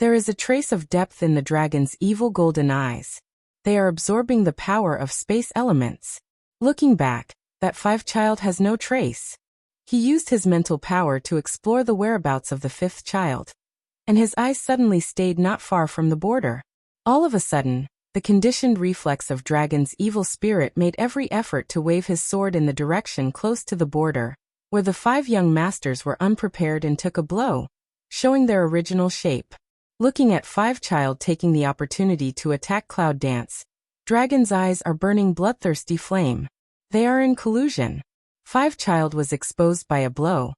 There is a trace of depth in the dragon's evil golden eyes. They are absorbing the power of space elements. Looking back, that 5th child has no trace. He used his mental power to explore the whereabouts of the 5th child. And his eyes suddenly stayed not far from the border. All of a sudden, the conditioned reflex of dragon's evil spirit made every effort to wave his sword in the direction close to the border, where the 5 young masters were unprepared and took a blow, showing their original shape. Looking at 5 child taking the opportunity to attack Cloud Dance, dragon's eyes are burning bloodthirsty flame. They are in collusion. 5 child was exposed by a blow,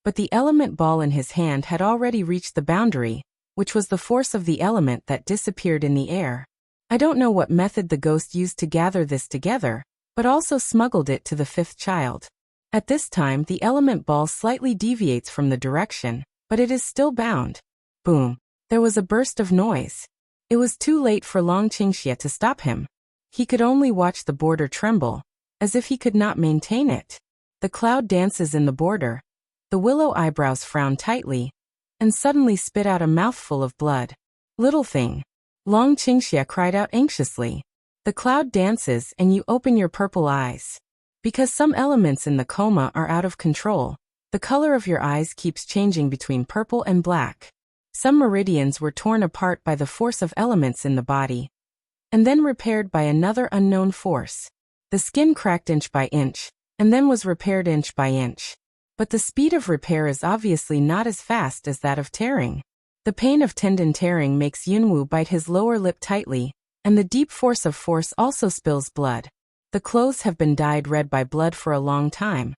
but the element ball in his hand had already reached the boundary, which was the force of the element that disappeared in the air. I don't know what method the ghost used to gather this together, but also smuggled it to the 5th child. At this time the element ball slightly deviates from the direction, but it is still bound. Boom. There was a burst of noise. It was too late for Long Qingxia to stop him. He could only watch the border tremble, as if he could not maintain it. The cloud dances in the border. The willow eyebrows frown tightly, and suddenly spit out a mouthful of blood. Little thing. Long Qingxia cried out anxiously. The cloud dances and you open your purple eyes. Because some elements in the coma are out of control, the color of your eyes keeps changing between purple and black. Some meridians were torn apart by the force of elements in the body, and then repaired by another unknown force. The skin cracked inch by inch, and then was repaired inch by inch. But the speed of repair is obviously not as fast as that of tearing. The pain of tendon tearing makes Yunwu bite his lower lip tightly, and the deep force of force also spills blood. The clothes have been dyed red by blood for a long time,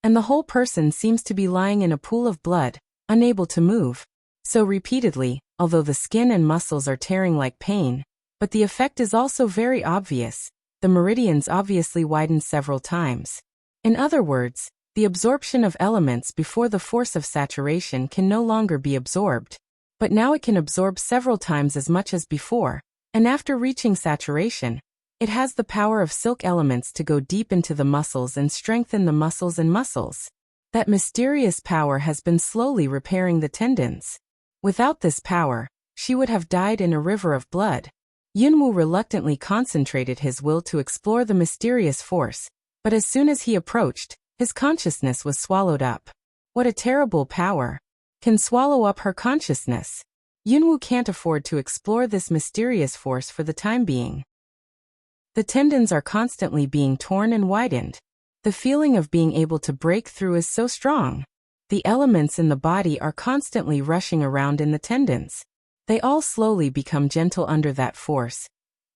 and the whole person seems to be lying in a pool of blood, unable to move. So repeatedly, although the skin and muscles are tearing like pain, but the effect is also very obvious. The meridians obviously widen several times. In other words, the absorption of elements before the force of saturation can no longer be absorbed. But now it can absorb several times as much as before, and after reaching saturation, it has the power of silk elements to go deep into the muscles and strengthen the muscles and muscles. That mysterious power has been slowly repairing the tendons. Without this power, she would have died in a river of blood. Yunwu reluctantly concentrated his will to explore the mysterious force, but as soon as he approached, his consciousness was swallowed up. What a terrible power! Can swallow up her consciousness. Yunwu can't afford to explore this mysterious force for the time being. The tendons are constantly being torn and widened. The feeling of being able to break through is so strong. The elements in the body are constantly rushing around in the tendons. They all slowly become gentle under that force,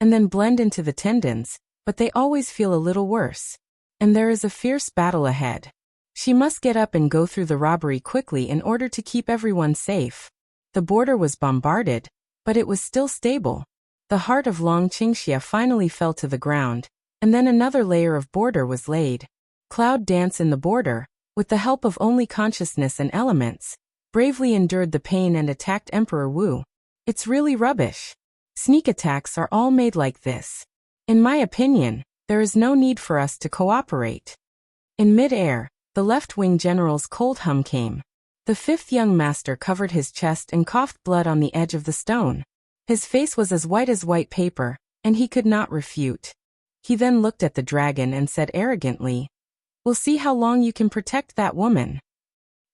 and then blend into the tendons, but they always feel a little worse. And there is a fierce battle ahead. She must get up and go through the robbery quickly in order to keep everyone safe. The border was bombarded, but it was still stable. The heart of Long Qingxia finally fell to the ground, and then another layer of border was laid. Cloud Dance in the border, with the help of only consciousness and elements, bravely endured the pain and attacked Emperor Wu. It's really rubbish. Sneak attacks are all made like this. In my opinion, there is no need for us to cooperate. In mid-air, the left-wing general's cold hum came. The 5th young master covered his chest and coughed blood on the edge of the stone. His face was as white paper, and he could not refute. He then looked at the dragon and said arrogantly, "We'll see how long you can protect that woman."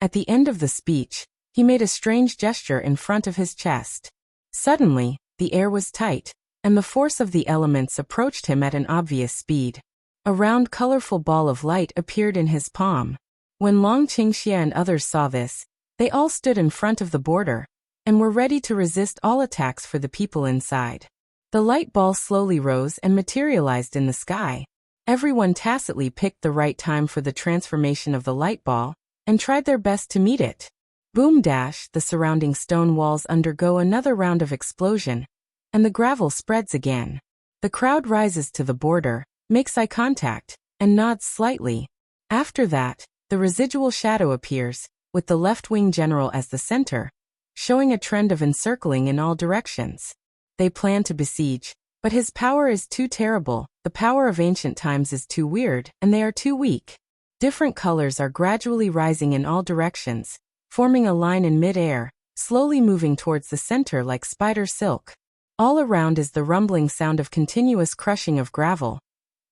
At the end of the speech, he made a strange gesture in front of his chest. Suddenly, the air was tight, and the force of the elements approached him at an obvious speed. A round colorful ball of light appeared in his palm. When Long Qingxia and others saw this, they all stood in front of the border, and were ready to resist all attacks for the people inside. The light ball slowly rose and materialized in the sky. Everyone tacitly picked the right time for the transformation of the light ball, and tried their best to meet it. Boom dash, the surrounding stone walls undergo another round of explosion, and the gravel spreads again. The crowd rises to the border, makes eye contact, and nods slightly. After that, the residual shadow appears, with the left-wing general as the center, showing a trend of encircling in all directions. They plan to besiege, but his power is too terrible, the power of ancient times is too weird, and they are too weak. Different colors are gradually rising in all directions, forming a line in mid-air, slowly moving towards the center like spider silk. All around is the rumbling sound of continuous crushing of gravel.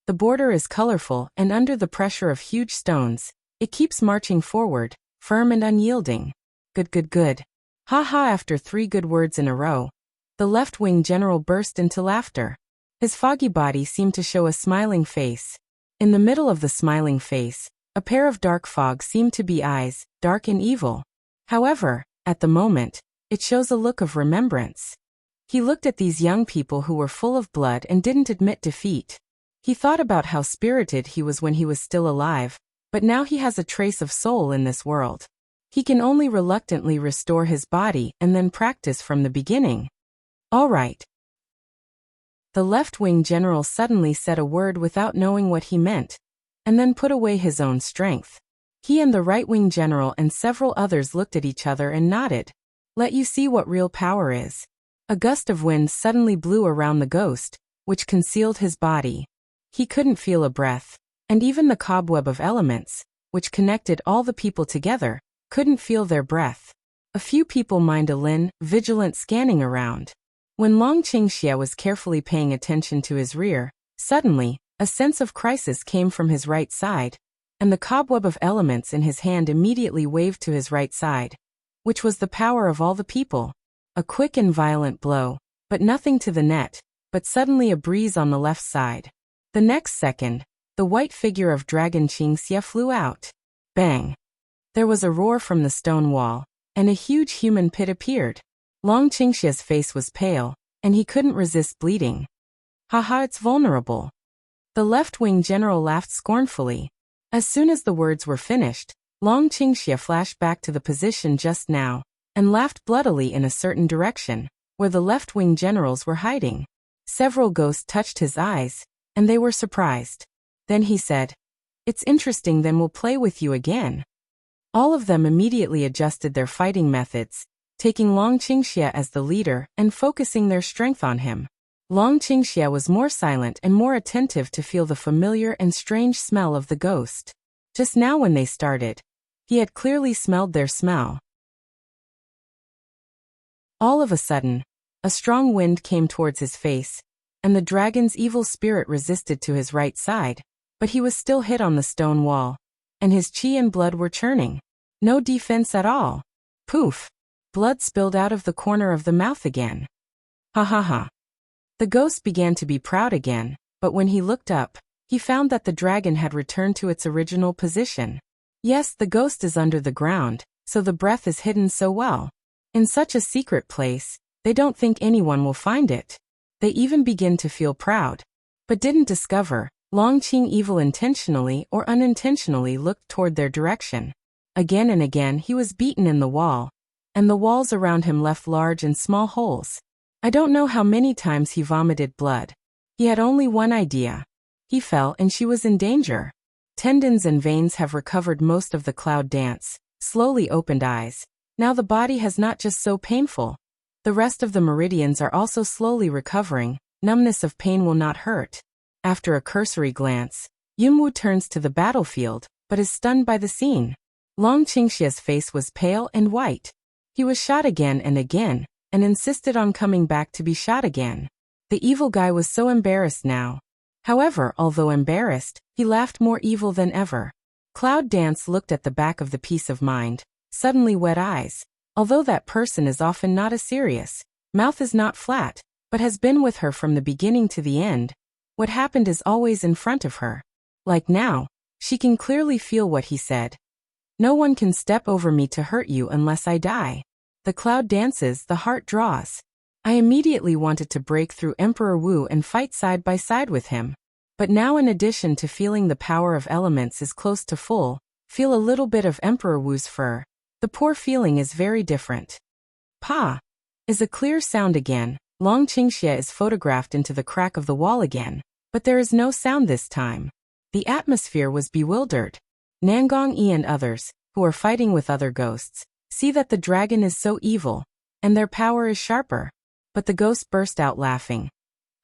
The border is colorful, and under the pressure of huge stones, it keeps marching forward, firm and unyielding. Good, good, good. Ha ha! After 3 good words in a row, the left-wing general burst into laughter. His foggy body seemed to show a smiling face. In the middle of the smiling face, a pair of dark fog seemed to be eyes, dark and evil. However, at the moment, it shows a look of remembrance. He looked at these young people who were full of blood and didn't admit defeat. He thought about how spirited he was when he was still alive, but now he has a trace of soul in this world. He can only reluctantly restore his body and then practice from the beginning. All right. The left-wing general suddenly said a word without knowing what he meant, and then put away his own strength. He and the right-wing general and several others looked at each other and nodded. Let you see what real power is. A gust of wind suddenly blew around the ghost, which concealed his body. He couldn't feel a breath, and even the cobweb of elements, which connected all the people together, couldn't feel their breath. A few people mined a Lin, vigilant scanning around. When Long Qingxia was carefully paying attention to his rear, suddenly, a sense of crisis came from his right side, and the cobweb of elements in his hand immediately waved to his right side, which was the power of all the people. A quick and violent blow, but nothing to the net, but suddenly a breeze on the left side. The next second, the white figure of Dragon Qingxia flew out. Bang! There was a roar from the stone wall, and a huge human pit appeared. Long Qingxia's face was pale, and he couldn't resist bleeding. Haha, it's vulnerable. The left-wing general laughed scornfully. As soon as the words were finished, Long Qingxia flashed back to the position just now, and laughed bloodily in a certain direction, where the left-wing generals were hiding. Several ghosts touched his eyes, and they were surprised. Then he said, "It's interesting, then we'll play with you again." All of them immediately adjusted their fighting methods, taking Long Qingxia as the leader and focusing their strength on him. Long Qingxia was more silent and more attentive to feel the familiar and strange smell of the ghost. Just now when they started, he had clearly smelled their smell. All of a sudden, a strong wind came towards his face, and the dragon's evil spirit resisted to his right side, but he was still hit on the stone wall, and his chi and blood were churning. No defense at all. Poof! Blood spilled out of the corner of the mouth again. Ha ha ha. The ghost began to be proud again, but when he looked up, he found that the dragon had returned to its original position. Yes, the ghost is under the ground, so the breath is hidden so well. In such a secret place, they don't think anyone will find it. They even begin to feel proud, but didn't discover. Long Qing evil intentionally or unintentionally looked toward their direction. Again and again he was beaten in the wall, and the walls around him left large and small holes. I don't know how many times he vomited blood. He had only one idea. He fell and she was in danger. Tendons and veins have recovered most of the cloud dance, slowly opened eyes. Now the body has not just so painful. The rest of the meridians are also slowly recovering. Numbness of pain will not hurt. After a cursory glance, Yunwu turns to the battlefield, but is stunned by the scene. Long Qingxia's face was pale and white. He was shot again and again, and insisted on coming back to be shot again. The evil guy was so embarrassed now. However, although embarrassed, he laughed more evil than ever. Cloud Dance looked at the back of the piece of mind, suddenly wet eyes. Although that person is often not as serious, mouth is not flat, but has been with her from the beginning to the end. What happened is always in front of her. Like now, she can clearly feel what he said. No one can step over me to hurt you unless I die. The cloud dances, the heart draws. I immediately wanted to break through Emperor Wu and fight side by side with him. But now, in addition to feeling the power of elements is close to full, feel a little bit of Emperor Wu's fur. The poor feeling is very different. Pa! Is a clear sound again. Long Qingxia is photographed into the crack of the wall again, but there is no sound this time. The atmosphere was bewildered. Nangong Yi and others, who are fighting with other ghosts, see that the dragon is so evil, and their power is sharper. But the ghost burst out laughing.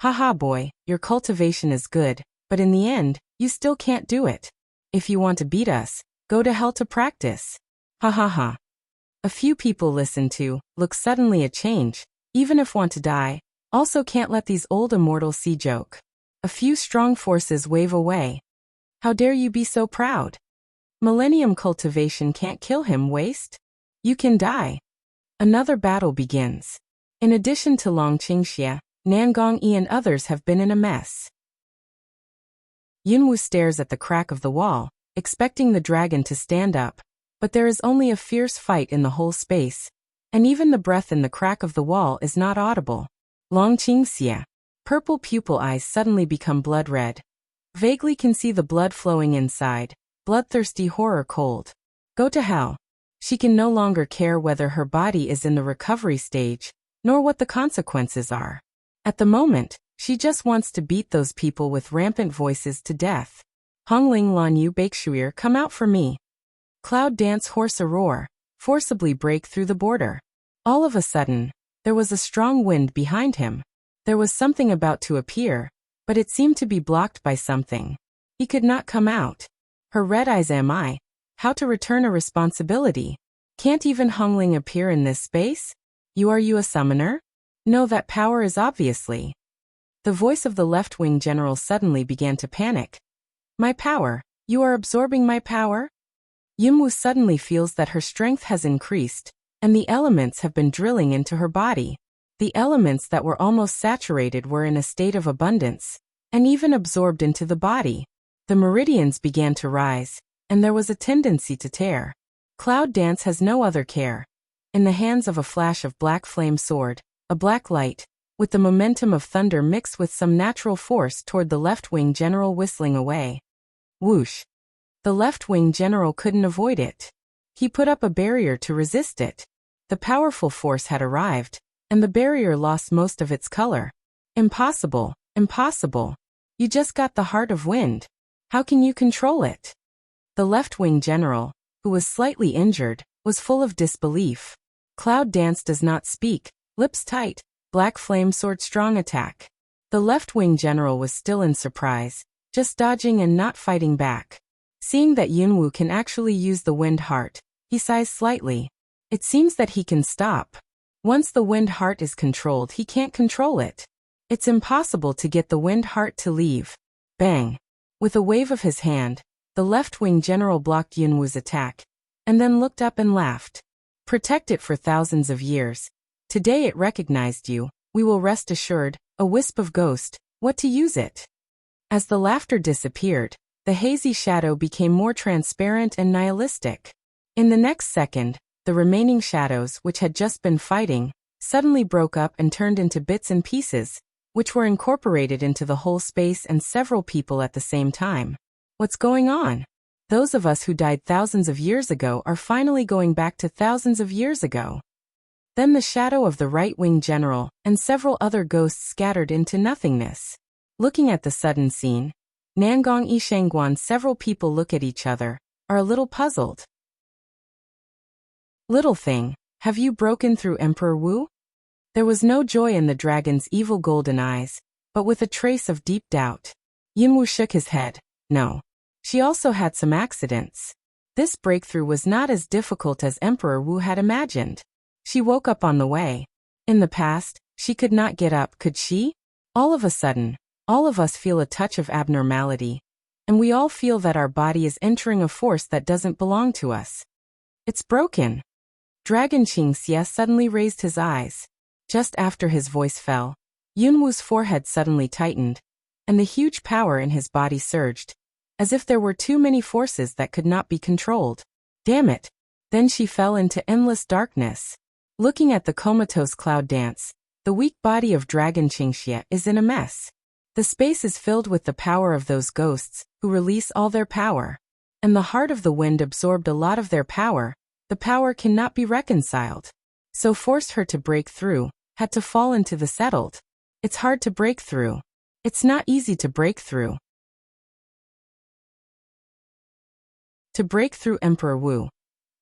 Haha boy, your cultivation is good, but in the end, you still can't do it. If you want to beat us, go to hell to practice. Ha ha ha. A few people listen to, look suddenly a change, even if want to die, also can't let these old immortals see joke. A few strong forces wave away. How dare you be so proud? Millennium cultivation can't kill him, waste? You can die. Another battle begins. In addition to Long Qingxia, Nangongyi and others have been in a mess. Yunwu stares at the crack of the wall, expecting the dragon to stand up, but there is only a fierce fight in the whole space, and even the breath in the crack of the wall is not audible. Long Qingxia. Purple pupil eyes suddenly become blood red. Vaguely can see the blood flowing inside, bloodthirsty horror cold. Go to hell. She can no longer care whether her body is in the recovery stage, nor what the consequences are. At the moment, she just wants to beat those people with rampant voices to death. Hongling Lanyu Bakeshuir, come out for me. Cloud dance horse a roar, forcibly break through the border. All of a sudden, there was a strong wind behind him. There was something about to appear, but it seemed to be blocked by something. He could not come out. Her red eyes, am I? How to return a responsibility? Can't even Hongling appear in this space? You a summoner? No, that power is obviously. The voice of the left-wing general suddenly began to panic. My power? You are absorbing my power? Yunwu suddenly feels that her strength has increased, and the elements have been drilling into her body. The elements that were almost saturated were in a state of abundance, and even absorbed into the body. The meridians began to rise, and there was a tendency to tear. Cloud dance has no other care. In the hands of a flash of black flame sword, a black light, with the momentum of thunder mixed with some natural force toward the left-wing general whistling away. Whoosh! The left-wing general couldn't avoid it. He put up a barrier to resist it. The powerful force had arrived, and the barrier lost most of its color. Impossible, impossible. You just got the heart of wind. How can you control it? The left-wing general, who was slightly injured, was full of disbelief. Cloud dance does not speak, lips tight, black flame sword strong attack. The left-wing general was still in surprise, just dodging and not fighting back. Seeing that Yunwu can actually use the wind heart, he sighs slightly. It seems that he can stop. Once the wind heart is controlled, he can't control it. It's impossible to get the wind heart to leave. Bang! With a wave of his hand, the left-wing general blocked Yunwu's attack, and then looked up and laughed. Protect it for thousands of years. Today it recognized you, we will rest assured, a wisp of ghost, what to use it. As the laughter disappeared, the hazy shadow became more transparent and nihilistic. In the next second, the remaining shadows, which had just been fighting, suddenly broke up and turned into bits and pieces, which were incorporated into the whole space and several people at the same time. What's going on? Those of us who died thousands of years ago are finally going back to thousands of years ago. Then the shadow of the right-wing general and several other ghosts scattered into nothingness. Looking at the sudden scene, Nangong Yishengguan, several people look at each other, are a little puzzled. Little thing, have you broken through Emperor Wu? There was no joy in the dragon's evil golden eyes, but with a trace of deep doubt. Yunwu shook his head. No. She also had some accidents. This breakthrough was not as difficult as Emperor Wu had imagined. She woke up on the way. In the past, she could not get up, could she? All of a sudden, all of us feel a touch of abnormality, and we all feel that our body is entering a force that doesn't belong to us. It's broken. Dragon Qingxia suddenly raised his eyes. Just after his voice fell, Yunwu's forehead suddenly tightened, and the huge power in his body surged, as if there were too many forces that could not be controlled. Damn it! Then she fell into endless darkness. Looking at the comatose cloud dance, the weak body of Dragon Qingxia is in a mess. The space is filled with the power of those ghosts, who release all their power. And the heart of the wind absorbed a lot of their power. The power cannot be reconciled. So forced her to break through, had to fall into the settled. It's hard to break through. It's not easy to break through. To break through Emperor Wu,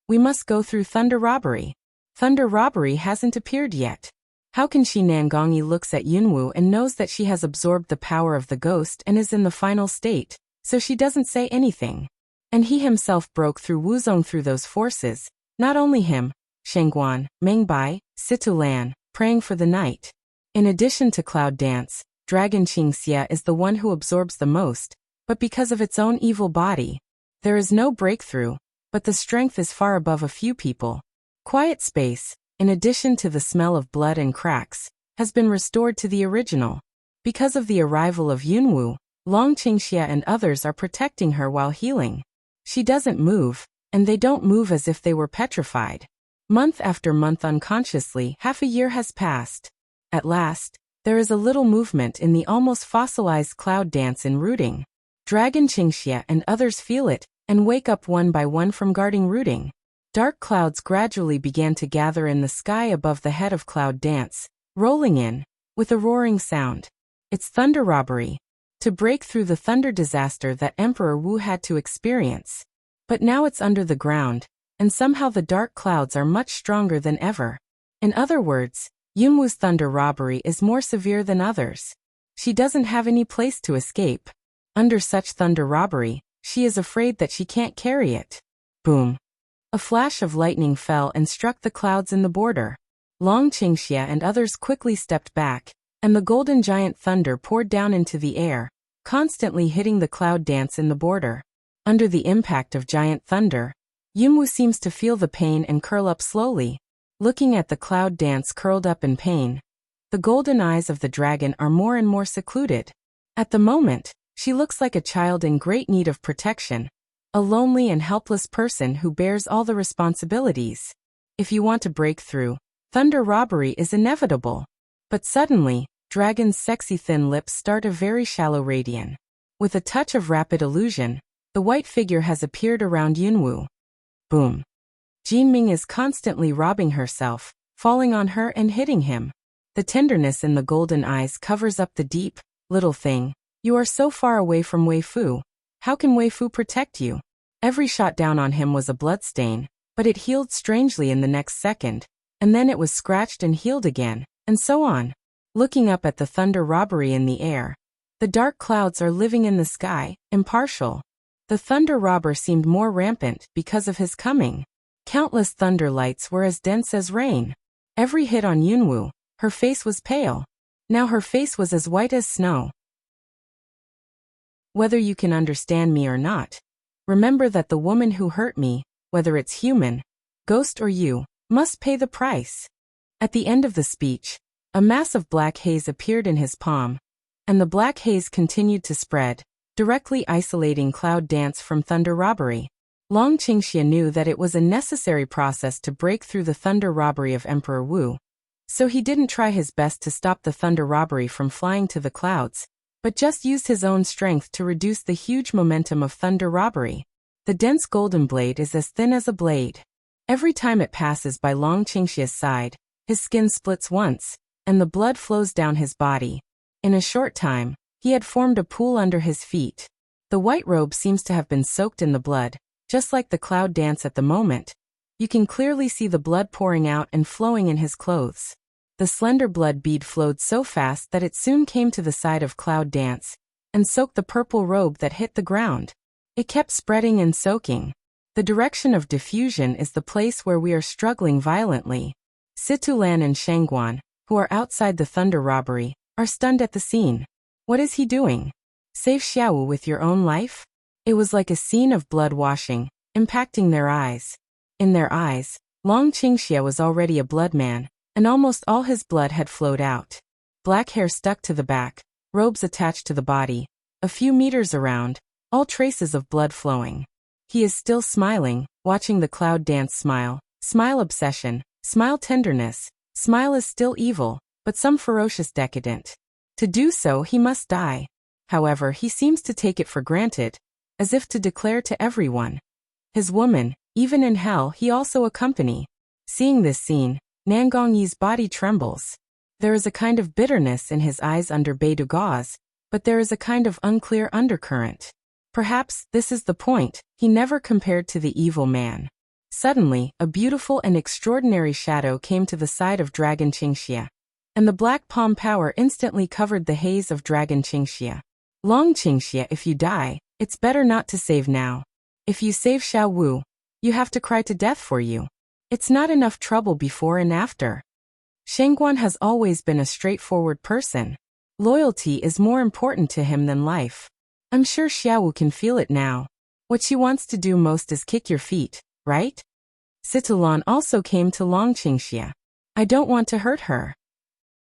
we must go through Thunder Robbery. Thunder Robbery hasn't appeared yet. How can she? Nangongyi looks at Yunwu and knows that she has absorbed the power of the ghost and is in the final state, so she doesn't say anything. And he himself broke through Wuzong through those forces. Not only him, Shengguan, Mengbai, Situlan, praying for the night. In addition to Cloud Dance, Dragon Qingxia is the one who absorbs the most, but because of its own evil body. There is no breakthrough, but the strength is far above a few people. Quiet Space, in addition to the smell of blood and cracks, has been restored to the original. Because of the arrival of Yunwu, Long Qingxia and others are protecting her while healing. She doesn't move, and they don't move as if they were petrified. Month after month unconsciously, half a year has passed. At last, there is a little movement in the almost fossilized Cloud Dance in rooting. Dragon Qingxia and others feel it, and wake up one by one from guarding rooting. Dark clouds gradually began to gather in the sky above the head of Cloud Dance, rolling in, with a roaring sound. It's thunder robbery. To break through the thunder disaster that Emperor Wu had to experience. But now it's under the ground, and somehow the dark clouds are much stronger than ever. In other words, Yunwu's thunder robbery is more severe than others. She doesn't have any place to escape. Under such thunder robbery, she is afraid that she can't carry it. Boom. A flash of lightning fell and struck the clouds in the border. Long Qingxia and others quickly stepped back, and the golden giant thunder poured down into the air, constantly hitting the Cloud Dance in the border. Under the impact of giant thunder, Yunwu seems to feel the pain and curl up slowly. Looking at the Cloud Dance curled up in pain, the golden eyes of the dragon are more and more secluded. At the moment, she looks like a child in great need of protection, a lonely and helpless person who bears all the responsibilities. If you want to break through, thunder robbery is inevitable. But suddenly, Dragon's sexy thin lips start a very shallow radiance. With a touch of rapid illusion, the white figure has appeared around Yunwu. Boom. Jinming is constantly robbing herself, falling on her and hitting him. The tenderness in the golden eyes covers up the deep, little thing. You are so far away from Wei Fu. How can Wei Fu protect you? Every shot down on him was a bloodstain, but it healed strangely in the next second, and then it was scratched and healed again, and so on. Looking up at the thunder robbery in the air, the dark clouds are living in the sky, impartial. The thunder robber seemed more rampant because of his coming. Countless thunder lights were as dense as rain. Every hit on Yunwu, her face was pale. Now her face was as white as snow. Whether you can understand me or not, remember that the woman who hurt me, whether it's human, ghost or you, must pay the price. At the end of the speech, a mass of black haze appeared in his palm, and the black haze continued to spread, directly isolating Cloud Dance from thunder robbery. Long Qingxia knew that it was a necessary process to break through the thunder robbery of Emperor Wu, so he didn't try his best to stop the thunder robbery from flying to the clouds, but just used his own strength to reduce the huge momentum of thunder robbery. The dense golden blade is as thin as a blade. Every time it passes by Long Qingxia's side, his skin splits once, and the blood flows down his body. In a short time, he had formed a pool under his feet. The white robe seems to have been soaked in the blood, just like the Cloud Dance at the moment. You can clearly see the blood pouring out and flowing in his clothes. The slender blood bead flowed so fast that it soon came to the side of Cloud Dance, and soaked the purple robe that hit the ground. It kept spreading and soaking. The direction of diffusion is the place where we are struggling violently. Situlan and Shengguan, who are outside the thunder robbery, are stunned at the scene. What is he doing? Save Xiaowu with your own life? It was like a scene of blood washing, impacting their eyes. In their eyes, Long Qingxia was already a blood man, and almost all his blood had flowed out. Black hair stuck to the back, robes attached to the body, a few meters around, all traces of blood flowing. He is still smiling, watching the Cloud Dance smile. Smile obsession, smile tenderness, smile is still evil, but some ferocious decadent. To do so he must die. However, he seems to take it for granted, as if to declare to everyone. His woman, even in hell he also accompany. Seeing this scene, Nangongyi's body trembles. There is a kind of bitterness in his eyes under Beidou gauze, but there is a kind of unclear undercurrent. Perhaps this is the point, he never compared to the evil man. Suddenly, a beautiful and extraordinary shadow came to the side of Dragon Qingxia, and the black palm power instantly covered the haze of Dragon Qingxia. Long Qingxia, if you die, it's better not to save now. If you save Xiao Wu, you have to cry to death for you. It's not enough trouble before and after. Shangguan has always been a straightforward person. Loyalty is more important to him than life. I'm sure Xiaowu can feel it now. What she wants to do most is kick your feet, right? Situlan also came to Long Qingxia. I don't want to hurt her.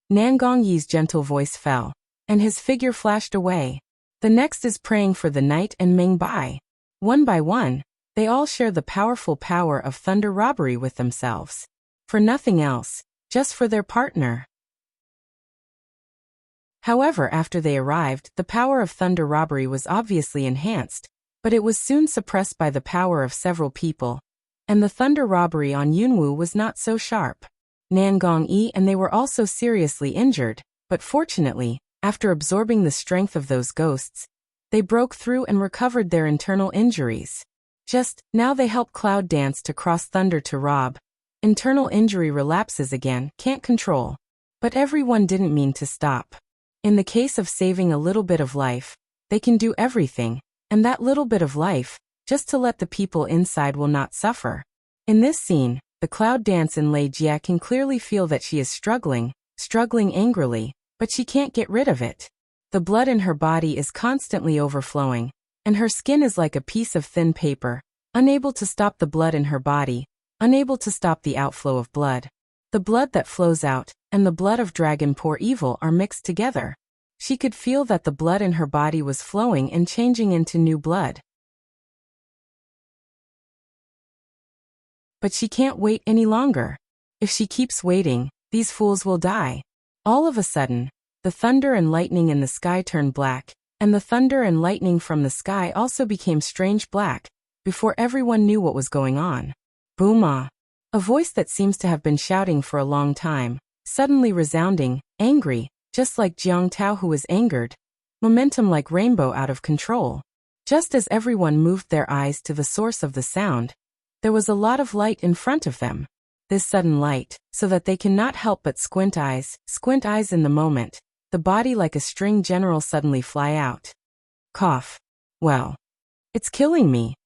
Nan Gongyi's gentle voice fell, and his figure flashed away. The next is praying for the night and Ming Bai. One by one, they all share the powerful power of thunder robbery with themselves. For nothing else, just for their partner. However, after they arrived, the power of thunder robbery was obviously enhanced, but it was soon suppressed by the power of several people, and the thunder robbery on Yunwu was not so sharp. Nan Gongyi and they were also seriously injured, but fortunately, after absorbing the strength of those ghosts, they broke through and recovered their internal injuries. Just now they help Cloud dance to cross thunder to rob. Internal injury relapses again, can't control. But everyone didn't mean to stop. In the case of saving a little bit of life, they can do everything, and that little bit of life, just to let the people inside will not suffer. In this scene, the Cloud dance in Lei Jia can clearly feel that she is struggling angrily, but she can't get rid of it. The blood in her body is constantly overflowing, and her skin is like a piece of thin paper, unable to stop the blood in her body, unable to stop the outflow of blood. The blood that flows out and the blood of Dragon Poor Evil are mixed together. She could feel that the blood in her body was flowing and changing into new blood. But she can't wait any longer. If she keeps waiting, these fools will die. All of a sudden, the thunder and lightning in the sky turned black, and the thunder and lightning from the sky also became strange black, before everyone knew what was going on. Boom-ah! A voice that seems to have been shouting for a long time, suddenly resounding, angry, just like Jiang Tao who was angered. Momentum like rainbow out of control. Just as everyone moved their eyes to the source of the sound, there was a lot of light in front of them. This sudden light, so that they cannot help but squint eyes in the moment, the body like a string general suddenly fly out. Cough. Well. It's killing me.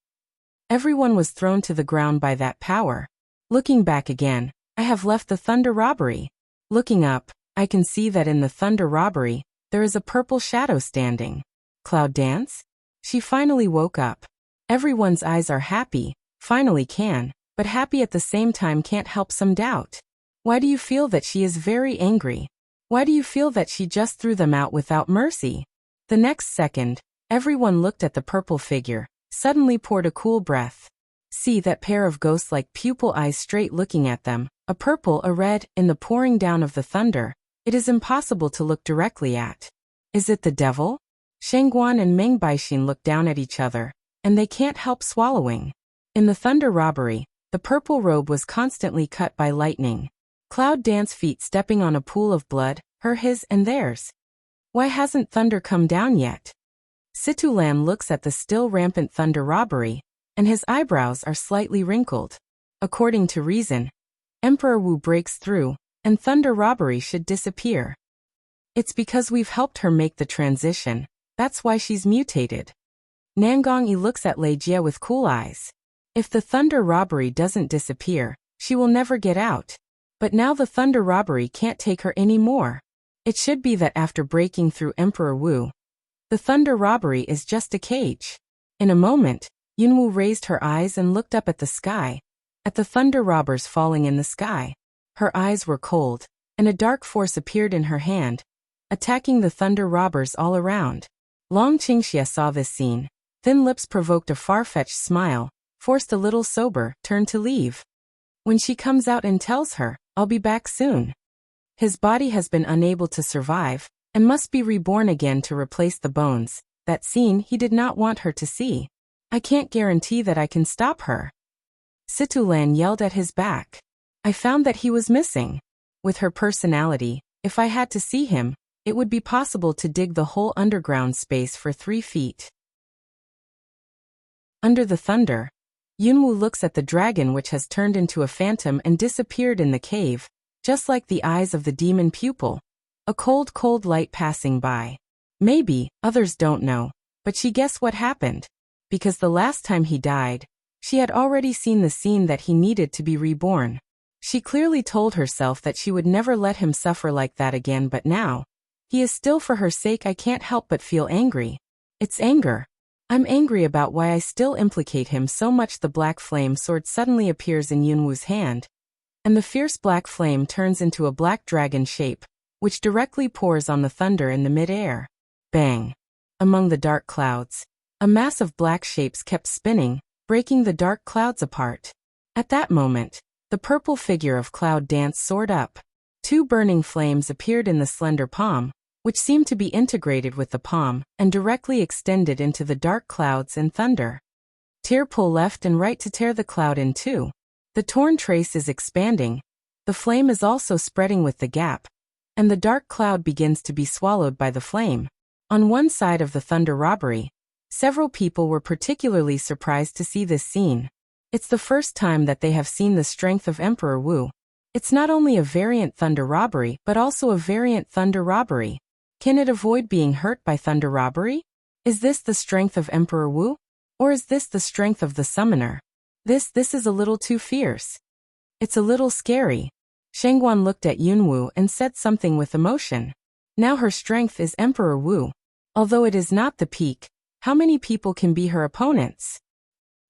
Everyone was thrown to the ground by that power. Looking back again, I have left the thunder robbery. Looking up, I can see that in the thunder robbery, there is a purple shadow standing. Cloud dance? She finally woke up. Everyone's eyes are happy, finally can, but happy at the same time can't help some doubt. Why do you feel that she is very angry? Why do you feel that she just threw them out without mercy? The next second, everyone looked at the purple figure, suddenly poured a cool breath. See that pair of ghost-like pupil eyes straight looking at them, a purple, a red, in the pouring down of the thunder. It is impossible to look directly at. Is it the devil? Shangguan and Meng Baixin look down at each other, and they can't help swallowing. In the thunder robbery, the purple robe was constantly cut by lightning. Cloud dance feet stepping on a pool of blood, his, and theirs. Why hasn't thunder come down yet? Situlan looks at the still rampant thunder robbery, and his eyebrows are slightly wrinkled. According to reason, Emperor Wu breaks through, and thunder robbery should disappear. It's because we've helped her make the transition, that's why she's mutated. Nangongyi looks at Lei Jia with cool eyes. If the thunder robbery doesn't disappear, she will never get out. But now the thunder robbery can't take her anymore. It should be that after breaking through Emperor Wu, the thunder robbery is just a cage. In a moment, Yunwu raised her eyes and looked up at the sky, at the thunder robbers falling in the sky. Her eyes were cold, and a dark force appeared in her hand, attacking the thunder robbers all around. Long Qingxia saw this scene. Thin lips provoked a far-fetched smile, forced a little sober, turned to leave. When she comes out and tells her, I'll be back soon. His body has been unable to survive, and must be reborn again to replace the bones. That scene he did not want her to see. I can't guarantee that I can stop her. Situlan yelled at his back. I found that he was missing. With her personality, if I had to see him, it would be possible to dig the whole underground space for 3 feet. Under the thunder, Yunwu looks at the dragon which has turned into a phantom and disappeared in the cave, just like the eyes of the demon pupil. A cold light passing by. Maybe, others don't know, but she guessed what happened. Because the last time he died, She had already seen the scene that he needed to be reborn. She clearly told herself that she would never let him suffer like that again, but now, he is still for her sake. I can't help but feel angry. It's anger. I'm angry about why I still implicate him so much. The black flame sword suddenly appears in Yunwoo's hand, and the fierce black flame turns into a black dragon shape, which directly pours on the thunder in the mid-air. Bang! Among the dark clouds, a mass of black shapes kept spinning, breaking the dark clouds apart. At that moment, the purple figure of Cloud Dance soared up. 2 burning flames appeared in the slender palm, which seemed to be integrated with the palm, and directly extended into the dark clouds and thunder. Tear pull left and right to tear the cloud in two. The torn trace is expanding. The flame is also spreading with the gap, and the dark cloud begins to be swallowed by the flame. On one side of the thunder robbery, several people were particularly surprised to see this scene. It's the first time that they have seen the strength of Emperor Wu. It's not only a variant thunder robbery, but also a variant thunder robbery. Can it avoid being hurt by thunder robbery? Is this the strength of Emperor Wu? Or is this the strength of the summoner? This is a little too fierce. It's a little scary. Shengguan looked at Yunwu and said something with emotion. Now her strength is Emperor Wu. Although it is not the peak, how many people can be her opponents?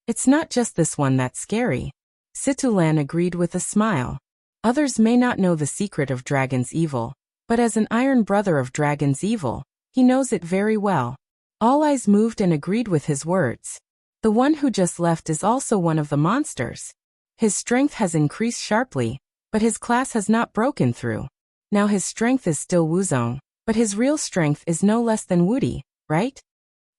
It's not just this one that's scary. Situlan agreed with a smile. Others may not know the secret of Dragon's Evil, but as an iron brother of Dragon's Evil, he knows it very well. All eyes moved and agreed with his words. The one who just left is also one of the monsters. His strength has increased sharply, but his class has not broken through. Now his strength is still Wuzong, but his real strength is no less than Wudi, right?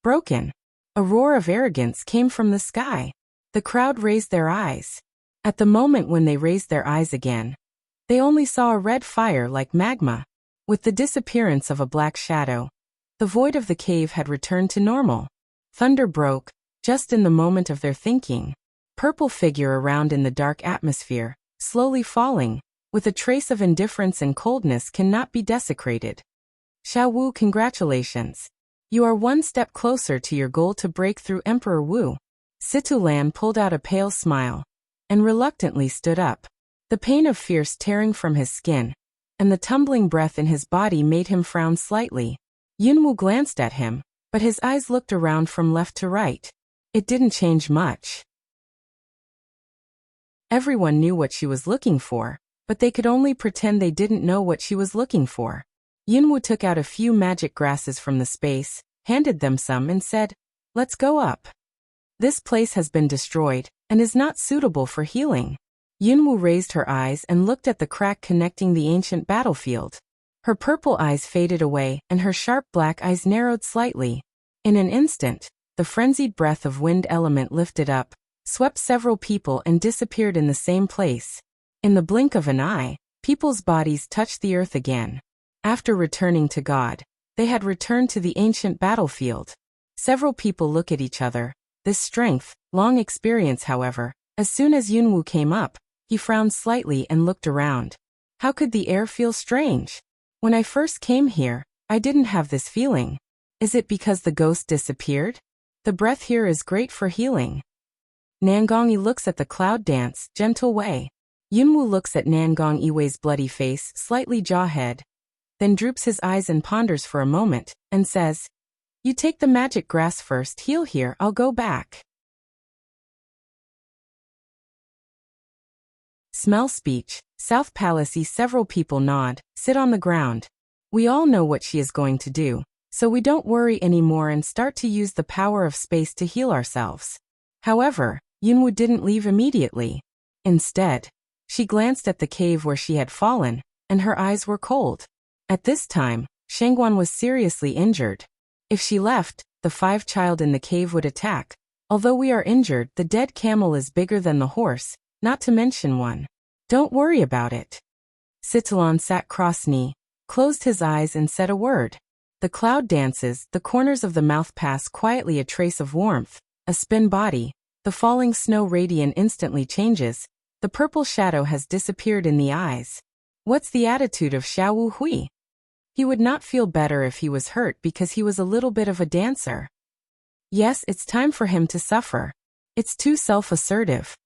Broken. A roar of arrogance came from the sky. The crowd raised their eyes. At the moment when they raised their eyes again, they only saw a red fire like magma. With the disappearance of a black shadow, the void of the cave had returned to normal. Thunder broke, just in the moment of their thinking. Purple figure around in the dark atmosphere, slowly falling, with a trace of indifference and coldness cannot be desecrated. Xiao Wu, congratulations. You are one step closer to your goal to break through Emperor Wu. Situlan pulled out a pale smile, and reluctantly stood up. The pain of fierce tearing from his skin, and the tumbling breath in his body made him frown slightly. Yunwu glanced at him, but his eyes looked around from left to right. It didn't change much. Everyone knew what she was looking for, but they could only pretend they didn't know what she was looking for. Yunwu took out a few magic grasses from the space, handed them some and said, "Let's go up. This place has been destroyed, and is not suitable for healing." Yunwu raised her eyes and looked at the crack connecting the ancient battlefield. Her purple eyes faded away and her sharp black eyes narrowed slightly. In an instant, the frenzied breath of wind element lifted up, swept several people and disappeared in the same place. In the blink of an eye, people's bodies touched the earth again. After returning to God, they had returned to the ancient battlefield. Several people look at each other. This strength, long experience however, as soon as Yunwu came up, he frowned slightly and looked around. How could the air feel strange? When I first came here, I didn't have this feeling. Is it because the ghost disappeared? The breath here is great for healing. Nangong Yi looks at the cloud dance, gentle way. Yunwu looks at Nangong Yiwei's bloody face, slightly jawhead, then droops his eyes and ponders for a moment, and says, "You take the magic grass first, heal here, I'll go back." Smell speech. South Palace. Several people nod, sit on the ground. We all know what she is going to do, so we don't worry anymore and start to use the power of space to heal ourselves. However, Yunwu didn't leave immediately. Instead, she glanced at the cave where she had fallen, and her eyes were cold. At this time, Shengguan was seriously injured. If she left, the 5 child in the cave would attack. Although we are injured, the dead camel is bigger than the horse, not to mention one. Don't worry about it. Situlan sat cross-knee, closed his eyes and said a word. The cloud dances, the corners of the mouth pass quietly, a trace of warmth, a spin body. The falling snow radiant instantly changes. The purple shadow has disappeared in the eyes. What's the attitude of Xiao Wu Hui? He would not feel better if he was hurt because he was a little bit of a dancer. Yes, it's time for him to suffer. It's too self-assertive.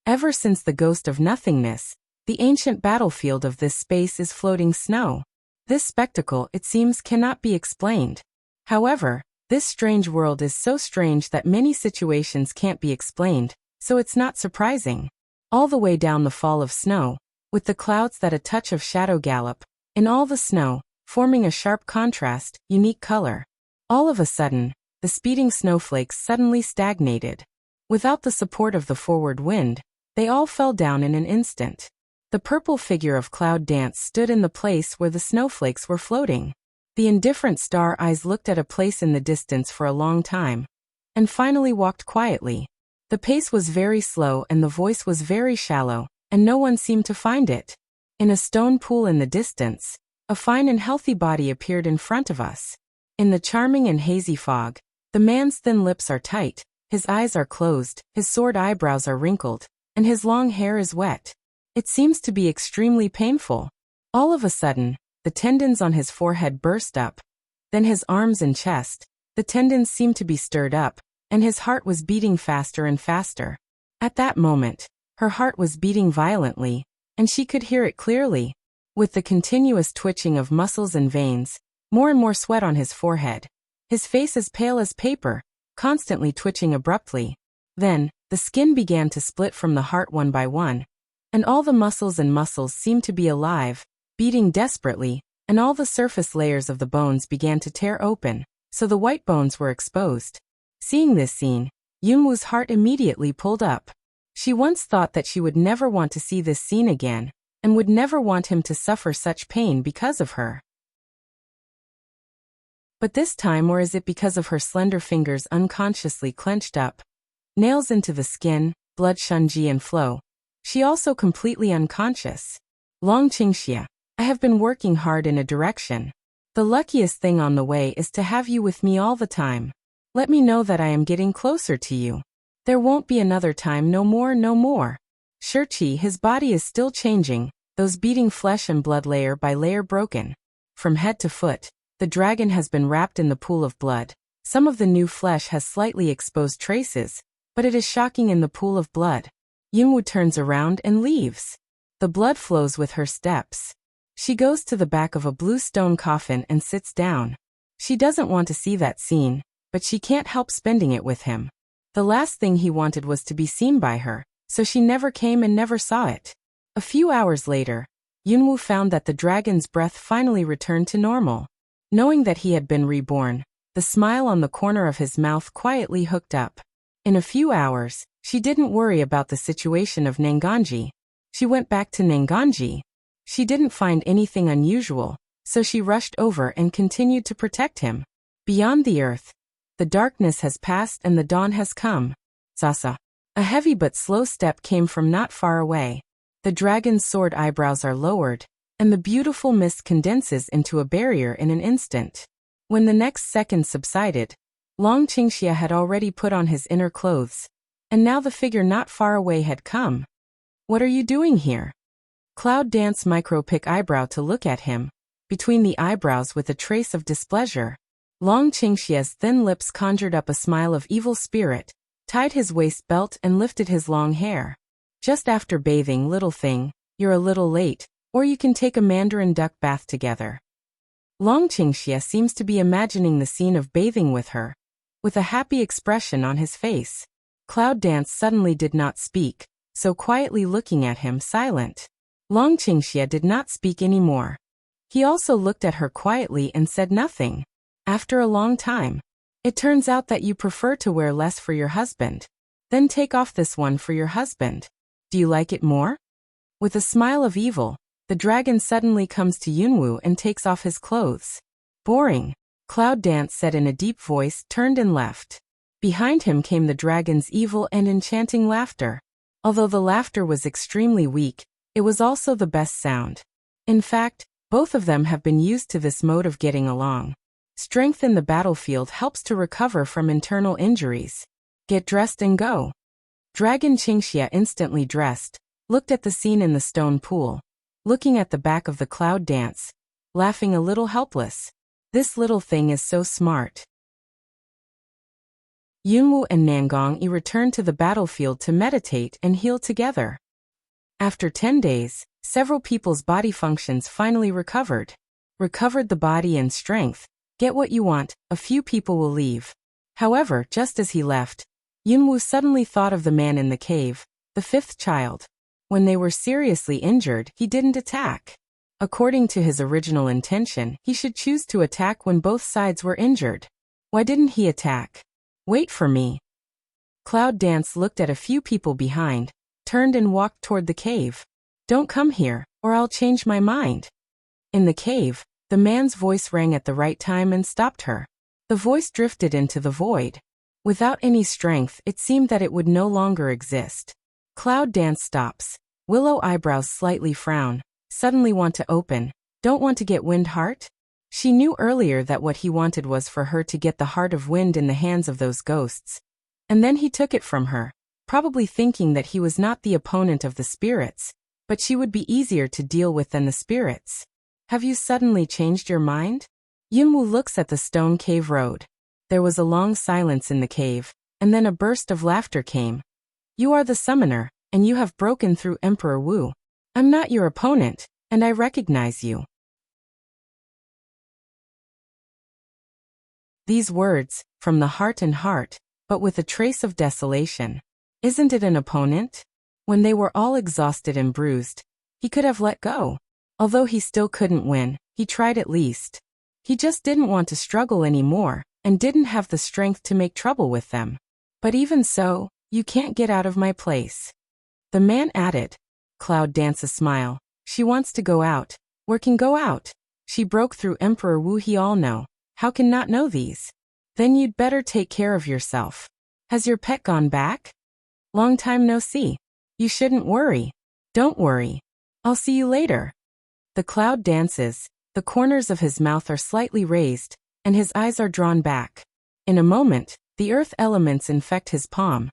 Ever since the ghost of nothingness, the ancient battlefield of this space is floating snow. This spectacle, it seems, cannot be explained. However, this strange world is so strange that many situations can't be explained, so it's not surprising. All the way down the fall of snow, with the clouds that a touch of shadow gallop, in all the snow, forming a sharp contrast, unique color. All of a sudden, the speeding snowflakes suddenly stagnated. Without the support of the forward wind, they all fell down in an instant. The purple figure of Cloud Dance stood in the place where the snowflakes were floating. The indifferent Star Eyes looked at a place in the distance for a long time, and finally walked quietly. The pace was very slow and the voice was very shallow, and no one seemed to find it. In a stone pool in the distance, a fine and healthy body appeared in front of us. In the charming and hazy fog, the man's thin lips are tight, his eyes are closed, his sword eyebrows are wrinkled, and his long hair is wet. It seems to be extremely painful. All of a sudden, the tendons on his forehead burst up. Then his arms and chest, the tendons seemed to be stirred up, and his heart was beating faster and faster. At that moment, her heart was beating violently, and she could hear it clearly. With the continuous twitching of muscles and veins, more and more sweat on his forehead, his face as pale as paper, constantly twitching abruptly. Then, the skin began to split from the heart one by one, and all the muscles seemed to be alive, beating desperately, and all the surface layers of the bones began to tear open, so the white bones were exposed. Seeing this scene, Yunwoo's heart immediately pulled up. She once thought that she would never want to see this scene again, and would never want him to suffer such pain because of her. But this time, or is it because of her slender fingers unconsciously clenched up, nails into the skin, blood shunji and flow, she also completely unconscious. Long Qingxia, I have been working hard in a direction. The luckiest thing on the way is to have you with me all the time. Let me know that I am getting closer to you. There won't be another time, no more, no more. Shirchi, his body is still changing, those beating flesh and blood layer by layer broken. From head to foot, the dragon has been wrapped in the pool of blood. Some of the new flesh has slightly exposed traces, but it is shocking in the pool of blood. Yunwoo turns around and leaves. The blood flows with her steps. She goes to the back of a blue stone coffin and sits down. She doesn't want to see that scene, but she can't help spending it with him. The last thing he wanted was to be seen by her, so she never came and never saw it. A few hours later, Yunwoo found that the dragon's breath finally returned to normal. Knowing that he had been reborn, the smile on the corner of his mouth quietly hooked up. In a few hours, she didn't worry about the situation of Nanganji. She went back to Nanganji. She didn't find anything unusual, so she rushed over and continued to protect him. Beyond the earth, the darkness has passed and the dawn has come. Sasa. A heavy but slow step came from not far away. The dragon's sword eyebrows are lowered, and the beautiful mist condenses into a barrier in an instant. When the next second subsided, Long Qingxia had already put on his inner clothes, and now the figure not far away had come. What are you doing here? Cloud Dance micro-pick eyebrow to look at him, between the eyebrows with a trace of displeasure. Long Qingxia's thin lips conjured up a smile of evil spirit, tied his waist belt and lifted his long hair. Just after bathing, little thing, you're a little late, or you can take a mandarin duck bath together. Long Qingxia seems to be imagining the scene of bathing with her, with a happy expression on his face. Cloud Dance suddenly did not speak, so quietly looking at him, silent. Long Qingxia did not speak anymore. He also looked at her quietly and said nothing. After a long time, it turns out that you prefer to wear less for your husband. Then take off this one for your husband. Do you like it more? With a smile of evil, the dragon suddenly comes to Yunwoo and takes off his clothes. Boring, Cloud Dance said in a deep voice, turned and left. Behind him came the dragon's evil and enchanting laughter. Although the laughter was extremely weak, it was also the best sound. In fact, both of them have been used to this mode of getting along. Strength in the battlefield helps to recover from internal injuries. Get dressed and go. Dragon Qingxia instantly dressed, looked at the scene in the stone pool, looking at the back of the Cloud Dance, laughing a little helpless. This little thing is so smart. Yunwu and Nangongyi returned to the battlefield to meditate and heal together. After 10 days, several people's body functions finally recovered. Recovered the body and strength. Get what you want, a few people will leave. However, just as he left, Yunwu suddenly thought of the man in the cave, the 5th child. When they were seriously injured, he didn't attack. According to his original intention, he should choose to attack when both sides were injured. Why didn't he attack? Wait for me. Cloud Dance looked at a few people behind, turned and walked toward the cave. Don't come here, or I'll change my mind. In the cave, the man's voice rang at the right time and stopped her. The voice drifted into the void. Without any strength, it seemed that it would no longer exist. Cloud Dance stops. Willow eyebrows slightly frown. Suddenly want to open. Don't want to get Wind Heart? She knew earlier that what he wanted was for her to get the Heart of Wind in the hands of those ghosts. And then he took it from her, probably thinking that he was not the opponent of the spirits, but she would be easier to deal with than the spirits. Have you suddenly changed your mind? Yunwu looks at the stone cave road. There was a long silence in the cave, and then a burst of laughter came. You are the summoner, and you have broken through Emperor Wu. I'm not your opponent, and I recognize you. These words, from the heart and heart, but with a trace of desolation. Isn't it an opponent? When they were all exhausted and bruised, he could have let go. Although he still couldn't win, he tried at least. He just didn't want to struggle anymore, and didn't have the strength to make trouble with them. But even so, you can't get out of my place. The man added. Cloud Dance a smile. She wants to go out. Where can go out? She broke through Emperor Wu, he all know. How can not know these? Then you'd better take care of yourself. Has your pet gone back? Long time no see. You shouldn't worry. Don't worry. I'll see you later. The Cloud dances. The corners of his mouth are slightly raised, and his eyes are drawn back. In a moment, the earth elements infect his palm,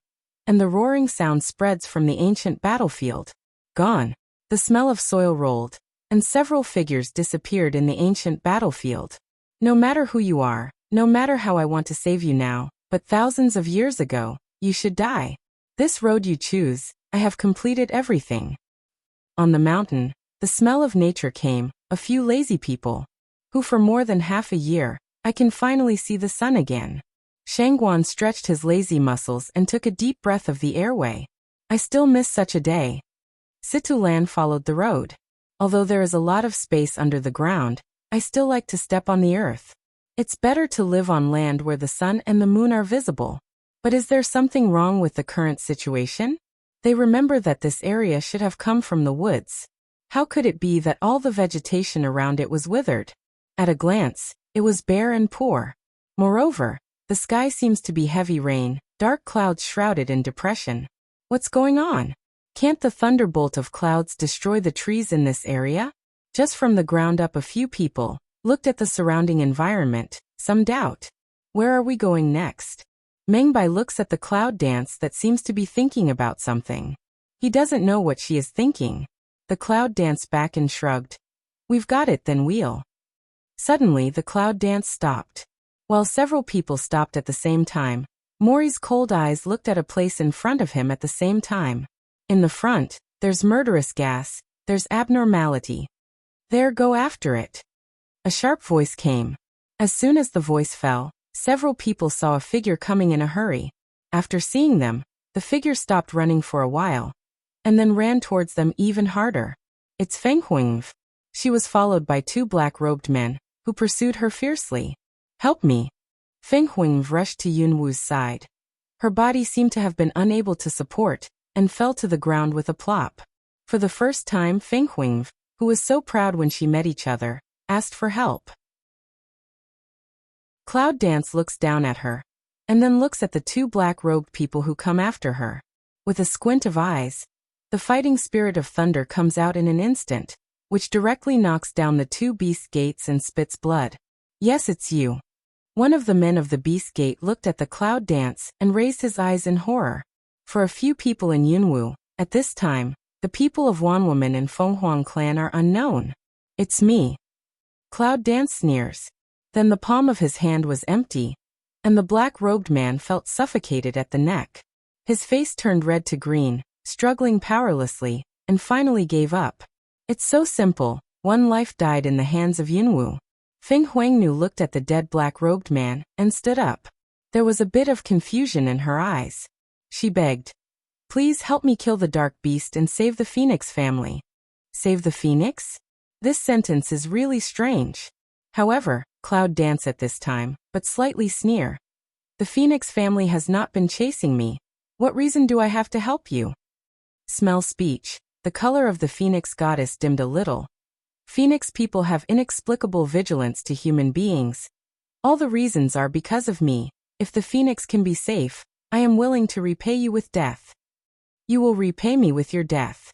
and the roaring sound spreads from the ancient battlefield. Gone. The smell of soil rolled, and several figures disappeared in the ancient battlefield. No matter who you are, no matter how I want to save you now, but thousands of years ago, you should die. This road you choose, I have completed everything. On the mountain, the smell of nature came, a few lazy people, who for more than half a year, I can finally see the sun again. Shangguan stretched his lazy muscles and took a deep breath of the airway. I still miss such a day. Situlan followed the road. Although there is a lot of space under the ground, I still like to step on the earth. It's better to live on land where the sun and the moon are visible. But is there something wrong with the current situation? They remember that this area should have come from the woods. How could it be that all the vegetation around it was withered? At a glance, it was bare and poor. Moreover, the sky seems to be heavy rain, dark clouds shrouded in depression. What's going on? Can't the thunderbolt of clouds destroy the trees in this area? Just from the ground up, a few people looked at the surrounding environment, some doubt. Where are we going next? Mengbai looks at the Cloud Dance that seems to be thinking about something. He doesn't know what she is thinking. The Cloud Dance back and shrugged. We've got it, then we'll. Suddenly the Cloud Dance stopped. While several people stopped at the same time, Mori's cold eyes looked at a place in front of him at the same time. In the front, there's murderous gas, there's abnormality. There, go after it. A sharp voice came. As soon as the voice fell, several people saw a figure coming in a hurry. After seeing them, the figure stopped running for a while, and then ran towards them even harder. It's Feng Huingv. She was followed by two black-robed men, who pursued her fiercely. Help me. Feng Huingv rushed to Yunwu's side. Her body seemed to have been unable to support, and fell to the ground with a plop. For the first time, Feng Huingv, who was so proud when she met each other, asked for help. Cloud Dance looks down at her, and then looks at the two black-robed people who come after her. With a squint of eyes, the fighting spirit of thunder comes out in an instant, which directly knocks down the two beast gates and spits blood. Yes, it's you. One of the men of the beast gate looked at the Cloud Dance and raised his eyes in horror. For a few people in Yunwu, at this time, the people of Wanwoman and Fenghuang clan are unknown. It's me. Cloud Dance sneers. Then the palm of his hand was empty. and the black-robed man felt suffocated at the neck. His face turned red to green, struggling powerlessly, and finally gave up. It's so simple. One life died in the hands of Yunwu. Feng Huangnu looked at the dead black-robed man and stood up. There was a bit of confusion in her eyes. She begged, "Please help me kill the dark beast and save the Phoenix family." Save the Phoenix? This sentence is really strange. However, Cloud danced at this time, but slightly sneer. The Phoenix family has not been chasing me. What reason do I have to help you? Smell speech. The color of the Phoenix goddess dimmed a little. Phoenix people have inexplicable vigilance to human beings. All the reasons are because of me. If the Phoenix can be safe, I am willing to repay you with death. You will repay me with your death.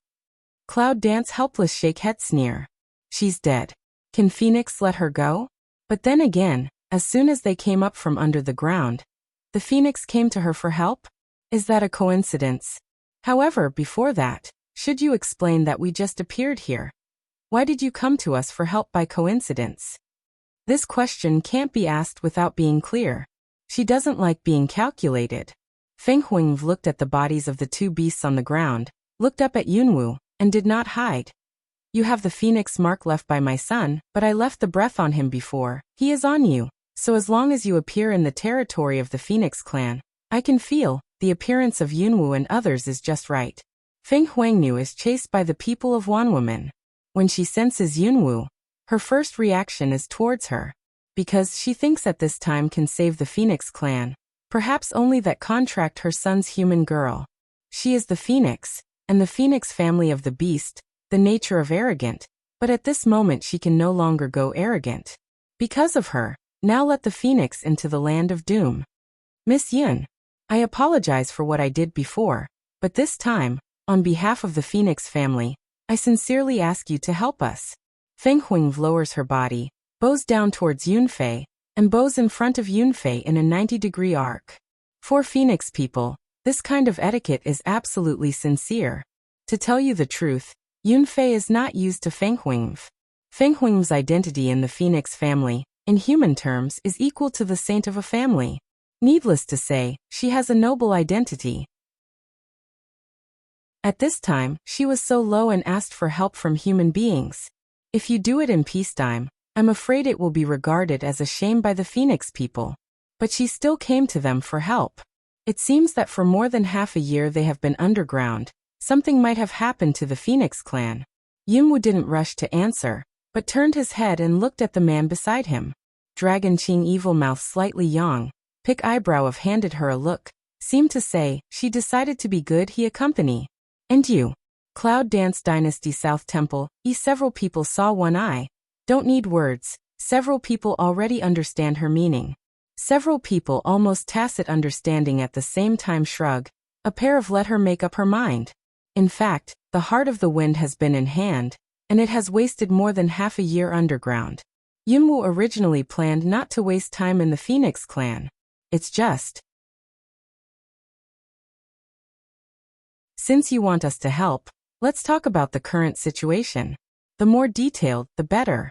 Cloud Dance helpless shake head sneer. She's dead. Can Phoenix let her go? But then again, as soon as they came up from under the ground, the Phoenix came to her for help? Is that a coincidence? However, before that, should you explain that we just appeared here? Why did you come to us for help by coincidence? This question can't be asked without being clear. She doesn't like being calculated. Feng Huang looked at the bodies of the two beasts on the ground, looked up at Yunwu, and did not hide. You have the Phoenix mark left by my son, but I left the breath on him before. He is on you. So as long as you appear in the territory of the Phoenix clan, I can feel the appearance of Yunwu and others is just right. Feng Huangnu is chased by the people of Wanwoman. When she senses Yunwu, her first reaction is towards her. Because she thinks at this time can save the Phoenix clan. Perhaps only that contract her son's human girl. She is the Phoenix, and the Phoenix family of the beast, the nature of arrogant, but at this moment she can no longer go arrogant. Because of her, now let the Phoenix into the land of doom. Miss Yun, I apologize for what I did before, but this time, on behalf of the Phoenix family, I sincerely ask you to help us. Feng Huang lowers her body, bows down towards Yunfei, and bows in front of Yunfei in a 90-degree arc. For Phoenix people, this kind of etiquette is absolutely sincere. To tell you the truth, Yunfei is not used to Feng Huang. Feng Huang's identity in the Phoenix family, in human terms, is equal to the saint of a family. Needless to say, she has a noble identity. At this time, she was so low and asked for help from human beings. If you do it in peacetime, I'm afraid it will be regarded as a shame by the Phoenix people. But she still came to them for help. It seems that for more than half a year they have been underground. Something might have happened to the Phoenix clan. Yunwu didn't rush to answer, but turned his head and looked at the man beside him. Dragon Qing evil mouth slightly yawned, pick eyebrow of handed her a look, seemed to say, she decided to be good he accompany. And you? Cloud Dance Dynasty South Temple, several people saw one eye. Don't need words, several people already understand her meaning. Several people almost tacit understanding at the same time shrug, a pair of let her make up her mind. In fact, the heart of the wind has been in hand, and it has wasted more than half a year underground. Yunwu originally planned not to waste time in the Phoenix clan. It's just. Since you want us to help, let's talk about the current situation. The more detailed, the better.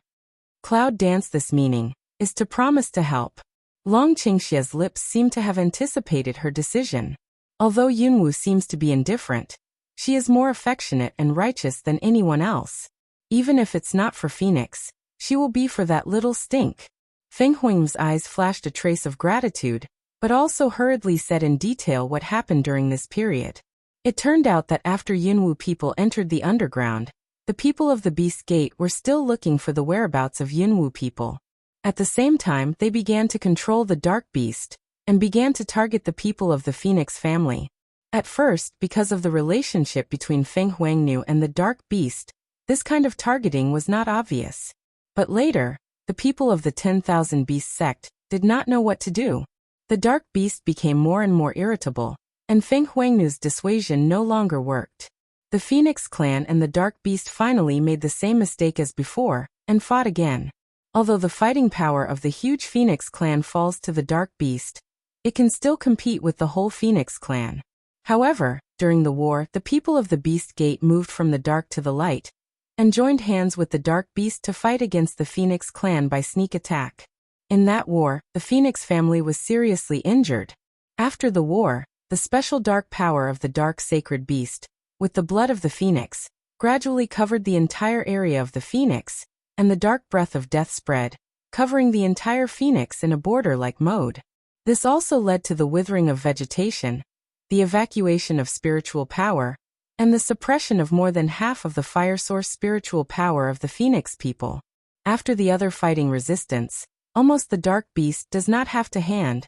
Cloud Dance this meaning, is to promise to help. Long Qingxia's lips seem to have anticipated her decision. Although Yunwu seems to be indifferent, she is more affectionate and righteous than anyone else. Even if it's not for Phoenix, she will be for that little stink. Feng Huang's eyes flashed a trace of gratitude, but also hurriedly said in detail what happened during this period. It turned out that after Yunwu people entered the underground, the people of the Beast Gate were still looking for the whereabouts of Yunwu people. At the same time, they began to control the Dark Beast, and began to target the people of the Phoenix family. At first, because of the relationship between Feng Huangnu and the Dark Beast, this kind of targeting was not obvious. But later, the people of the 10,000 Beast sect did not know what to do. The Dark Beast became more and more irritable, and Feng Huangnu's dissuasion no longer worked. The Phoenix clan and the Dark Beast finally made the same mistake as before, and fought again. Although the fighting power of the huge Phoenix clan falls to the Dark Beast, it can still compete with the whole Phoenix clan. However, during the war, the people of the Beast Gate moved from the dark to the light, and joined hands with the Dark Beast to fight against the Phoenix clan by sneak attack. In that war, the Phoenix family was seriously injured. After the war, the special dark power of the dark sacred beast, with the blood of the phoenix, gradually covered the entire area of the phoenix, and the dark breath of death spread, covering the entire phoenix in a border-like mode. This also led to the withering of vegetation, the evacuation of spiritual power, and the suppression of more than half of the fire source spiritual power of the phoenix people. After the other fighting resistance, almost the dark beast does not have to hand.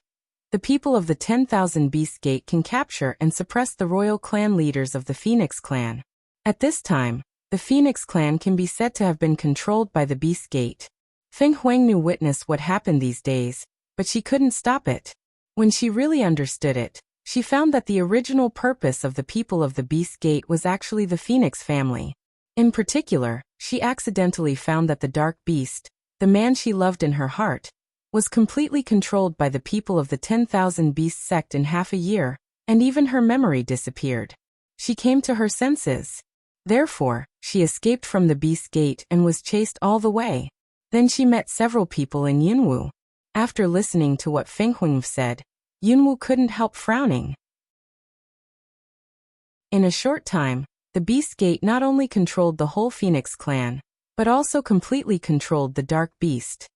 The people of the 10,000 Beast Gate can capture and suppress the royal clan leaders of the Phoenix clan. At this time, the Phoenix clan can be said to have been controlled by the Beast Gate. Feng Huangnu witnessed what happened these days, but she couldn't stop it. When she really understood it, she found that the original purpose of the people of the Beast Gate was actually the Phoenix family. In particular, she accidentally found that the Dark Beast, the man she loved in her heart, was completely controlled by the people of the 10,000 Beast sect in half a year, and even her memory disappeared. She came to her senses. Therefore, she escaped from the Beast Gate and was chased all the way. Then she met several people in Yunwu. After listening to what Feng Huangnu said, Yunwu couldn't help frowning. In a short time, the Beast Gate not only controlled the whole Phoenix clan, but also completely controlled the Dark Beast.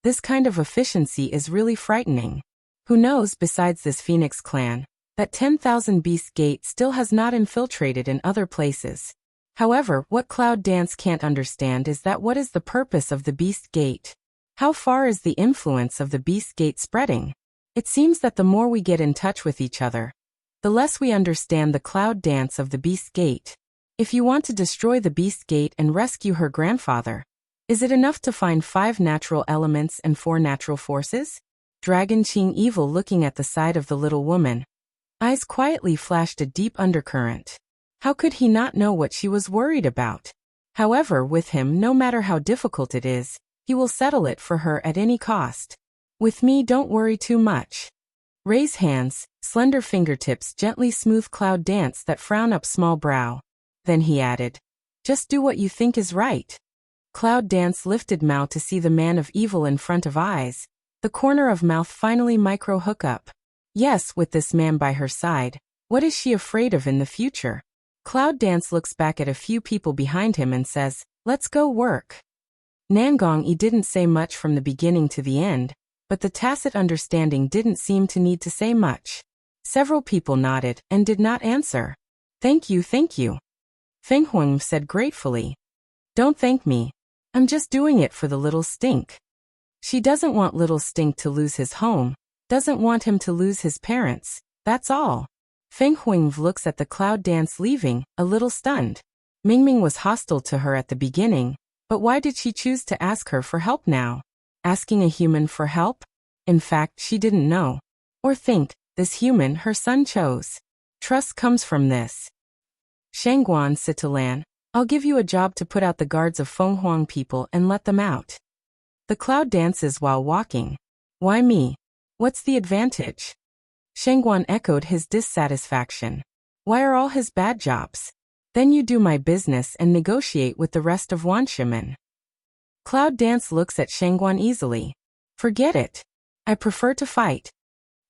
This kind of efficiency is really frightening. Who knows, besides this Phoenix clan, that 10,000 Beast Gate still has not infiltrated in other places. However, what Cloud Dance can't understand is that what is the purpose of the Beast Gate? How far is the influence of the Beast Gate spreading? It seems that the more we get in touch with each other, the less we understand the Cloud Dance of the Beast Gate. If you want to destroy the Beast Gate and rescue her grandfather, is it enough to find 5 natural elements and 4 natural forces? Dragon Qing Evil looking at the side of the little woman. Eyes quietly flashed a deep undercurrent. How could he not know what she was worried about? However, with him, no matter how difficult it is, he will settle it for her at any cost. With me, don't worry too much. Raise hands, slender fingertips gently smooth Cloud Dance that frown up small brow. Then he added, just do what you think is right. Cloud Dance lifted mouth to see the man of evil in front of eyes, the corner of mouth finally micro hook up. Yes, with this man by her side, what is she afraid of in the future? Cloud Dance looks back at a few people behind him and says, let's go work. Nangong Yi didn't say much from the beginning to the end, but the tacit understanding didn't seem to need to say much. Several people nodded and did not answer. Thank you, thank you. Feng Huang said gratefully. Don't thank me. I'm just doing it for the little stink. She doesn't want little stink to lose his home, doesn't want him to lose his parents, that's all. Feng Huang looks at the Cloud Dance leaving, a little stunned. Mingming was hostile to her at the beginning, but why did she choose to ask her for help now? Asking a human for help? In fact, she didn't know. Or think, this human her son chose. Trust comes from this. Shangguan Sitalan, I'll give you a job to put out the guards of Feng Huang people and let them out. The Cloud dances while walking. Why me? What's the advantage? Shangguan echoed his dissatisfaction. Why are all his bad jobs? Then you do my business and negotiate with the rest of Wanshimen. Cloud Dance looks at Shangguan easily. Forget it. I prefer to fight.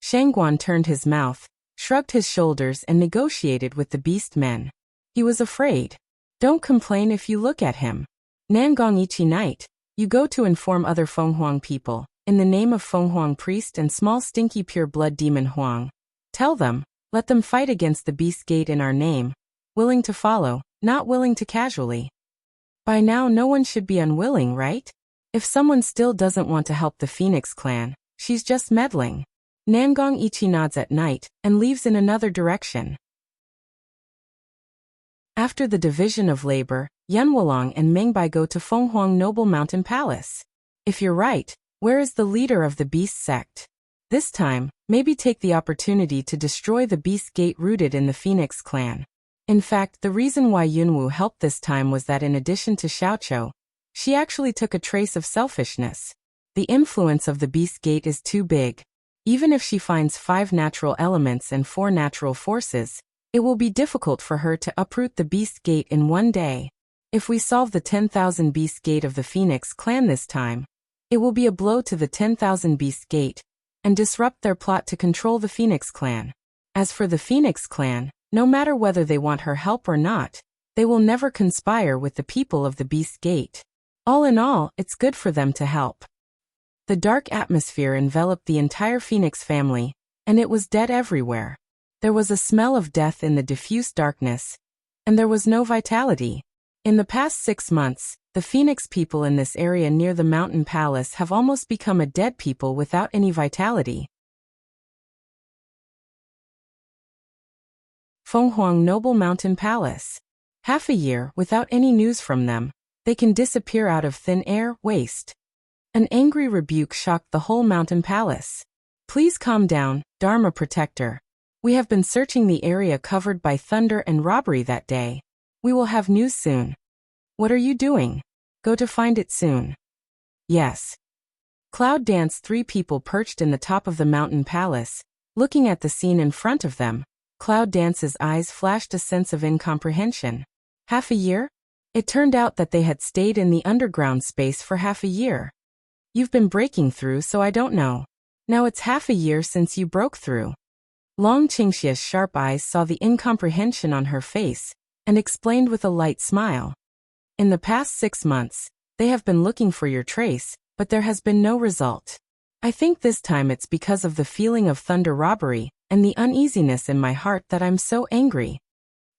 Shangguan turned his mouth, shrugged his shoulders and negotiated with the beast men. He was afraid. Don't complain if you look at him. Nangong Ichi night, you go to inform other Feng Huang people, in the name of Feng Huang priest and small stinky pure blood demon Huang. Tell them, let them fight against the beast gate in our name. Willing to follow, not willing to casually. By now no one should be unwilling, right? If someone still doesn't want to help the Phoenix clan, she's just meddling. Nangong Ichi nods at night, and leaves in another direction. After the division of labor, Yan Wulong and Mengbai go to Feng Huang Noble Mountain Palace. If you're right, where is the leader of the beast sect? This time, maybe take the opportunity to destroy the beast gate rooted in the Phoenix clan. In fact, the reason why Yunwu helped this time was that in addition to Xiaoqiu, she actually took a trace of selfishness. The influence of the beast gate is too big. Even if she finds 5 natural elements and 4 natural forces, it will be difficult for her to uproot the beast gate in one day. If we solve the 10,000 beast gate of the Phoenix clan this time, It will be a blow to the 10,000 Beast Gate, and disrupt their plot to control the Phoenix clan. As for the Phoenix clan, no matter whether they want her help or not, they will never conspire with the people of the Beast Gate. All in all, it's good for them to help. The dark atmosphere enveloped the entire Phoenix family, and it was dead everywhere. There was a smell of death in the diffuse darkness, and there was no vitality. In the past 6 months, the Phoenix people in this area near the mountain palace have almost become a dead people without any vitality. Fenghuang Noble Mountain Palace. Half a year without any news from them, they can disappear out of thin air, waste. An angry rebuke shocked the whole mountain palace. Please calm down, Dharma Protector. We have been searching the area covered by thunder and robbery that day. We will have news soon. What are you doing? Go to find it soon. Yes. Cloud danced 3 people perched in the top of the mountain palace, looking at the scene in front of them. Cloud Dance's eyes flashed a sense of incomprehension. Half a year? It turned out that they had stayed in the underground space for half a year. You've been breaking through, so I don't know. Now it's half a year since you broke through. Long Qingxia's sharp eyes saw the incomprehension on her face, and explained with a light smile. In the past 6 months, they have been looking for your trace, but there has been no result. I think this time it's because of the feeling of thunder robbery, and the uneasiness in my heart that I'm so angry.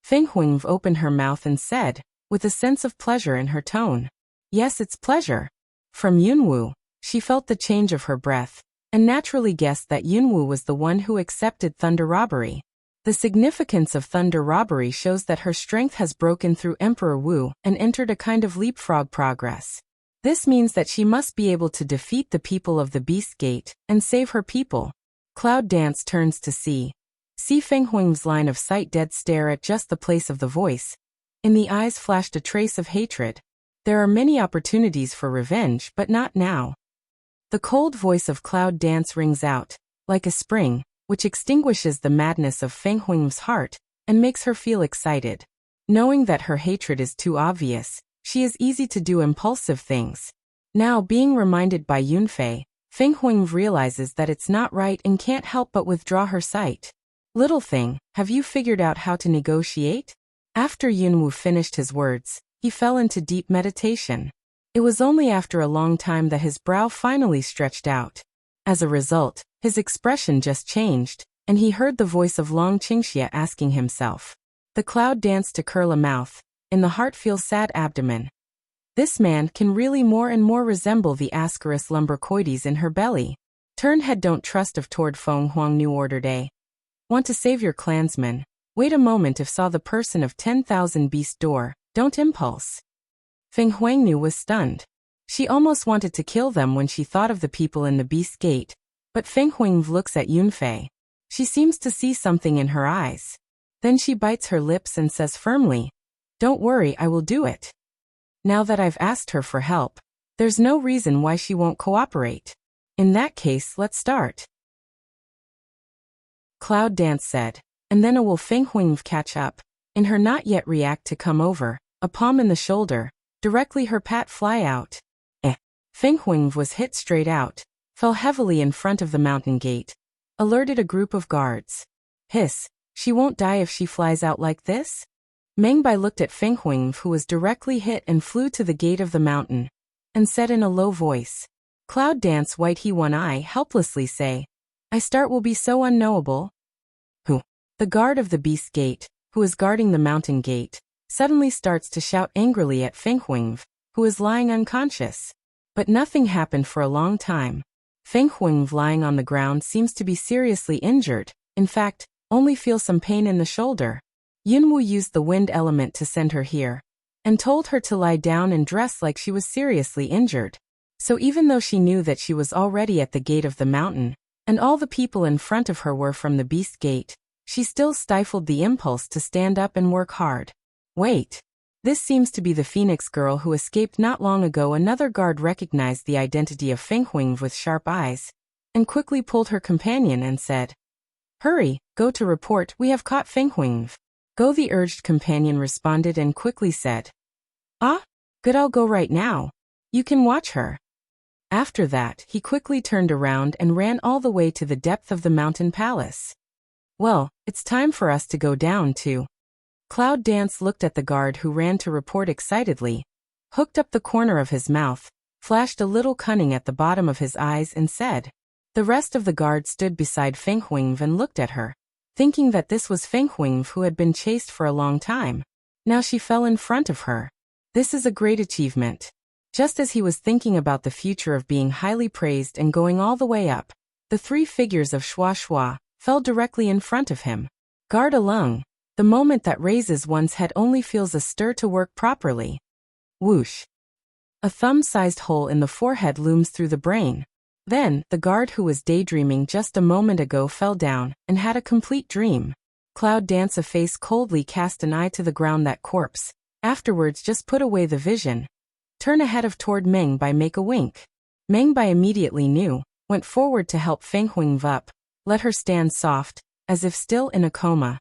Feng Huingve opened her mouth and said, with a sense of pleasure in her tone. Yes, it's pleasure. From Yunwu, she felt the change of her breath, and naturally guessed that Yunwu was the one who accepted thunder robbery. The significance of thunder robbery shows that her strength has broken through Emperor Wu and entered a kind of leapfrog progress. This means that she must be able to defeat the people of the Beast Gate and save her people. Cloud Dance turns to see Feng Huing's line of sight dead stare at just the place of the voice. In the eyes flashed a trace of hatred. There are many opportunities for revenge, but not now. The cold voice of Cloud Dance rings out, like a spring, which extinguishes the madness of Feng Huing's heart, and makes her feel excited. Knowing that her hatred is too obvious, she is easy to do impulsive things. Now being reminded by Yunfei, Feng Huingve realizes that it's not right and can't help but withdraw her sight. Little thing, have you figured out how to negotiate? After Yunwu finished his words, he fell into deep meditation. It was only after a long time that his brow finally stretched out. As a result, his expression just changed, and he heard the voice of Long Qingxia asking himself. The cloud danced to curl a mouth, in the heart feel sad abdomen. This man can really more and more resemble the Ascaris lumbricoides in her belly. Turn head don't trust of toward Feng Huang New Order Day. Want to save your clansmen? Wait a moment if saw the person of 10,000 beast door, don't impulse. Feng Huangnu was stunned. She almost wanted to kill them when she thought of the people in the Beast Gate, but Feng Huingve looks at Yunfei. She seems to see something in her eyes. Then she bites her lips and says firmly, "Don't worry, I will do it. Now that I've asked her for help, there's no reason why she won't cooperate. In that case, let's start." Cloud Dance said, and then will Feng Huingve catch up, in her not yet react to come over, a palm in the shoulder, directly her pat fly out. Feng Huingve was hit straight out, fell heavily in front of the mountain gate, alerted a group of guards. Hiss, she won't die if she flies out like this? Meng Bai looked at Feng Huingve who was directly hit and flew to the gate of the mountain, and said in a low voice. Cloud Dance white he one eye helplessly say, "I start will be so unknowable." Who? The guard of the Beast Gate, who is guarding the mountain gate, suddenly starts to shout angrily at Feng Huingve, who is lying unconscious. But nothing happened for a long time. Feng Huingve lying on the ground seems to be seriously injured, in fact, only feels some pain in the shoulder. Yunwu used the wind element to send her here, and told her to lie down and dress like she was seriously injured. So even though she knew that she was already at the gate of the mountain, and all the people in front of her were from the Beast Gate, she still stifled the impulse to stand up and work hard. Wait. This seems to be the Phoenix girl who escaped not long ago. Another guard recognized the identity of Feng Huingve with sharp eyes, and quickly pulled her companion and said, "Hurry, go to report, we have caught Feng Huingve." Go, the urged companion responded and quickly said. "Ah? Good, I'll go right now. You can watch her." After that, he quickly turned around and ran all the way to the depth of the mountain palace. Well, it's time for us to go down too. Cloud Dance looked at the guard who ran to report excitedly, hooked up the corner of his mouth, flashed a little cunning at the bottom of his eyes and said. The rest of the guard stood beside Feng Huingve and looked at her, thinking that this was Feng Huingve who had been chased for a long time. Now she fell in front of her. This is a great achievement. Just as he was thinking about the future of being highly praised and going all the way up, the three figures of Shua Shua fell directly in front of him. Guard alung. The moment that raises one's head only feels a stir to work properly. Whoosh. A thumb-sized hole in the forehead looms through the brain. Then, the guard who was daydreaming just a moment ago fell down and had a complete dream. Cloud Dance a face coldly cast an eye to the ground that corpse. Afterwards just put away the vision. Turn a head of toward Meng Bai make a wink. Meng Bai immediately knew, went forward to help Feng Huingve up, let her stand soft, as if still in a coma.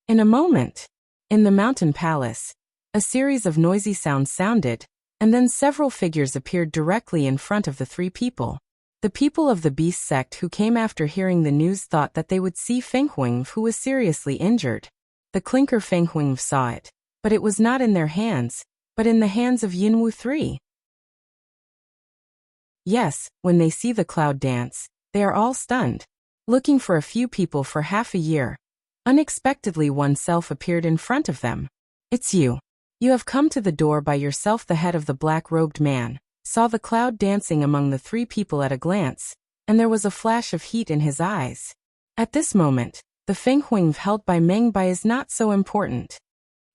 In a moment, in the mountain palace, a series of noisy sounds sounded, and then several figures appeared directly in front of the three people. The people of the beast sect who came after hearing the news thought that they would see Feng Huingve who was seriously injured. The clinker Feng Huingve saw it, but it was not in their hands, but in the hands of Yunwu III. Yes, when they see the Cloud Dance, they are all stunned. Looking for a few people for half a year, unexpectedly oneself appeared in front of them. It's you. You have come to the door by yourself. The head of the black-robed man saw the cloud dancing among the three people at a glance, and there was a flash of heat in his eyes. At this moment, the Feng Huingve held by Meng Bai is not so important.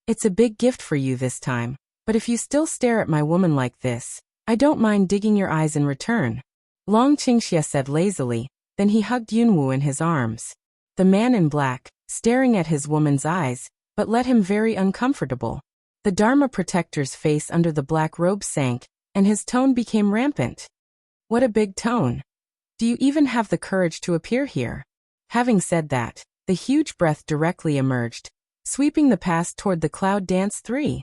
It's a big gift for you this time, but if you still stare at my woman like this, I don't mind digging your eyes in return. Long Qingxia said lazily, then he hugged Yunwu in his arms. The man in black, staring at his woman's eyes, but let him very uncomfortable. The Dharma protector's face under the black robe sank, and his tone became rampant. What a big tone. Do you even have the courage to appear here? Having said that, the huge breath directly emerged, sweeping the past toward the Cloud Dance 3.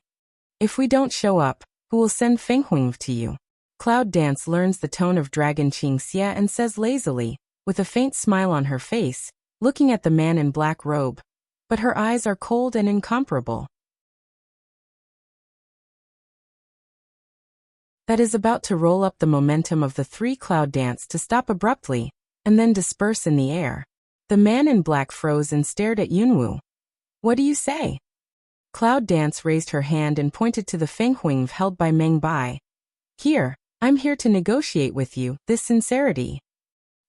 If we don't show up, who will send Feng Huingve to you? Cloud Dance learns the tone of Dragon Qingxia and says lazily, with a faint smile on her face, looking at the man in black robe. But her eyes are cold and incomparable. That is about to roll up the momentum of the three Cloud Dance to stop abruptly, and then disperse in the air. The man in black froze and stared at Yunwu. What do you say? Cloud Dance raised her hand and pointed to the Feng Huingve held by Meng Bai. Here, I'm here to negotiate with you, this sincerity.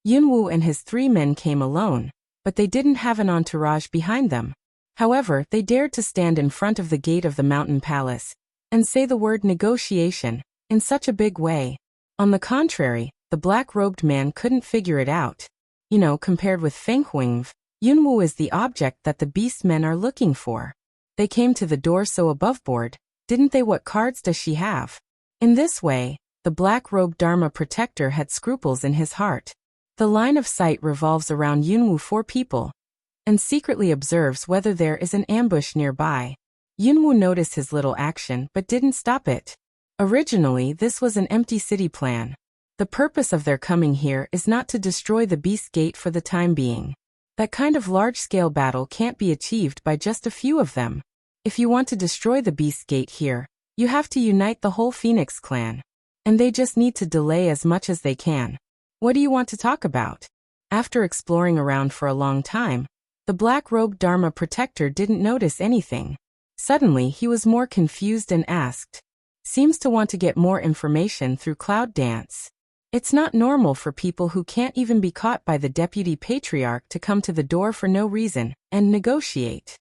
Yunwu and his three men came alone, but they didn't have an entourage behind them. However, they dared to stand in front of the gate of the mountain palace and say the word negotiation in such a big way. On the contrary, the black-robed man couldn't figure it out. Compared with Feng Huingve, Yunwu is the object that the beast men are looking for. They came to the door so aboveboard, didn't they? What cards does she have? In this way, the black-robed Dharma protector had scruples in his heart. The line of sight revolves around Yunwu 4 people, and secretly observes whether there is an ambush nearby. Yunwu noticed his little action but didn't stop it. Originally, this was an empty city plan. The purpose of their coming here is not to destroy the Beast Gate for the time being. That kind of large-scale battle can't be achieved by just a few of them. If you want to destroy the Beast Gate here, you have to unite the whole Phoenix clan. And they just need to delay as much as they can. What do you want to talk about? After exploring around for a long time, the black-robed Dharma protector didn't notice anything. Suddenly, he was more confused and asked. Seems to want to get more information through Cloud Dance. It's not normal for people who can't even be caught by the deputy patriarch to come to the door for no reason and negotiate.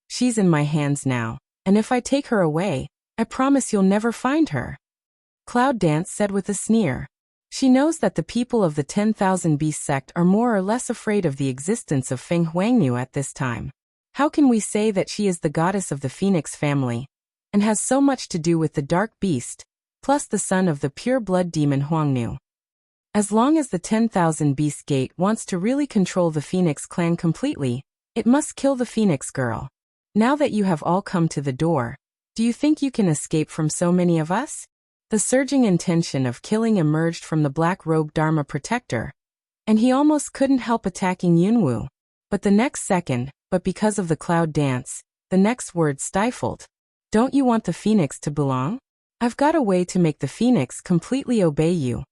She's in my hands now, and if I take her away, I promise you'll never find her. Cloud Dance said with a sneer. She knows that the people of the 10,000 Beast sect are more or less afraid of the existence of Feng Huangnu at this time. How can we say that she is the goddess of the Phoenix family, and has so much to do with the dark beast, plus the son of the pure-blood demon Huangnu? As long as the 10,000 Beast Gate wants to really control the Phoenix clan completely, it must kill the Phoenix girl. Now that you have all come to the door, do you think you can escape from so many of us? The surging intention of killing emerged from the black-robed Dharma protector, and he almost couldn't help attacking Yunwu. But the next second, because of the cloud dance, the next word stifled. Don't you want the phoenix to belong? I've got a way to make the phoenix completely obey you.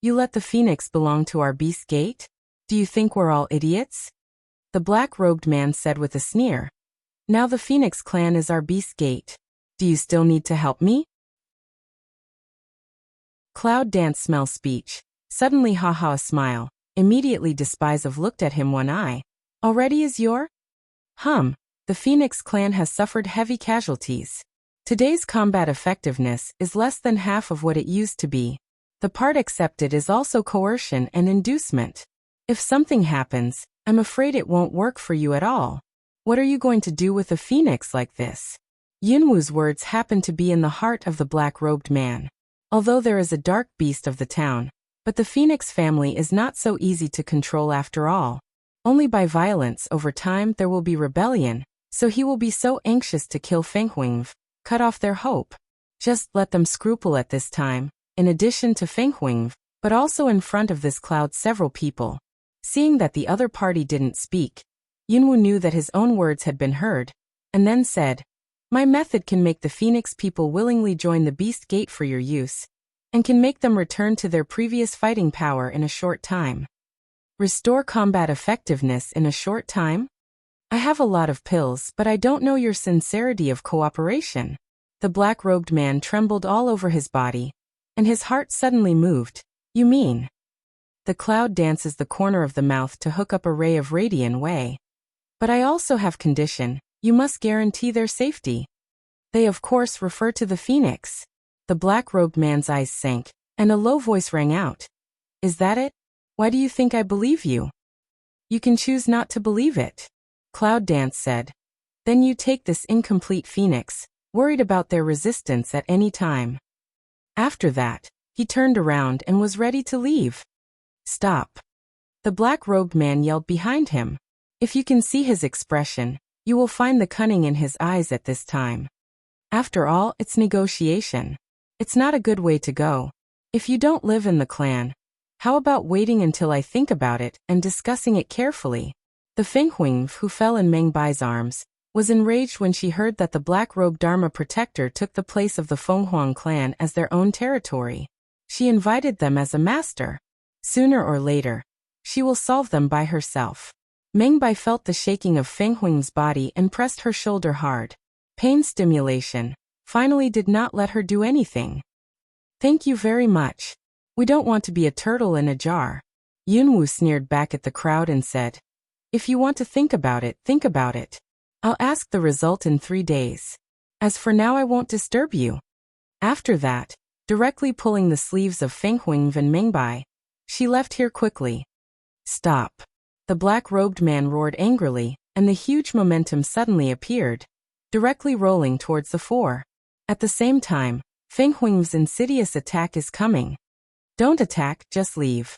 You let the phoenix belong to our beast gate? Do you think we're all idiots? The black-robed man said with a sneer. Now the Phoenix clan is our beast gate. Do you still need to help me? Cloud dance smell speech. Suddenly haha a smile. Immediately Despisive looked at him one eye. Already is your? The Phoenix clan has suffered heavy casualties. Today's combat effectiveness is less than half of what it used to be. The part accepted is also coercion and inducement. If something happens, I'm afraid it won't work for you at all. What are you going to do with a phoenix like this? Yunwu's words happened to be in the heart of the black-robed man. Although there is a dark beast of the town, but the Phoenix family is not so easy to control after all. Only by violence over time there will be rebellion, so he will be so anxious to kill Fenghuang, cut off their hope. Just let them scruple at this time, in addition to Fenghuang, but also in front of this cloud several people. Seeing that the other party didn't speak, Yunwu knew that his own words had been heard, and then said, My method can make the Phoenix people willingly join the Beast Gate for your use, and can make them return to their previous fighting power in a short time. Restore combat effectiveness in a short time? I have a lot of pills, but I don't know your sincerity of cooperation. The black-robed man trembled all over his body, and his heart suddenly moved. You mean? The cloud dances the corner of the mouth to hook up a ray of radiant way. But I also have condition, you must guarantee their safety. They of course refer to the Phoenix. The black-robed man's eyes sank, and a low voice rang out. Is that it? Why do you think I believe you? You can choose not to believe it. Cloud Dance said. Then you take this incomplete Phoenix, worried about their resistance at any time. After that, he turned around and was ready to leave. Stop. The black-robed man yelled behind him. If you can see his expression, you will find the cunning in his eyes at this time. After all, it's negotiation. It's not a good way to go. If you don't live in the clan, how about waiting until I think about it and discussing it carefully? The Fenghuang, who fell in Meng Bai's arms, was enraged when she heard that the black-robed Dharma protector took the place of the Fenghuang clan as their own territory. She invited them as a master. Sooner or later, she will solve them by herself. Meng Bai felt the shaking of Fenghuang's body and pressed her shoulder hard. Pain stimulation finally did not let her do anything. Thank you very much. We don't want to be a turtle in a jar. Yunwu sneered back at the crowd and said, If you want to think about it, think about it. I'll ask the result in 3 days. As for now, I won't disturb you. After that, directly pulling the sleeves of Fenghuang and Meng Bai, she left here quickly. Stop. The black-robed man roared angrily, and the huge momentum suddenly appeared, directly rolling towards the four. At the same time, Fenghuang's insidious attack is coming. Don't attack, just leave.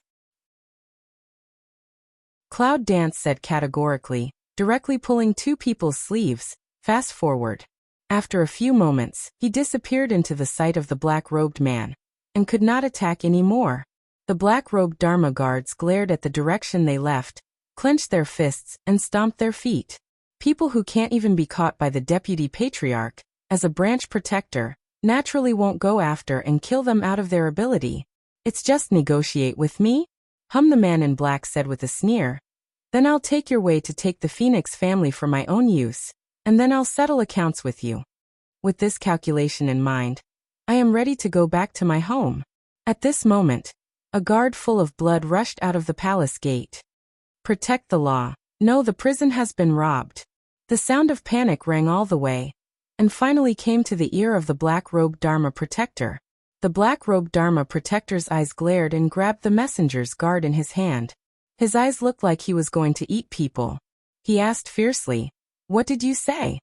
Cloud Dance said categorically, directly pulling 2 people's sleeves. Fast forward. After a few moments, he disappeared into the sight of the black-robed man, and could not attack any more. The black-robed Dharma guards glared at the direction they left, clenched their fists, and stomped their feet. People who can't even be caught by the deputy patriarch, as a branch protector, naturally won't go after and kill them out of their ability. It's just negotiate with me? The man in black said with a sneer. Then I'll take your way to take the Phoenix family for my own use, and then I'll settle accounts with you. With this calculation in mind, I am ready to go back to my home. At this moment, a guard full of blood rushed out of the palace gate. Protect the law. No, the prison has been robbed. The sound of panic rang all the way, and finally came to the ear of the black-robed Dharma protector. The black-robed Dharma protector's eyes glared and grabbed the messenger's guard in his hand. His eyes looked like he was going to eat people. He asked fiercely, What did you say?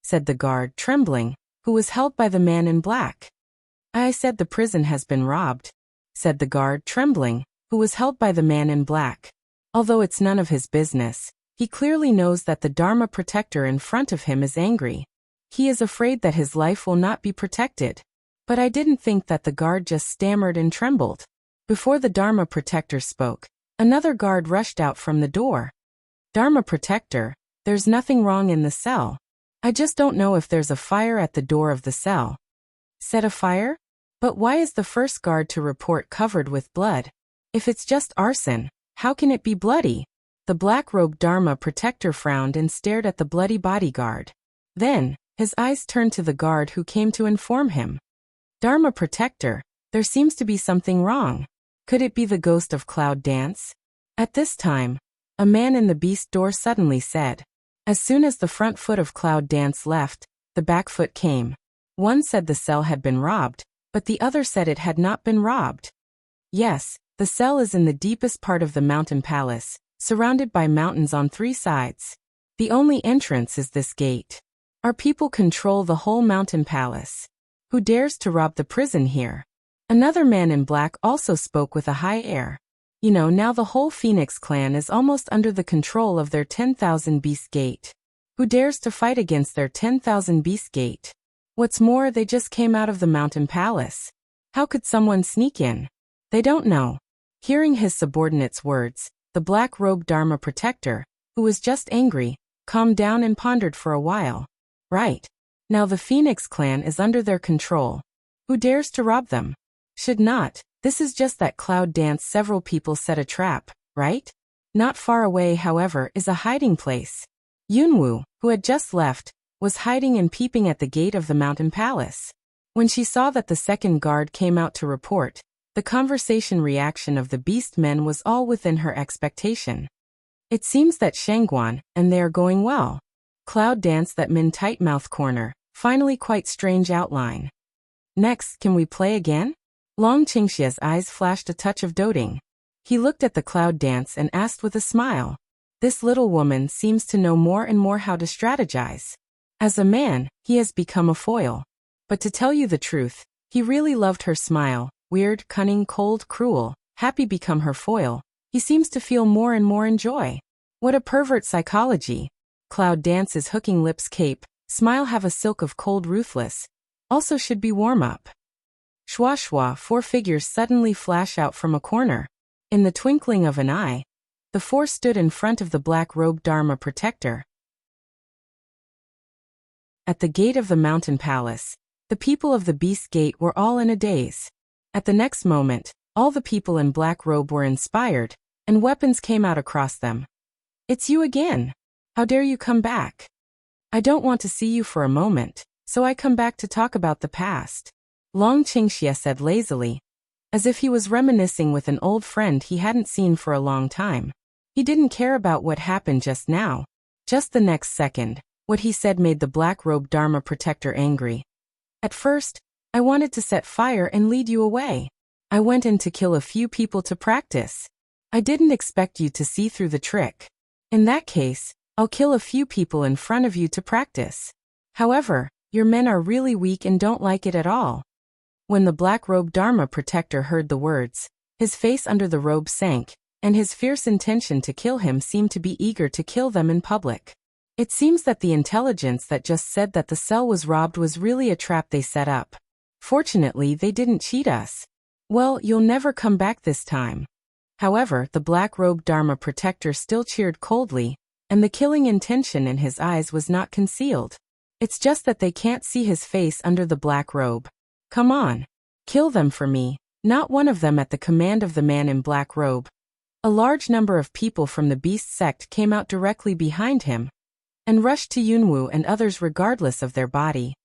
Said the guard, trembling, who was held by the man in black. I said the prison has been robbed, said the guard, trembling, who was held by the man in black. Although it's none of his business, He clearly knows that the Dharma protector in front of him is angry. He is afraid that his life will not be protected. But I didn't think that the guard just stammered and trembled. Before the Dharma protector spoke, another guard rushed out from the door. Dharma protector, there's nothing wrong in the cell. I just don't know if there's a fire at the door of the cell. Set a fire? But why is the first guard to report covered with blood? If it's just arson, how can it be bloody? The black-robed Dharma protector frowned and stared at the bloody bodyguard. Then, his eyes turned to the guard who came to inform him. Dharma protector, there seems to be something wrong. Could it be the ghost of Cloud Dance? At this time, a man in the beast door suddenly said. As soon as the front foot of Cloud Dance left, the back foot came. One said the cell had been robbed, but the other said it had not been robbed. Yes, the cell is in the deepest part of the mountain palace, surrounded by mountains on 3 sides. The only entrance is this gate. Our people control the whole mountain palace. Who dares to rob the prison here? Another man in black also spoke with a high air. You know, now the whole Phoenix clan is almost under the control of their 10,000 beast gate. Who dares to fight against their 10,000 beast gate? What's more, they just came out of the mountain palace. How could someone sneak in? They don't know. Hearing his subordinate's words, the black-robed Dharma protector, who was just angry, calmed down and pondered for a while. Right. Now the Phoenix clan is under their control. Who dares to rob them? Should not. This is just that Cloud Dance several people set a trap, right? Not far away, however, is a hiding place. Yunwu, who had just left, was hiding and peeping at the gate of the mountain palace. When she saw that the second guard came out to report, the conversation reaction of the beast men was all within her expectation. It seems that Shangguan and they are going well. Cloud Dance that Min tight mouth corner, finally quite strange outline. Next, can we play again? Long Qingxia's eyes flashed a touch of doting. He looked at the Cloud Dance and asked with a smile. This little woman seems to know more and more how to strategize. As a man, he has become a foil. But to tell you the truth, he really loved her smile, weird, cunning, cold, cruel, happy become her foil. He seems to feel more and more in joy. What a pervert psychology. Cloud Dance's hooking lips cape, smile have a silk of cold ruthless. Also should be warm up. Shwa shwa, 4 figures suddenly flash out from a corner. In the twinkling of an eye, the 4 stood in front of the black-robed Dharma protector. At the gate of the mountain palace, the people of the beast gate were all in a daze. At the next moment, all the people in black robe were inspired, and weapons came out across them. It's you again. How dare you come back? I don't want to see you for a moment, so I come back to talk about the past. Long Qingxia said lazily, as if he was reminiscing with an old friend he hadn't seen for a long time. He didn't care about what happened just now. Just the next second, what he said made the black-robed Dharma protector angry. At first, I wanted to set fire and lead you away. I went in to kill a few people to practice. I didn't expect you to see through the trick. In that case, I'll kill a few people in front of you to practice. However, your men are really weak and don't like it at all. When the black-robed Dharma protector heard the words, his face under the robe sank, and his fierce intention to kill him seemed to be eager to kill them in public. It seems that the intelligence that just said that the cell was robbed was really a trap they set up. Fortunately, they didn't cheat us. Well, you'll never come back this time. However, the black-robed Dharma protector still cheered coldly, and the killing intention in his eyes was not concealed. It's just that they can't see his face under the black robe. Come on. Kill them for me. Not one of them at the command of the man in black robe. A large number of people from the beast sect came out directly behind him, and rushed to Yunwu and others regardless of their body.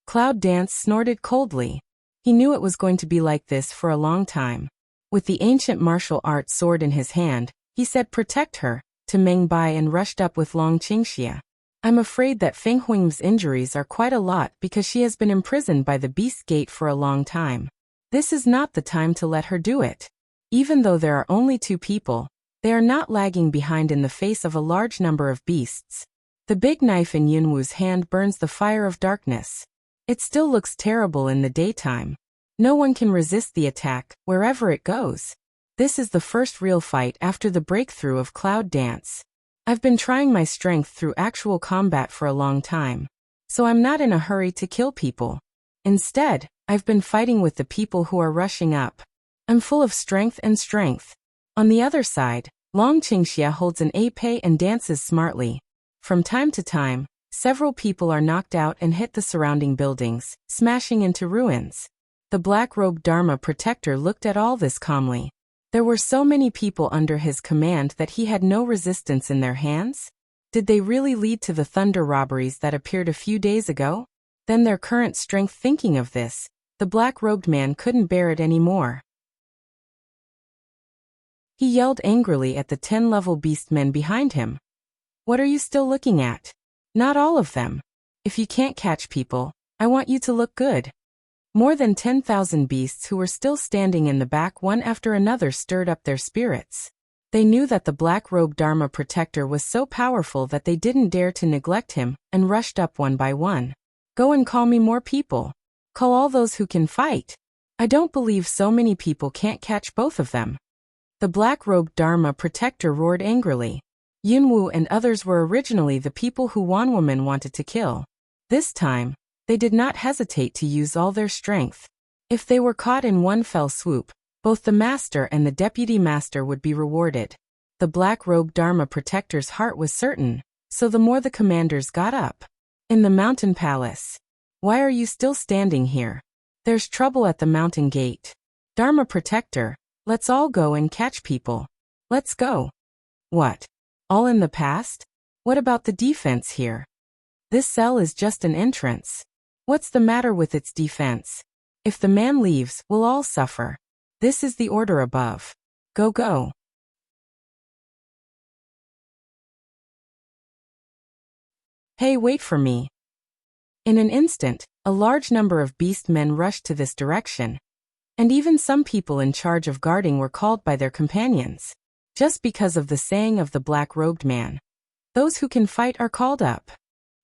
Cloud Dance snorted coldly. He knew it was going to be like this for a long time. With the ancient martial arts sword in his hand, he said protect her, to Meng Bai and rushed up with Long Qingxia. I'm afraid that Feng Huing's injuries are quite a lot because she has been imprisoned by the Beast Gate for a long time. This is not the time to let her do it. Even though there are only 2 people, they are not lagging behind in the face of a large number of beasts. The big knife in Yunwu's hand burns the fire of darkness. It still looks terrible in the daytime. No one can resist the attack, wherever it goes. This is the first real fight after the breakthrough of Cloud Dance. I've been trying my strength through actual combat for a long time. So I'm not in a hurry to kill people. Instead, I've been fighting with the people who are rushing up. I'm full of strength and strength. On the other side, Long Qingxia holds an épée and dances smartly. From time to time, several people are knocked out and hit the surrounding buildings, smashing into ruins. The black-robed Dharma protector looked at all this calmly. There were so many people under his command that he had no resistance in their hands? Did they really lead to the thunder robberies that appeared a few days ago? Then their current strength. Thinking of this, the black-robed man couldn't bear it anymore. He yelled angrily at the 10-level beastmen behind him. What are you still looking at? Not all of them. If you can't catch people, I want you to look good. More than 10,000 beasts who were still standing in the back one after another stirred up their spirits. They knew that the black-robed Dharma protector was so powerful that they didn't dare to neglect him and rushed up one by one. Go and call me more people. Call all those who can fight. I don't believe so many people can't catch both of them. The black-robed Dharma protector roared angrily. Yunwu and others were originally the people who Wanwoman wanted to kill. This time, they did not hesitate to use all their strength. If they were caught in one fell swoop, both the master and the deputy master would be rewarded. The black-robed Dharma protector's heart was certain, so the more the commanders got up. In the mountain palace. Why are you still standing here? There's trouble at the mountain gate. Dharma protector, let's all go and catch people. Let's go. What? All in the past? What about the defense here? This cell is just an entrance. What's the matter with its defense? If the man leaves, we'll all suffer. This is the order above. Go, go. Hey, wait for me. In an instant, a large number of beast men rushed to this direction, and even some people in charge of guarding were called by their companions. Just because of the saying of the black-robed man. Those who can fight are called up.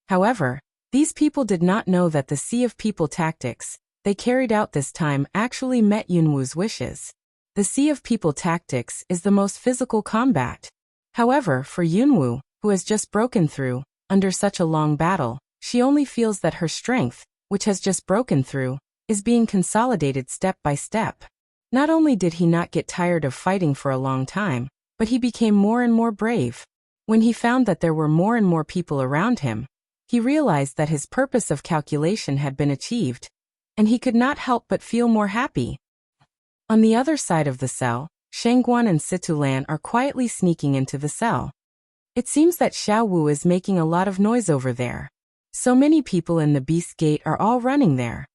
However, these people did not know that the sea of people tactics they carried out this time actually met Yunwu's wishes. The sea of people tactics is the most physical combat. However, for Yunwu, who has just broken through, under such a long battle, she only feels that her strength, which has just broken through, is being consolidated step by step. Not only did he not get tired of fighting for a long time, but he became more and more brave. When he found that there were more and more people around him, he realized that his purpose of calculation had been achieved, and he could not help but feel more happy. On the other side of the cell, Shangguan and Situlan are quietly sneaking into the cell. It seems that Xiao Wu is making a lot of noise over there. So many people in the Beast Gate are all running there.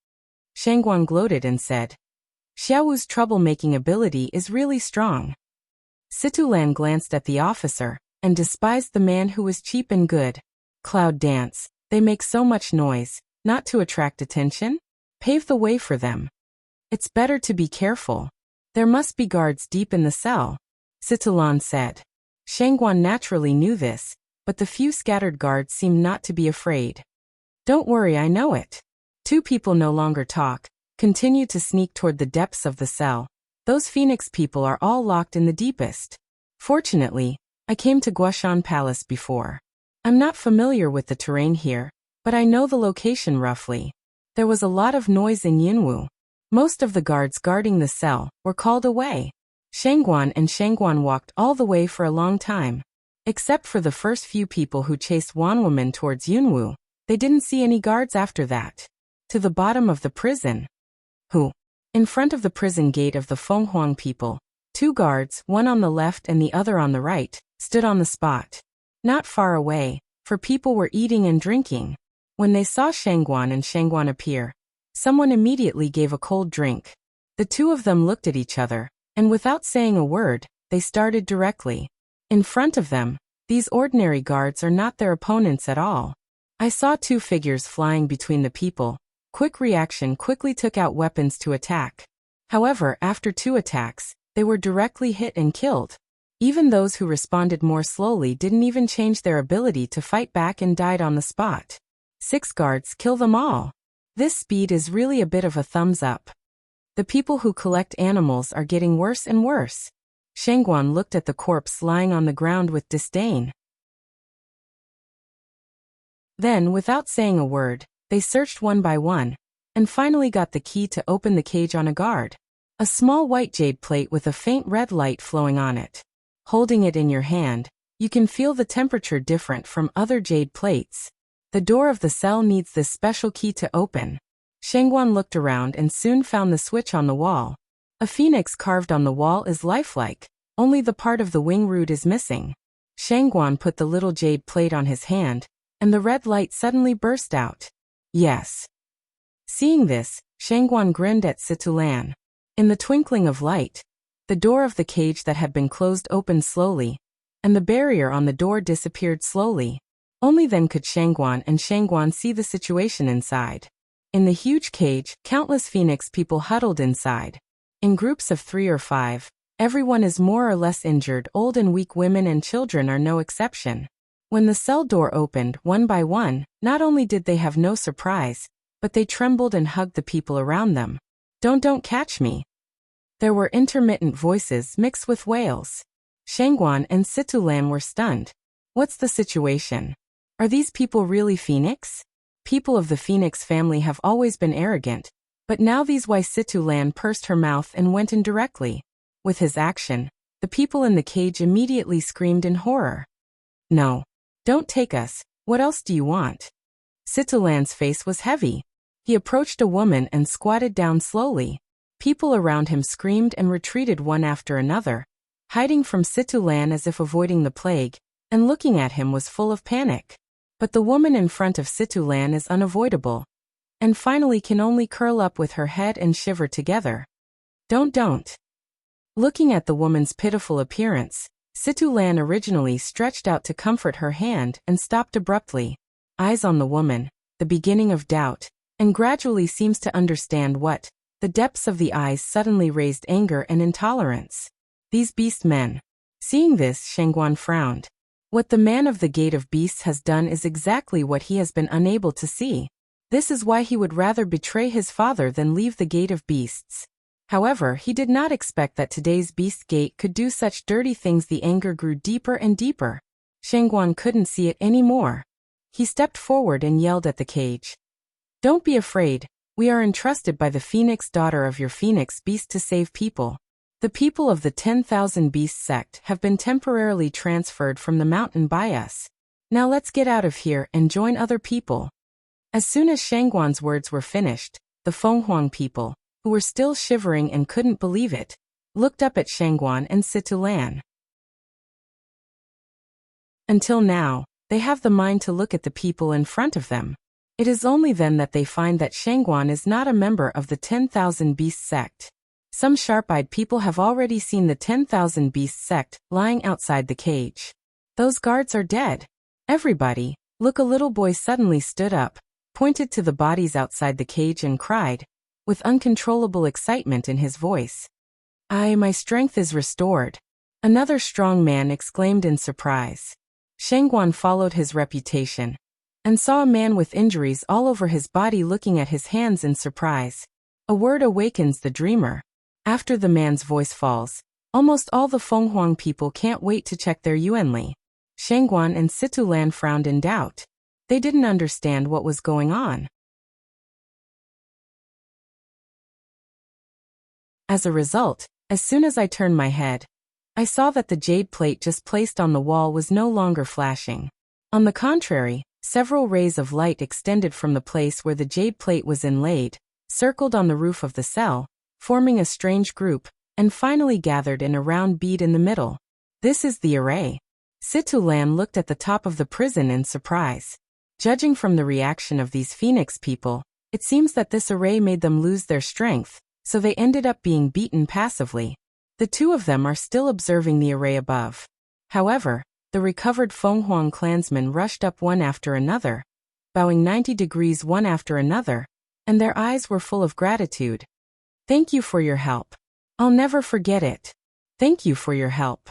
Shangguan gloated and said, Xiao Wu's troublemaking ability is really strong. Situlan glanced at the officer, and despised the man who was cheap and good. Cloud dance, they make so much noise, not to attract attention? Pave the way for them. It's better to be careful. There must be guards deep in the cell, Situlan said. Shangguan naturally knew this, but the few scattered guards seemed not to be afraid. Don't worry, I know it. Two people no longer talk, continue to sneak toward the depths of the cell. Those Phoenix people are all locked in the deepest. Fortunately, I came to Guoshan Palace before. I'm not familiar with the terrain here, but I know the location roughly. There was a lot of noise in Yunwu. Most of the guards guarding the cell were called away. Shangguan walked all the way for a long time. Except for the first few people who chased Wanwoman towards Yunwu, they didn't see any guards after that. To the bottom of the prison. Who? In front of the prison gate of the Fenghuang people, two guards, one on the left and the other on the right, stood on the spot. Not far away, for people were eating and drinking. When they saw Shangguan appear, someone immediately gave a cold drink. The two of them looked at each other, and without saying a word, they started directly. In front of them, these ordinary guards are not their opponents at all. I saw two figures flying between the people. Quick reaction quickly took out weapons to attack. However, after two attacks, they were directly hit and killed. Even those who responded more slowly didn't even change their ability to fight back and died on the spot. 6 guards kill them all. This speed is really a bit of a thumbs up. The people who collect animals are getting worse and worse. Shangguan looked at the corpse lying on the ground with disdain. Then, without saying a word, they searched one by one, and finally got the key to open the cage on a guard. A small white jade plate with a faint red light flowing on it. Holding it in your hand, you can feel the temperature different from other jade plates. The door of the cell needs this special key to open. Shangguan looked around and soon found the switch on the wall. A phoenix carved on the wall is lifelike, only the part of the wing root is missing. Shangguan put the little jade plate on his hand, and the red light suddenly burst out. Yes. Seeing this, Shangguan grinned at Situlan. In the twinkling of light, the door of the cage that had been closed opened slowly, and the barrier on the door disappeared slowly. Only then could Shangguan see the situation inside. In the huge cage, countless phoenix people huddled inside. In groups of 3 or 5, everyone is more or less injured. Old and weak women and children are no exception. When the cell door opened one by one, not only did they have no surprise, but they trembled and hugged the people around them. Don't catch me. There were intermittent voices mixed with wails. Shangguan and Situlan were stunned. What's the situation? Are these people really phoenix? People of the phoenix family have always been arrogant, but now these why Situlan pursed her mouth and went in directly. With his action, the people in the cage immediately screamed in horror. No. Don't take us, what else do you want? Situlan's face was heavy. He approached a woman and squatted down slowly. People around him screamed and retreated one after another, hiding from Situlan as if avoiding the plague, and looking at him was full of panic. But the woman in front of Situlan is unavoidable, and finally can only curl up with her head and shiver together. Don't. Looking at the woman's pitiful appearance, Situlan originally stretched out to comfort her hand and stopped abruptly. Eyes on the woman, the beginning of doubt, and gradually seems to understand what. The depths of the eyes suddenly raised anger and intolerance. These beast men. Seeing this, Shangguan frowned. What the man of the Gate of Beasts has done is exactly what he has been unable to see. This is why he would rather betray his father than leave the Gate of Beasts. However, he did not expect that today's Beast Gate could do such dirty things. The anger grew deeper and deeper. Shangguan couldn't see it anymore. He stepped forward and yelled at the cage. Don't be afraid. We are entrusted by the Phoenix daughter of your Phoenix Beast to save people. The people of the 10,000 Beast sect have been temporarily transferred from the mountain by us. Now let's get out of here and join other people. As soon as Shangguan's words were finished, the Fenghuang people, who were still shivering and couldn't believe it, looked up at Shangguan and Situlan. Until now, they have the mind to look at the people in front of them. It is only then that they find that Shangguan is not a member of the 10,000 Beast sect. Some sharp-eyed people have already seen the 10,000 Beast sect lying outside the cage. Those guards are dead. Everybody, look! A little boy suddenly stood up, pointed to the bodies outside the cage and cried, with uncontrollable excitement in his voice. My strength is restored. Another strong man exclaimed in surprise. Shangguan followed his reputation, and saw a man with injuries all over his body looking at his hands in surprise. A word awakens the dreamer. After the man's voice falls, almost all the Fenghuang people can't wait to check their Yuanli. Shangguan and Situlan frowned in doubt. They didn't understand what was going on. As a result, as soon as I turned my head, I saw that the jade plate just placed on the wall was no longer flashing. On the contrary, several rays of light extended from the place where the jade plate was inlaid, circled on the roof of the cell, forming a strange group, and finally gathered in a round bead in the middle. This is the array. Situlan looked at the top of the prison in surprise. Judging from the reaction of these Phoenix people, it seems that this array made them lose their strength, so they ended up being beaten passively. The two of them are still observing the array above. However, the recovered Fenghuang clansmen rushed up one after another, bowing 90 degrees one after another, and their eyes were full of gratitude. Thank you for your help. I'll never forget it. Thank you for your help.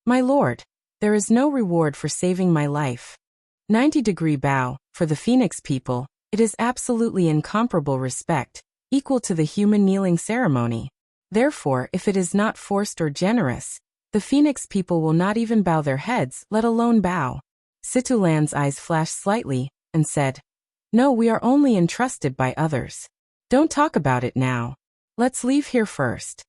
My lord, there is no reward for saving my life. 90-degree bow, for the Phoenix people, it is absolutely incomparable respect, equal to the human kneeling ceremony. Therefore, if it is not forced or generous, the Phoenix people will not even bow their heads, let alone bow. Situlan's eyes flashed slightly, and said, "No, we are only entrusted by others. Don't talk about it now. Let's leave here first."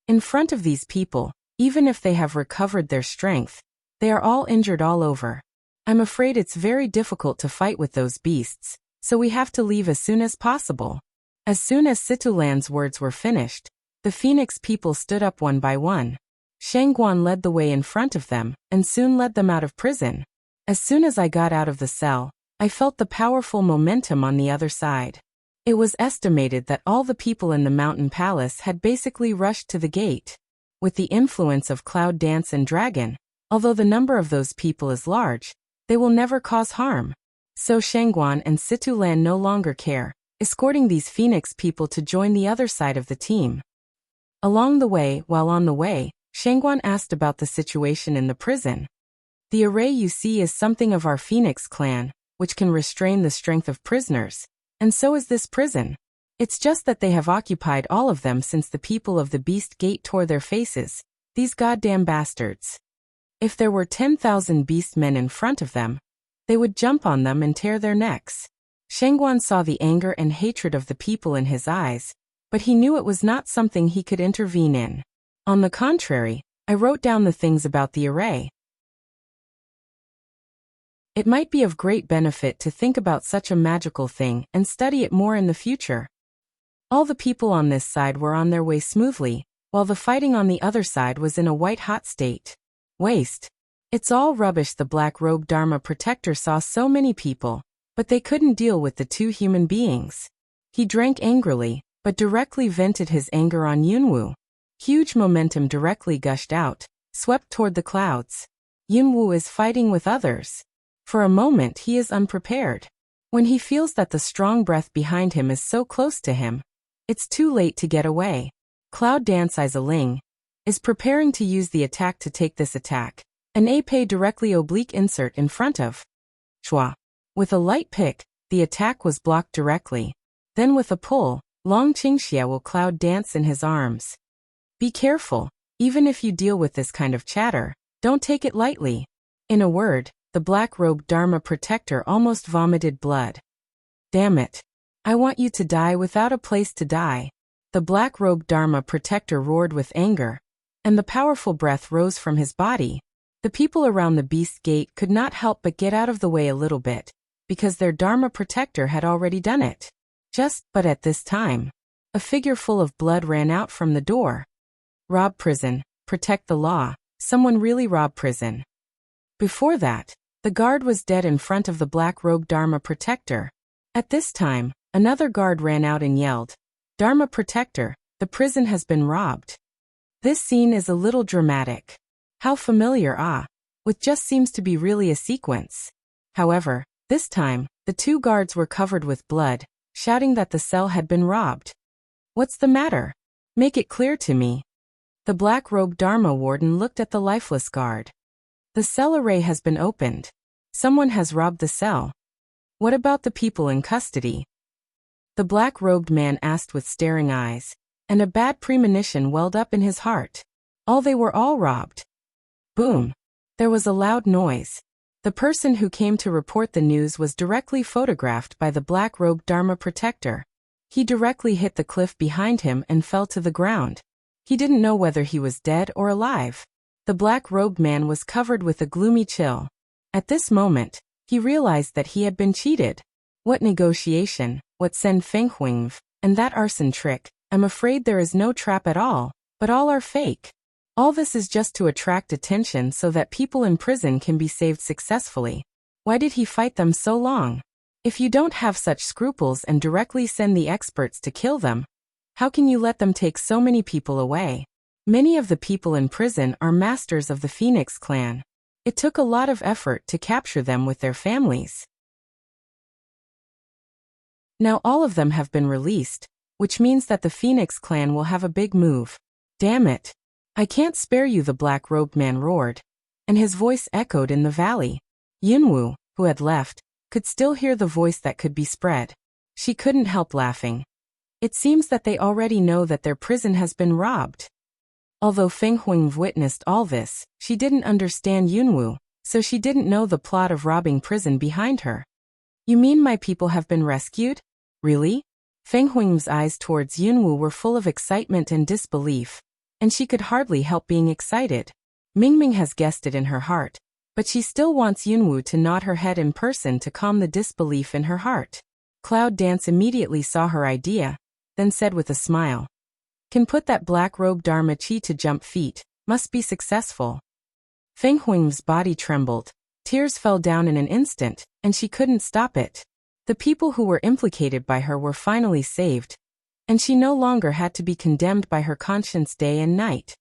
In front of these people, even if they have recovered their strength, they are all injured all over. I'm afraid it's very difficult to fight with those beasts, so we have to leave as soon as possible. As soon as Situlan's words were finished, the Phoenix people stood up one by one. Shangguan led the way in front of them, and soon led them out of prison. As soon as I got out of the cell, I felt the powerful momentum on the other side. It was estimated that all the people in the mountain palace had basically rushed to the gate. With the influence of Cloud Dance and Dragon, although the number of those people is large, they will never cause harm. So Shangguan and Situlan no longer care, escorting these Phoenix people to join the other side of the team. While on the way, Shangguan asked about the situation in the prison. "The array you see is something of our Phoenix clan, which can restrain the strength of prisoners, and so is this prison. It's just that they have occupied all of them since the people of the Beast Gate tore their faces, these goddamn bastards. If there were 10,000 beast men in front of them, they would jump on them and tear their necks." Shangguan saw the anger and hatred of the people in his eyes, but he knew it was not something he could intervene in. On the contrary, I wrote down the things about the array. It might be of great benefit to think about such a magical thing and study it more in the future. All the people on this side were on their way smoothly, while the fighting on the other side was in a white-hot state. Waste. It's all rubbish. The black-robed Dharma protector saw so many people, but they couldn't deal with the two human beings. He drank angrily, but directly vented his anger on Yunwu. Huge momentum directly gushed out, swept toward the clouds. Yunwu is fighting with others. For a moment he is unprepared. When he feels that the strong breath behind him is so close to him, it's too late to get away. Cloud Dance Izaling is preparing to use the attack to take this attack. An épée directly oblique insert in front of Chua. With a light pick, the attack was blocked directly. Then with a pull, Long Qingxia will Cloud Dance in his arms. Be careful, even if you deal with this kind of chatter, don't take it lightly. In a word, the black-robed Dharma protector almost vomited blood. Damn it. I want you to die without a place to die. The black-robed Dharma protector roared with anger, and the powerful breath rose from his body. The people around the Beast Gate could not help but get out of the way a little bit, because their Dharma protector had already done it. But at this time, a figure full of blood ran out from the door. Rob prison, protect the law, someone really rob prison. Before that, the guard was dead in front of the black-robed Dharma protector. At this time, another guard ran out and yelled, "Dharma protector, the prison has been robbed." This scene is a little dramatic. How familiar, with just seems to be really a sequence. However, this time, the two guards were covered with blood, shouting that the cell had been robbed. "What's the matter? Make it clear to me." The black-robed Dharma warden looked at the lifeless guard. "The cell array has been opened. Someone has robbed the cell. What about the people in custody?" The black-robed man asked with staring eyes, and a bad premonition welled up in his heart. They were all robbed. Boom! There was a loud noise. The person who came to report the news was directly photographed by the black-robed Dharma protector. He directly hit the cliff behind him and fell to the ground. He didn't know whether he was dead or alive. The black-robed man was covered with a gloomy chill. At this moment, he realized that he had been cheated. What negotiation, what Sen Fenghuingv, and that arson trick. I'm afraid there is no trap at all, but all are fake. All this is just to attract attention so that people in prison can be saved successfully. Why did he fight them so long? If you don't have such scruples and directly send the experts to kill them, how can you let them take so many people away? Many of the people in prison are masters of the Phoenix clan. It took a lot of effort to capture them with their families. Now all of them have been released, which means that the Phoenix clan will have a big move. Damn it. I can't spare you, the black-robed man roared, and his voice echoed in the valley. Yunwu, who had left, could still hear the voice that could be spread. She couldn't help laughing. It seems that they already know that their prison has been robbed. Although Feng Huingv witnessed all this, she didn't understand Yunwu, so she didn't know the plot of robbing prison behind her. You mean my people have been rescued? Really? Feng Huang's eyes towards Yunwu were full of excitement and disbelief, and she could hardly help being excited. Mingming has guessed it in her heart, but she still wants Yunwu to nod her head in person to calm the disbelief in her heart. Cloud Dance immediately saw her idea, then said with a smile, "Can put that black robe Dharma Chi to jump feet, must be successful." Feng Huang's body trembled, tears fell down in an instant, and she couldn't stop it. The people who were implicated by her were finally saved, and she no longer had to be condemned by her conscience day and night.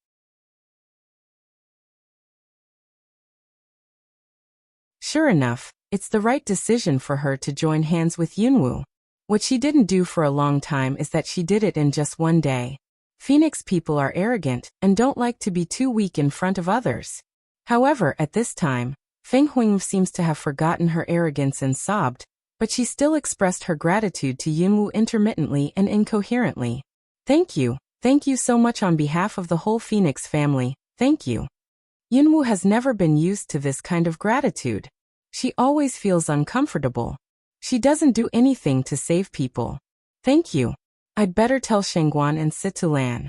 Sure enough, it's the right decision for her to join hands with Yunwu. What she didn't do for a long time is that she did it in just one day. Phoenix people are arrogant and don't like to be too weak in front of others. However, at this time, Feng Huang seems to have forgotten her arrogance and sobbed, but she still expressed her gratitude to Yunwu intermittently and incoherently. Thank you so much on behalf of the whole Phoenix family, thank you. Yunwu has never been used to this kind of gratitude. She always feels uncomfortable. She doesn't do anything to save people. Thank you. I'd better tell Shangguan and Situlan.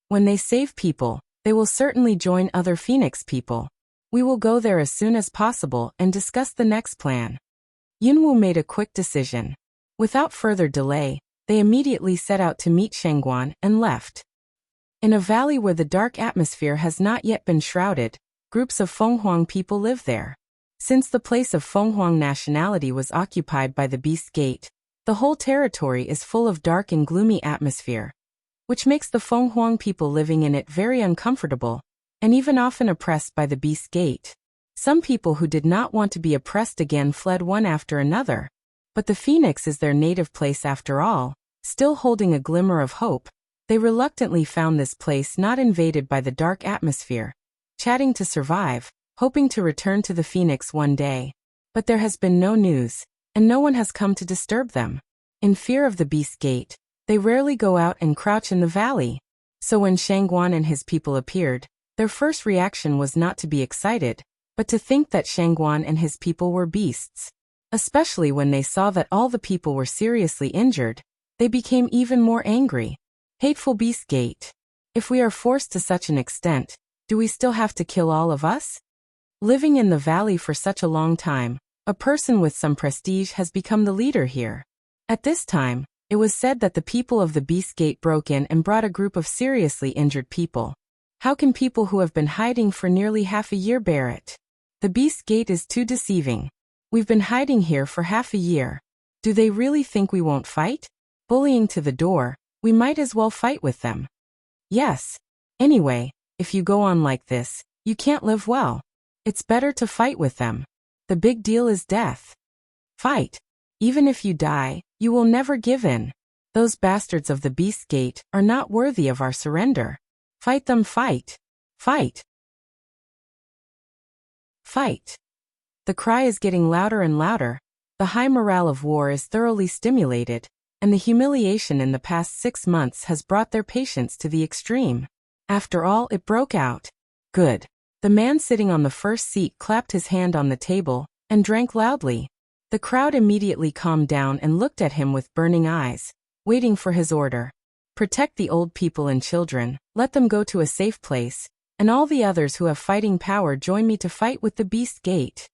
When they save people, they will certainly join other Phoenix people. We will go there as soon as possible and discuss the next plan. Yunwu made a quick decision. Without further delay, they immediately set out to meet Shangguan and left. In a valley where the dark atmosphere has not yet been shrouded, groups of Fenghuang people live there. Since the place of Fenghuang nationality was occupied by the Beast Gate, the whole territory is full of dark and gloomy atmosphere, which makes the Fenghuang people living in it very uncomfortable, and even often oppressed by the Beast Gate. Some people who did not want to be oppressed again fled one after another, but the Phoenix is their native place after all. Still holding a glimmer of hope, they reluctantly found this place not invaded by the dark atmosphere, chatting to survive, hoping to return to the Phoenix one day. But there has been no news, and no one has come to disturb them. In fear of the Beast Gate, they rarely go out and crouch in the valley. So when Shangguan and his people appeared, their first reaction was not to be excited, but to think that Shangguan and his people were beasts. Especially when they saw that all the people were seriously injured, they became even more angry. Hateful Beast Gate. If we are forced to such an extent, do we still have to kill all of us? Living in the valley for such a long time, a person with some prestige has become the leader here. At this time, it was said that the people of the Beast Gate broke in and brought a group of seriously injured people. How can people who have been hiding for nearly half a year bear it? The Beast Gate is too deceiving. We've been hiding here for half a year. Do they really think we won't fight? Bullying to the door, we might as well fight with them. Yes. Anyway, if you go on like this, you can't live well. It's better to fight with them. The big deal is death. Fight. Even if you die, you will never give in. Those bastards of the Beast Gate are not worthy of our surrender. Fight them, fight. Fight. Fight. The cry is getting louder and louder. The high morale of war is thoroughly stimulated, and the humiliation in the past 6 months has brought their patience to the extreme. After all, it broke out. Good. The man sitting on the first seat clapped his hand on the table and drank loudly. The crowd immediately calmed down and looked at him with burning eyes, waiting for his order. Protect the old people and children, let them go to a safe place, and all the others who have fighting power join me to fight with the Beast Gate.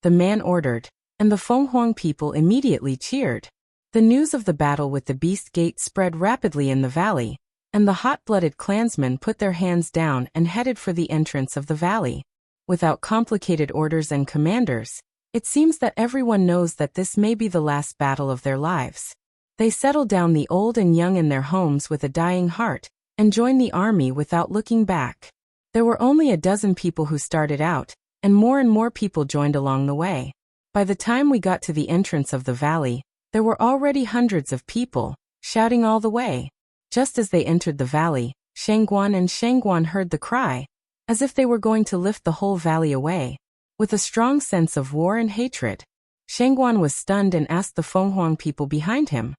The man ordered, and the Fenghuang people immediately cheered. The news of the battle with the Beast Gate spread rapidly in the valley, and the hot-blooded clansmen put their hands down and headed for the entrance of the valley. Without complicated orders and commanders, it seems that everyone knows that this may be the last battle of their lives. They settle down the old and young in their homes with a dying heart, and join the army without looking back. There were only a dozen people who started out, and more people joined along the way. By the time we got to the entrance of the valley, there were already hundreds of people, shouting all the way. Just as they entered the valley, Shangguan heard the cry, as if they were going to lift the whole valley away. With a strong sense of war and hatred, Shangguan was stunned and asked the Fenghuang people behind him,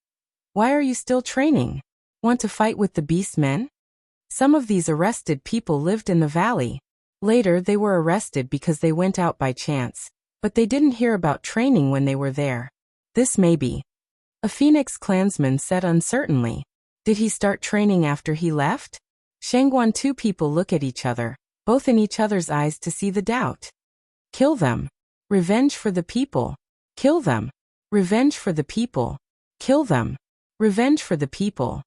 "Why are you still training? Want to fight with the beast men?" Some of these arrested people lived in the valley. Later they were arrested because they went out by chance, but they didn't hear about training when they were there. This may be. A Phoenix clansman said uncertainly. Did he start training after he left? Shangguan. Two people look at each other, both in each other's eyes to see the doubt. Kill them. Revenge for the people. Kill them. Revenge for the people. Kill them. Revenge for the people.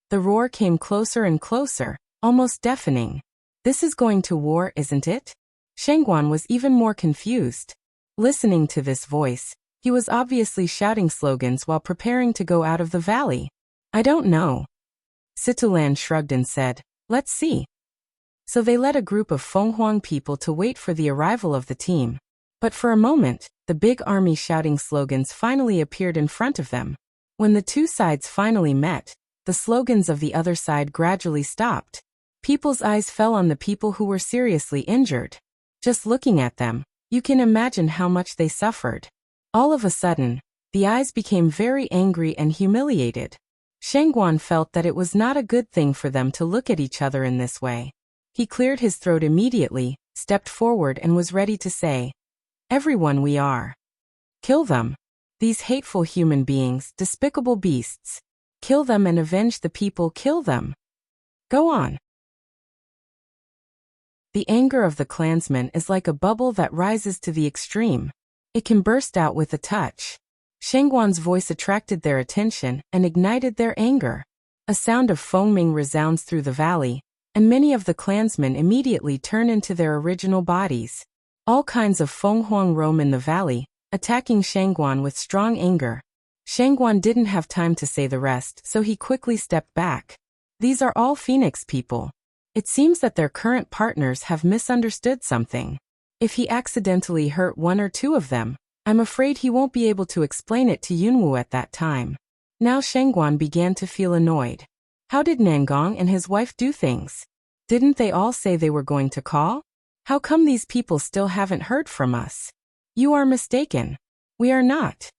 The roar came closer and closer, almost deafening. This is going to war, isn't it? Shangguan was even more confused. Listening to this voice, he was obviously shouting slogans while preparing to go out of the valley. I don't know. Situlan shrugged and said, let's see. So they led a group of Fenghuang people to wait for the arrival of the team. But for a moment, the big army shouting slogans finally appeared in front of them. When the two sides finally met, the slogans of the other side gradually stopped. People's eyes fell on the people who were seriously injured. Just looking at them, you can imagine how much they suffered. All of a sudden, the eyes became very angry and humiliated. Shangguan felt that it was not a good thing for them to look at each other in this way. He cleared his throat immediately, stepped forward and was ready to say, everyone we are. Kill them. These hateful human beings, despicable beasts. Kill them and avenge the people. Kill them. Go on. The anger of the clansmen is like a bubble that rises to the extreme. It can burst out with a touch. Shangguan's voice attracted their attention and ignited their anger. A sound of foaming resounds through the valley, and many of the clansmen immediately turn into their original bodies. All kinds of Fenghuang roam in the valley, attacking Shangguan with strong anger. Shangguan didn't have time to say the rest, so he quickly stepped back. These are all Phoenix people. It seems that their current partners have misunderstood something. If he accidentally hurt one or two of them, I'm afraid he won't be able to explain it to Yunwu at that time. Now Shangguan began to feel annoyed. How did Nangong and his wife do things? Didn't they all say they were going to call? How come these people still haven't heard from us? You are mistaken. We are not.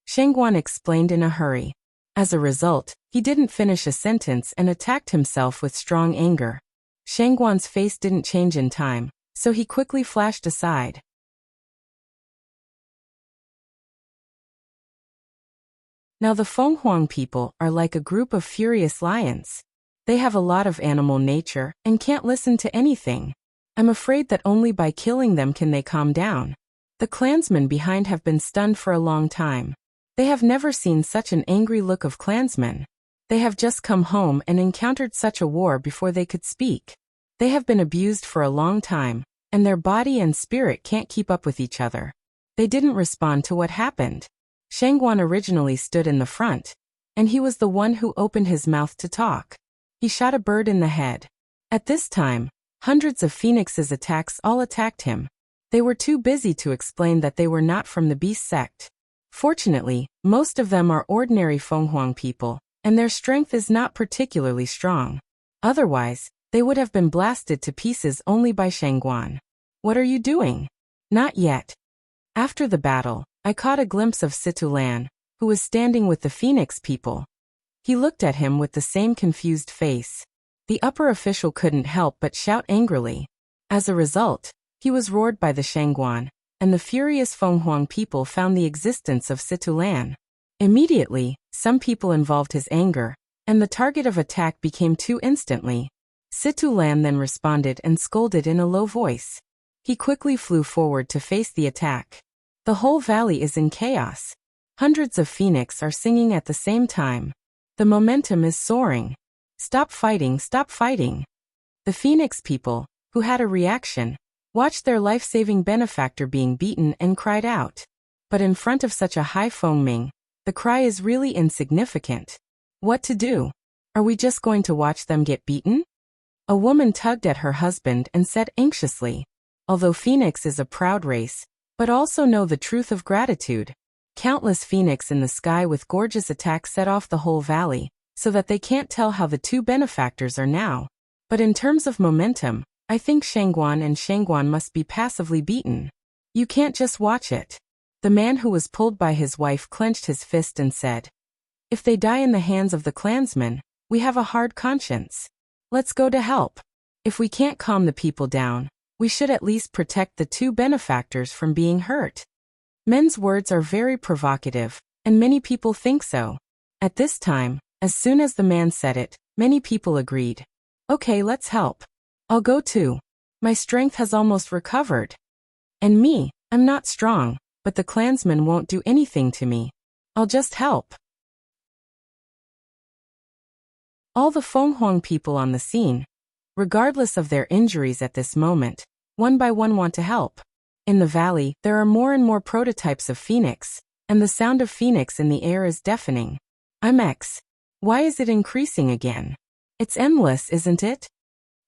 Shangguan explained in a hurry. As a result, he didn't finish a sentence and attacked himself with strong anger. Shangguan's face didn't change in time, so he quickly flashed aside. Now the Fenghuang people are like a group of furious lions. They have a lot of animal nature and can't listen to anything. I'm afraid that only by killing them can they calm down. The clansmen behind have been stunned for a long time. They have never seen such an angry look of clansmen. They have just come home and encountered such a war before they could speak. They have been abused for a long time, and their body and spirit can't keep up with each other. They didn't respond to what happened. Shangguan originally stood in the front, and he was the one who opened his mouth to talk. He shot a bird in the head. At this time, hundreds of phoenixes' attacks all attacked him. They were too busy to explain that they were not from the beast sect. Fortunately, most of them are ordinary Fenghuang people, and their strength is not particularly strong. Otherwise, they would have been blasted to pieces only by Shangguan. What are you doing? Not yet. After the battle, I caught a glimpse of Situlan, who was standing with the Phoenix people. He looked at him with the same confused face. The upper official couldn't help but shout angrily. As a result, he was roared by the Shangguan, and the furious Fenghuang people found the existence of Situlan. Immediately, some people involved his anger, and the target of attack became two instantly. Situlan then responded and scolded in a low voice. He quickly flew forward to face the attack. The whole valley is in chaos. Hundreds of phoenix are singing at the same time. The momentum is soaring. Stop fighting, stop fighting. The Phoenix people, who had a reaction, watched their life-saving benefactor being beaten and cried out. But in front of such a high Fengming, the cry is really insignificant. What to do? Are we just going to watch them get beaten? A woman tugged at her husband and said anxiously, although Phoenix is a proud race, but also know the truth of gratitude. Countless phoenix in the sky with gorgeous attacks set off the whole valley, so that they can't tell how the two benefactors are now. But in terms of momentum, I think Shangguan must be passively beaten. You can't just watch it. The man who was pulled by his wife clenched his fist and said, if they die in the hands of the clansmen, we have a hard conscience. Let's go to help. If we can't calm the people down, we should at least protect the two benefactors from being hurt. Men's words are very provocative, and many people think so. At this time, as soon as the man said it, many people agreed. Okay, let's help. I'll go too. My strength has almost recovered. And me, I'm not strong, but the clansmen won't do anything to me. I'll just help. All the Fenghuang people on the scene, regardless of their injuries at this moment, one by one want to help. In the valley, there are more and more prototypes of Phoenix, and the sound of Phoenix in the air is deafening. I'm X. Why is it increasing again? It's endless, isn't it?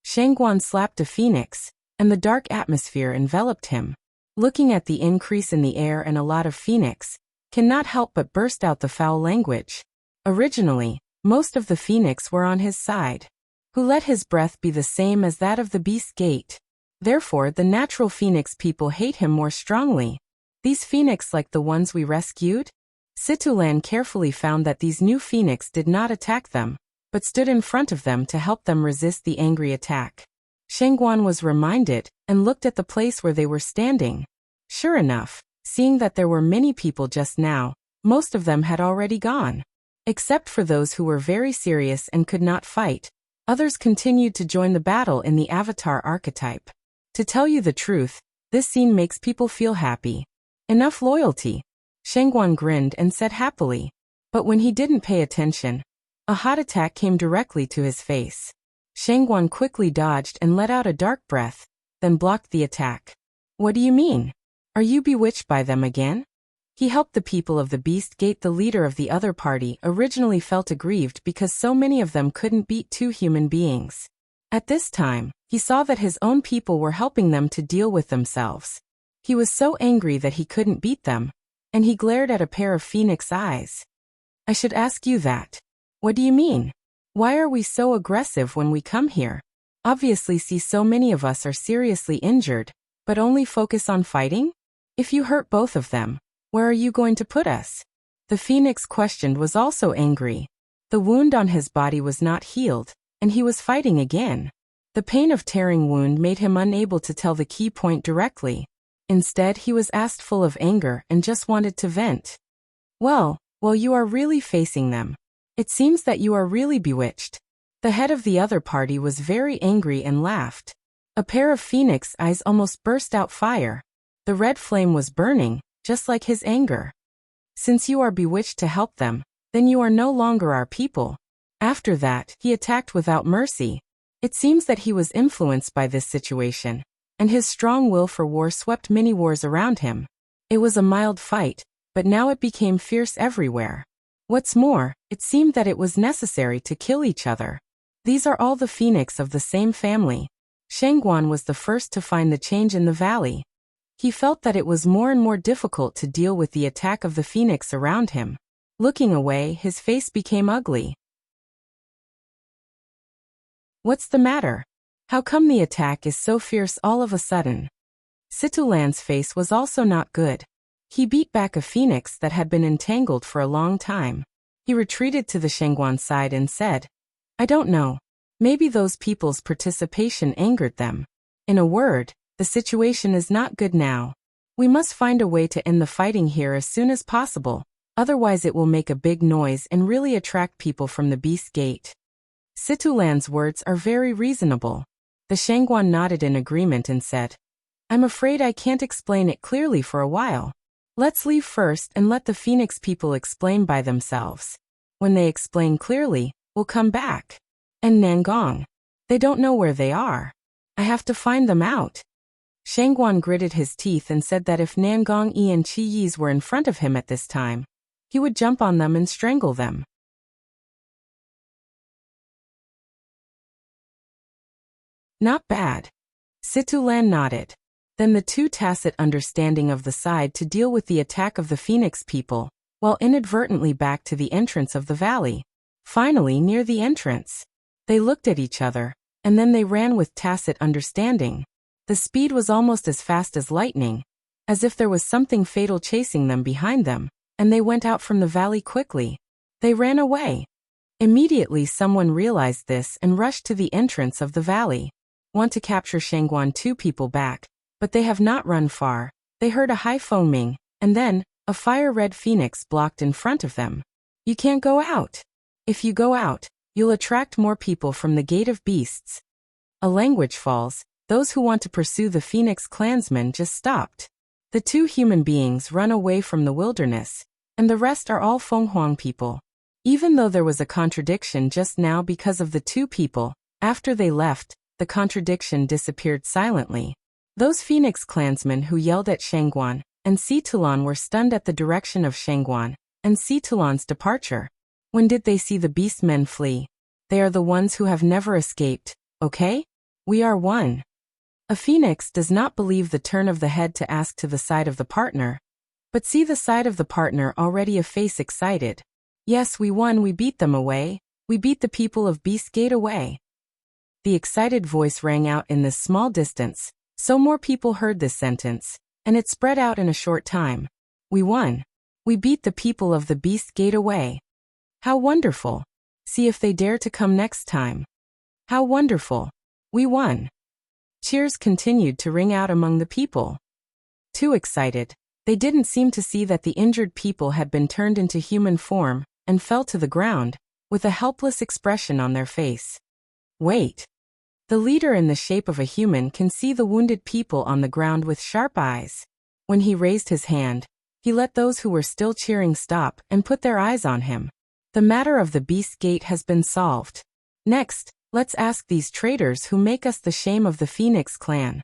Shangguan slapped a phoenix, and the dark atmosphere enveloped him. Looking at the increase in the air and a lot of phoenix, cannot help but burst out the foul language. Originally, most of the phoenix were on his side, who let his breath be the same as that of the beast gate. Therefore, the natural phoenix people hate him more strongly. These phoenix like the ones we rescued? Situlan carefully found that these new phoenix did not attack them, but stood in front of them to help them resist the angry attack. Shangguan was reminded, and looked at the place where they were standing. Sure enough, seeing that there were many people just now, most of them had already gone. Except for those who were very serious and could not fight, others continued to join the battle in the avatar archetype. To tell you the truth, this scene makes people feel happy. Enough loyalty. Shangguan grinned and said happily. But when he didn't pay attention, a hot attack came directly to his face. Shangguan quickly dodged and let out a dark breath, then blocked the attack. What do you mean? Are you bewitched by them again? He helped the people of the Beast Gate. The leader of the other party originally felt aggrieved because so many of them couldn't beat two human beings. At this time, he saw that his own people were helping them to deal with themselves. He was so angry that he couldn't beat them, and he glared at a pair of phoenix eyes. I should ask you that. What do you mean? Why are we so aggressive when we come here? Obviously see so many of us are seriously injured, but only focus on fighting? If you hurt both of them, where are you going to put us? The phoenix questioned was also angry. The wound on his body was not healed, and he was fighting again. The pain of tearing wound made him unable to tell the key point directly. Instead, he was asked full of anger and just wanted to vent. Well, you are really facing them. It seems that you are really bewitched. The head of the other party was very angry and laughed. A pair of phoenix eyes almost burst out fire. The red flame was burning, just like his anger. Since you are bewitched to help them, then you are no longer our people. After that, he attacked without mercy. It seems that he was influenced by this situation, and his strong will for war swept many wars around him. It was a mild fight, but now it became fierce everywhere. What's more, it seemed that it was necessary to kill each other. These are all the phoenix of the same family. Shangguan was the first to find the change in the valley. He felt that it was more and more difficult to deal with the attack of the phoenix around him. Looking away, his face became ugly. What's the matter? How come the attack is so fierce all of a sudden? Situlan's face was also not good. He beat back a phoenix that had been entangled for a long time. He retreated to the Shangguan side and said, I don't know. Maybe those people's participation angered them. In a word, the situation is not good now. We must find a way to end the fighting here as soon as possible, otherwise it will make a big noise and really attract people from the Beast Gate. Situlan's words are very reasonable. The Shangguan nodded in agreement and said, I'm afraid I can't explain it clearly for a while. Let's leave first and let the Phoenix people explain by themselves. When they explain clearly, we'll come back. And Nangong. They don't know where they are. I have to find them out. Shangguan gritted his teeth and said that if Nangong Yi and Qi Yis were in front of him at this time, he would jump on them and strangle them. Not bad. Situlan nodded. Then the two tacit understanding of the side to deal with the attack of the Phoenix people, while inadvertently back to the entrance of the valley. Finally, near the entrance, they looked at each other, and then they ran with tacit understanding. The speed was almost as fast as lightning, as if there was something fatal chasing them behind them, and they went out from the valley quickly. They ran away. Immediately someone realized this and rushed to the entrance of the valley. Want to capture Shangguan. Two people back, but they have not run far. They heard a high foaming, And then, a fire-red phoenix blocked in front of them. You can't go out. If you go out, you'll attract more people from the Gate of Beasts. A language falls. Those who want to pursue the Phoenix clansmen just stopped. The two human beings run away from the wilderness, and the rest are all Fenghuang people. Even though there was a contradiction just now because of the two people, after they left, the contradiction disappeared silently. Those Phoenix clansmen who yelled at Shangguan and Situlan were stunned at the direction of Shangguan and Situlan's departure. When did they see the beastmen flee? They are the ones who have never escaped, okay? We are one. A phoenix does not believe the turn of the head to ask to the side of the partner, but see the side of the partner already a face excited. Yes, we won, we beat them away. We beat the people of Beast Gate away. The excited voice rang out in this small distance, so more people heard this sentence, and it spread out in a short time. We won. We beat the people of the Beast Gate away. How wonderful. See if they dare to come next time. How wonderful. We won. Cheers continued to ring out among the people. Too excited, they didn't seem to see that the injured people had been turned into human form and fell to the ground, with a helpless expression on their face. Wait. The leader in the shape of a human can see the wounded people on the ground with sharp eyes. When he raised his hand, he let those who were still cheering stop and put their eyes on him. The matter of the Beast Gate has been solved. Next, let's ask these traitors who make us the shame of the Phoenix clan.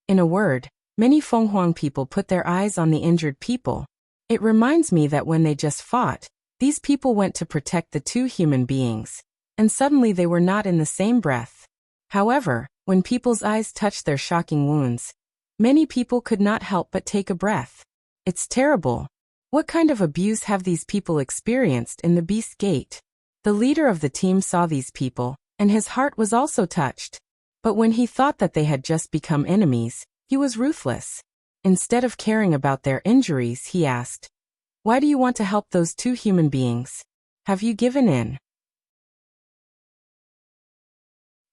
In a word, many Fenghuang people put their eyes on the injured people. It reminds me that when they just fought, these people went to protect the two human beings, and suddenly they were not in the same breath. However, when people's eyes touched their shocking wounds, many people could not help but take a breath. It's terrible. What kind of abuse have these people experienced in the Beast Gate? The leader of the team saw these people, and his heart was also touched. But when he thought that they had just become enemies, he was ruthless. Instead of caring about their injuries, he asked, "Why do you want to help those two human beings? Have you given in?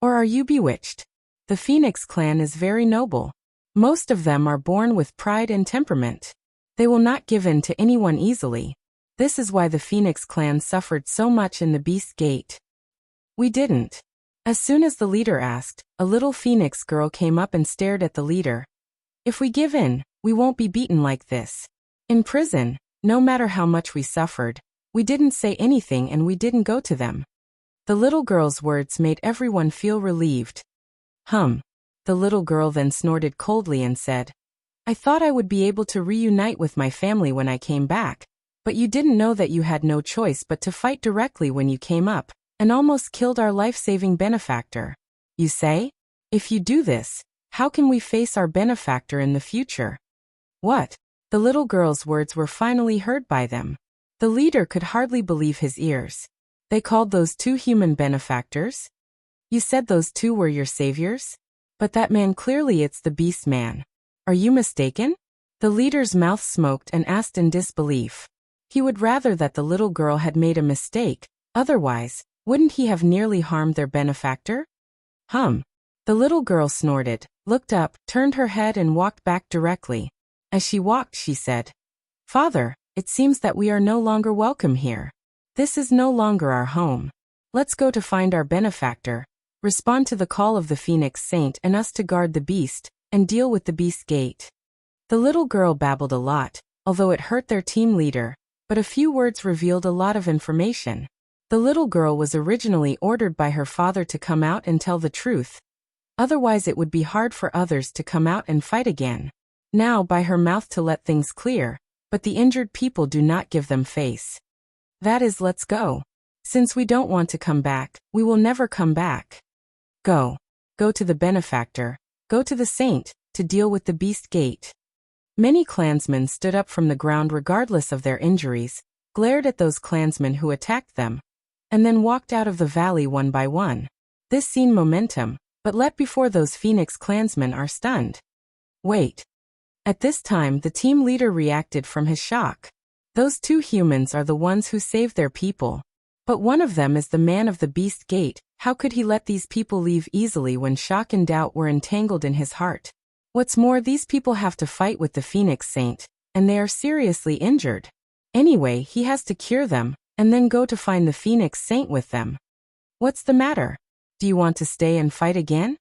Or are you bewitched?" The Phoenix clan is very noble. Most of them are born with pride and temperament. They will not give in to anyone easily. This is why the Phoenix clan suffered so much in the Beast Gate. We didn't. As soon as the leader asked, a little Phoenix girl came up and stared at the leader. If we give in, we won't be beaten like this. In prison, no matter how much we suffered, we didn't say anything and we didn't go to them. The little girl's words made everyone feel relieved. The little girl then snorted coldly and said, "I thought I would be able to reunite with my family when I came back, but you didn't know that you had no choice but to fight directly when you came up, and almost killed our life-saving benefactor. You say? If you do this, how can we face our benefactor in the future?" What? The little girl's words were finally heard by them. The leader could hardly believe his ears. They called those two human benefactors? You said those two were your saviors? But that man, clearly it's the beast man. Are you mistaken? The leader's mouth smoked and asked in disbelief. He would rather that the little girl had made a mistake, otherwise, wouldn't he have nearly harmed their benefactor? The little girl snorted, looked up, turned her head and walked back directly. As she walked, she said, "Father, it seems that we are no longer welcome here. This is no longer our home. Let's go to find our benefactor, respond to the call of the Phoenix Saint and us to guard the beast, and deal with the Beast Gate." The little girl babbled a lot, although it hurt their team leader, but a few words revealed a lot of information. The little girl was originally ordered by her father to come out and tell the truth. Otherwise it would be hard for others to come out and fight again. Now by her mouth to let things clear, but the injured people do not give them face. That is, let's go. Since we don't want to come back, we will never come back. Go. Go to the benefactor. Go to the saint, to deal with the Beast Gate. Many clansmen stood up from the ground regardless of their injuries, glared at those clansmen who attacked them, and then walked out of the valley one by one. This scene momentum, but let before those Phoenix clansmen are stunned. Wait. At this time the team leader reacted from his shock. Those two humans are the ones who saved their people. But one of them is the man of the Beast Gate. How could he let these people leave easily when shock and doubt were entangled in his heart? What's more, these people have to fight with the Phoenix Saint, and they are seriously injured. Anyway, he has to cure them, and then go to find the Phoenix Saint with them. What's the matter? Do you want to stay and fight again?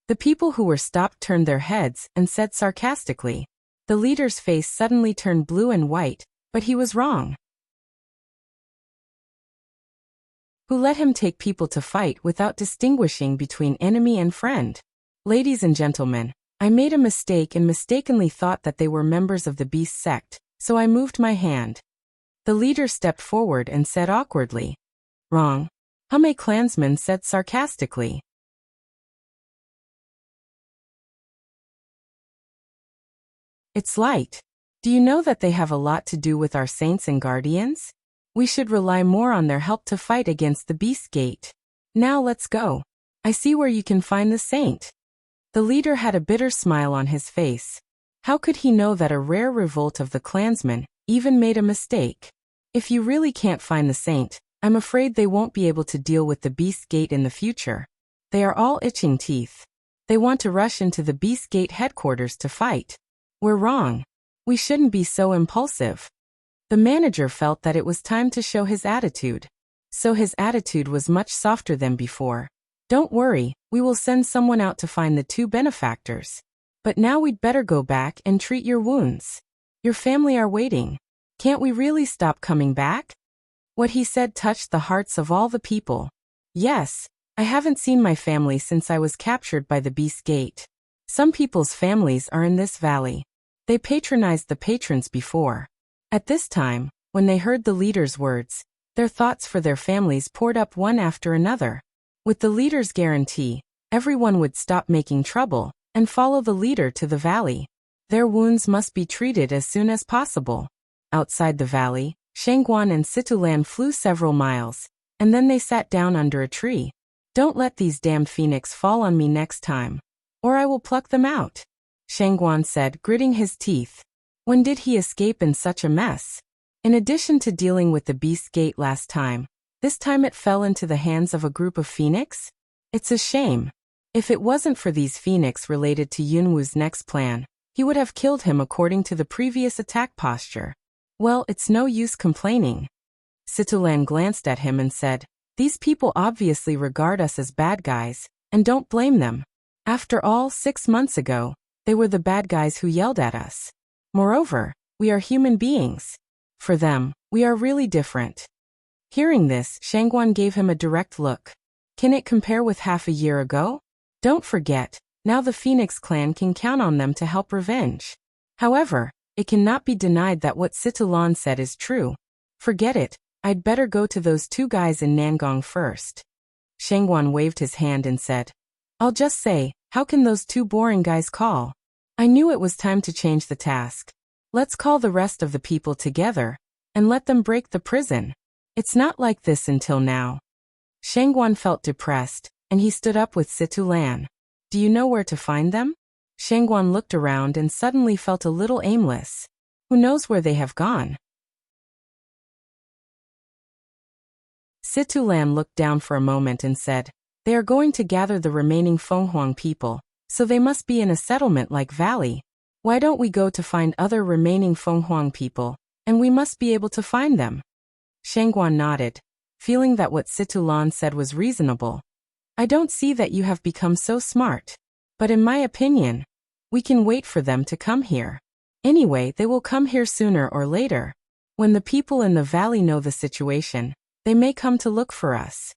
The people who were stopped turned their heads and said sarcastically. The leader's face suddenly turned blue and white, but he was wrong. Who let him take people to fight without distinguishing between enemy and friend? Ladies and gentlemen, I made a mistake and mistakenly thought that they were members of the beast sect, so I moved my hand. The leader stepped forward and said awkwardly. Wrong. Hume clansman said sarcastically. It's light. Do you know that they have a lot to do with our saints and guardians? We should rely more on their help to fight against the beast gate. Now let's go. I see where you can find the saint. The leader had a bitter smile on his face. How could he know that a rare revolt of the clansmen even made a mistake? If you really can't find the saint, I'm afraid they won't be able to deal with the beast gate in the future. They are all itching teeth. They want to rush into the beast gate headquarters to fight. We're wrong. We shouldn't be so impulsive. The manager felt that it was time to show his attitude. So his attitude was much softer than before. Don't worry, we will send someone out to find the two benefactors. But now we'd better go back and treat your wounds. Your family are waiting. Can't we really stop coming back? What he said touched the hearts of all the people. Yes, I haven't seen my family since I was captured by the beast gate. Some people's families are in this valley. They patronized the patrons before. At this time, when they heard the leader's words, their thoughts for their families poured up one after another. With the leader's guarantee, everyone would stop making trouble and follow the leader to the valley. Their wounds must be treated as soon as possible. Outside the valley, Shangguan and Situlan flew several miles, and then they sat down under a tree. Don't let these damned phoenix fall on me next time, or I will pluck them out, Shangguan said, gritting his teeth. When did he escape in such a mess? In addition to dealing with the beast gate last time, this time it fell into the hands of a group of phoenix? It's a shame. If it wasn't for these phoenix related to Yunwu's next plan, he would have killed him according to the previous attack posture. Well, it's no use complaining. Situlan glanced at him and said, these people obviously regard us as bad guys, and don't blame them. After all, 6 months ago, they were the bad guys who yelled at us. Moreover, we are human beings. For them, we are really different. Hearing this, Shangguan gave him a direct look. Can it compare with half a year ago? Don't forget, now the Phoenix clan can count on them to help revenge. However, it cannot be denied that what Situlan said is true. Forget it, I'd better go to those two guys in Nangong first. Shangguan waved his hand and said, I'll just say, how can those two boring guys call? I knew it was time to change the task. Let's call the rest of the people together, and let them break the prison. It's not like this until now. Shangguan felt depressed, and he stood up with Situlan. Do you know where to find them? Shangguan looked around and suddenly felt a little aimless. Who knows where they have gone? Situlan looked down for a moment and said, they are going to gather the remaining Fenghuang people, so they must be in a settlement-like valley. Why don't we go to find other remaining Fenghuang people, and we must be able to find them? Shangguan nodded, feeling that what Situlan said was reasonable. I don't see that you have become so smart. But in my opinion, we can wait for them to come here. Anyway, they will come here sooner or later. When the people in the valley know the situation, they may come to look for us.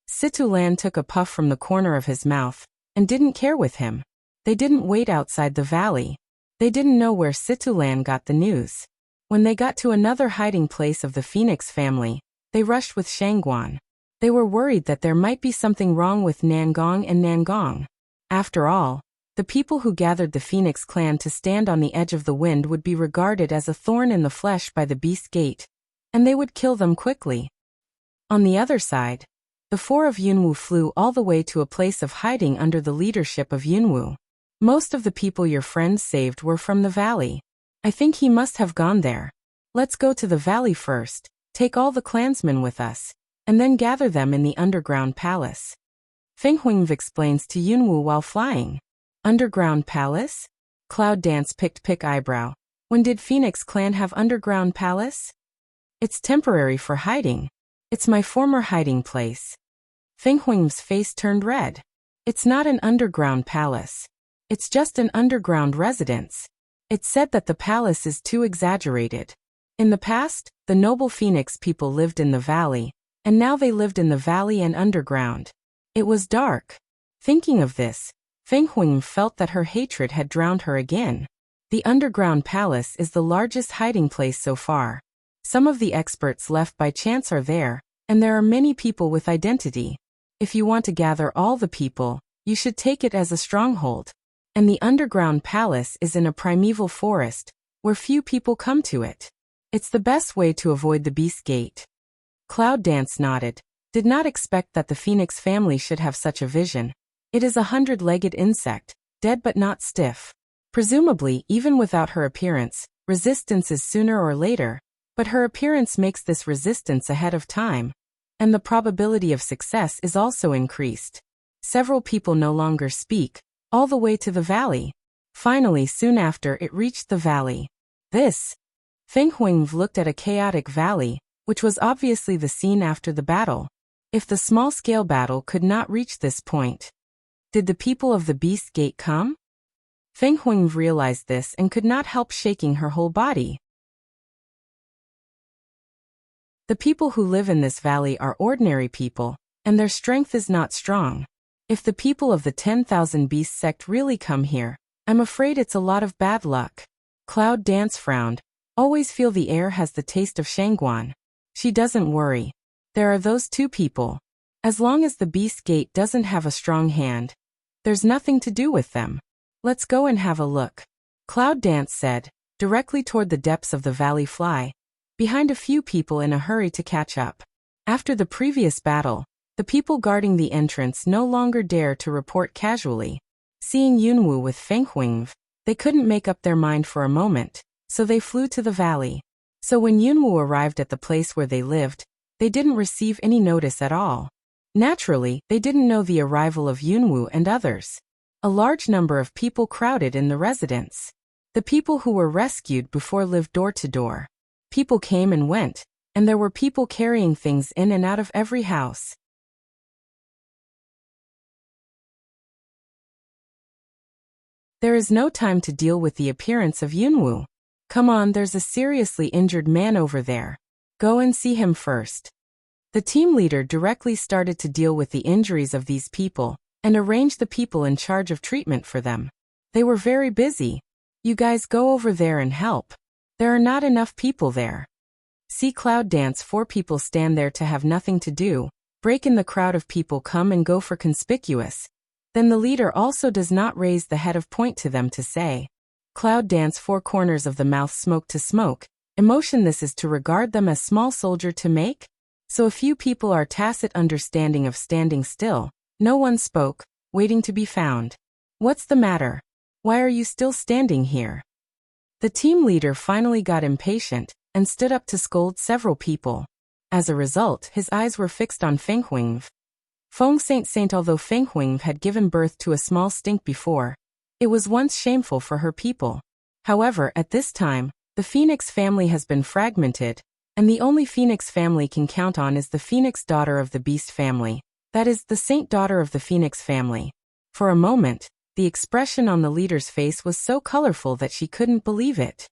Situlan took a puff from the corner of his mouth, and didn't care with him. They didn't wait outside the valley. They didn't know where Situlan got the news. When they got to another hiding place of the Phoenix family, they rushed with Shangguan. They were worried that there might be something wrong with Nangong and Nangong. After all, the people who gathered the Phoenix clan to stand on the edge of the wind would be regarded as a thorn in the flesh by the beast gate, and they would kill them quickly. On the other side, the four of Yunwu flew all the way to a place of hiding under the leadership of Yunwu. Most of the people your friends saved were from the valley. I think he must have gone there. Let's go to the valley first, take all the clansmen with us, and then gather them in the underground palace. Feng Huingv explains to Yunwu while flying. Underground palace? Cloud Dance picked eyebrow. When did Phoenix Clan have underground palace? It's temporary for hiding. It's my former hiding place. Feng Huing's face turned red. It's not an underground palace. It's just an underground residence. It's said that the palace is too exaggerated. In the past, the noble Phoenix people lived in the valley, and now they lived in the valley and underground. It was dark. Thinking of this, Feng Huing felt that her hatred had drowned her again. The underground palace is the largest hiding place so far. Some of the experts left by chance are there, and there are many people with identity. If you want to gather all the people, you should take it as a stronghold. And the underground palace is in a primeval forest, where few people come to it. It's the best way to avoid the Beast Gate. Cloud Dance nodded, did not expect that the Phoenix family should have such a vision. It is a 100-legged insect, dead but not stiff. Presumably, even without her appearance, resistance is sooner or later, but her appearance makes this resistance ahead of time, and the probability of success is also increased. Several people no longer speak, all the way to the valley. Finally, soon after, it reached the valley. Feng Huing looked at a chaotic valley, which was obviously the scene after the battle. If the small-scale battle could not reach this point. Did the people of the Beast Gate come? Feng Huing realized this and could not help shaking her whole body. The people who live in this valley are ordinary people, and their strength is not strong. If the people of the 10,000 Beast sect really come here, I'm afraid it's a lot of bad luck. Cloud Dance frowned. Always feel the air has the taste of Shangguan. She doesn't worry. There are those two people. As long as the Beast Gate doesn't have a strong hand, there's nothing to do with them. Let's go and have a look. Cloud Dance said, directly toward the depths of the valley fly, behind a few people in a hurry to catch up. After the previous battle, the people guarding the entrance no longer dare to report casually. Seeing Yunwu with Feng Huing, they couldn't make up their mind for a moment, so they flew to the valley. So when Yunwu arrived at the place where they lived, they didn't receive any notice at all. Naturally, they didn't know the arrival of Yunwu and others. A large number of people crowded in the residence. The people who were rescued before lived door to door. People came and went, and there were people carrying things in and out of every house. There is no time to deal with the appearance of Yunwu. Come on, there's a seriously injured man over there. Go and see him first. The team leader directly started to deal with the injuries of these people, and arrange the people in charge of treatment for them. They were very busy. You guys go over there and help. There are not enough people there. See Cloud Dance 4 people stand there to have nothing to do, break in the crowd of people come and go for conspicuous. Then the leader also does not raise the head of point to them to say. Cloud Dance 4 corners of the mouth smoke to smoke. Emotion this is to regard them as small soldier to make? So a few people are tacit understanding of standing still. No one spoke, waiting to be found. What's the matter? Why are you still standing here? The team leader finally got impatient, and stood up to scold several people. As a result, his eyes were fixed on Feng Huing. Feng Saint although Feng Huing had given birth to a small stink before, it was once shameful for her people. However, at this time, the Phoenix family has been fragmented, and the only Phoenix family can count on is the Phoenix daughter of the Beast family, that is, the Saint daughter of the Phoenix family. For a moment, the expression on the leader's face was so colorful that she couldn't believe it.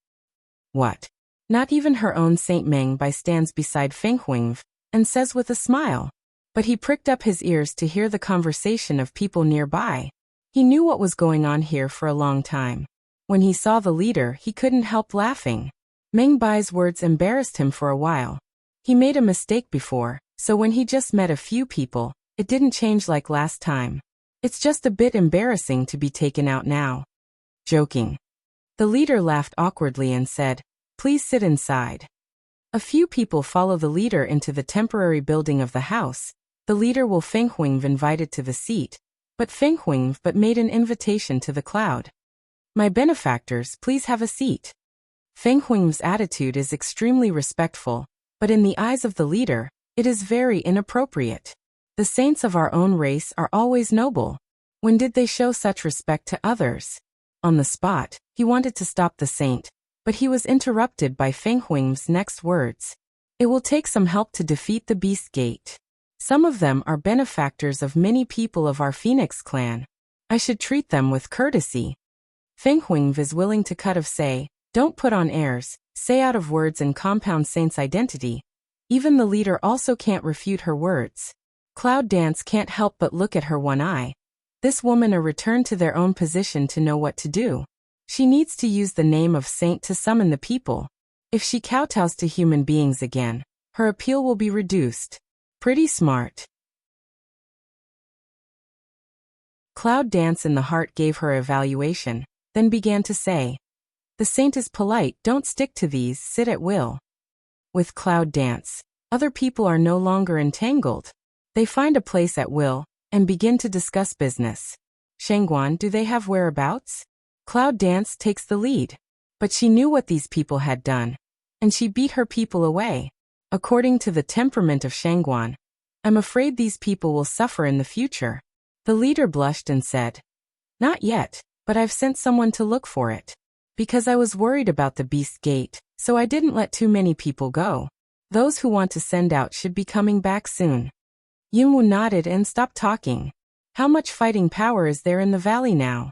What? Not even her own Saint Meng Bai stands beside Feng Huing, and says with a smile. But he pricked up his ears to hear the conversation of people nearby. He knew what was going on here for a long time. When he saw the leader, he couldn't help laughing. Meng Bai's words embarrassed him for a while. He made a mistake before, so when he just met a few people, it didn't change like last time. It's just a bit embarrassing to be taken out now. Joking. The leader laughed awkwardly and said, "Please sit inside." A few people follow the leader into the temporary building of the house. The leader will Feng Huing invited to the seat, but Feng Huing made an invitation to the cloud. "My benefactors, please have a seat." Feng Huing's attitude is extremely respectful, but in the eyes of the leader, it is very inappropriate. The saints of our own race are always noble. When did they show such respect to others? On the spot, he wanted to stop the saint, But he was interrupted by Feng Huang's next words. It will take some help to defeat the Beast Gate. Some of them are benefactors of many people of our Phoenix clan. I should treat them with courtesy. Feng Huang is willing to cut of say, don't put on airs, say out of words and compound Saint's identity. Even the leader also can't refute her words. Cloud Dance can't help but look at her one eye. This woman a return to their own position to know what to do. She needs to use the name of Saint to summon the people. If she kowtows to human beings again, her appeal will be reduced. Pretty smart. Cloud Dance in the heart gave her evaluation, then began to say, the Saint is polite, don't stick to these, sit at will. With Cloud Dance, other people are no longer entangled. They find a place at will, and begin to discuss business. Shangguan, do they have whereabouts? Cloud Dance takes the lead. But she knew what these people had done, and she beat her people away. According to the temperament of Shangguan, I'm afraid these people will suffer in the future. The leader blushed and said, not yet, but I've sent someone to look for it. Because I was worried about the Beast Gate, so I didn't let too many people go. Those who want to send out should be coming back soon. Yingwu nodded and stopped talking. How much fighting power is there in the valley now?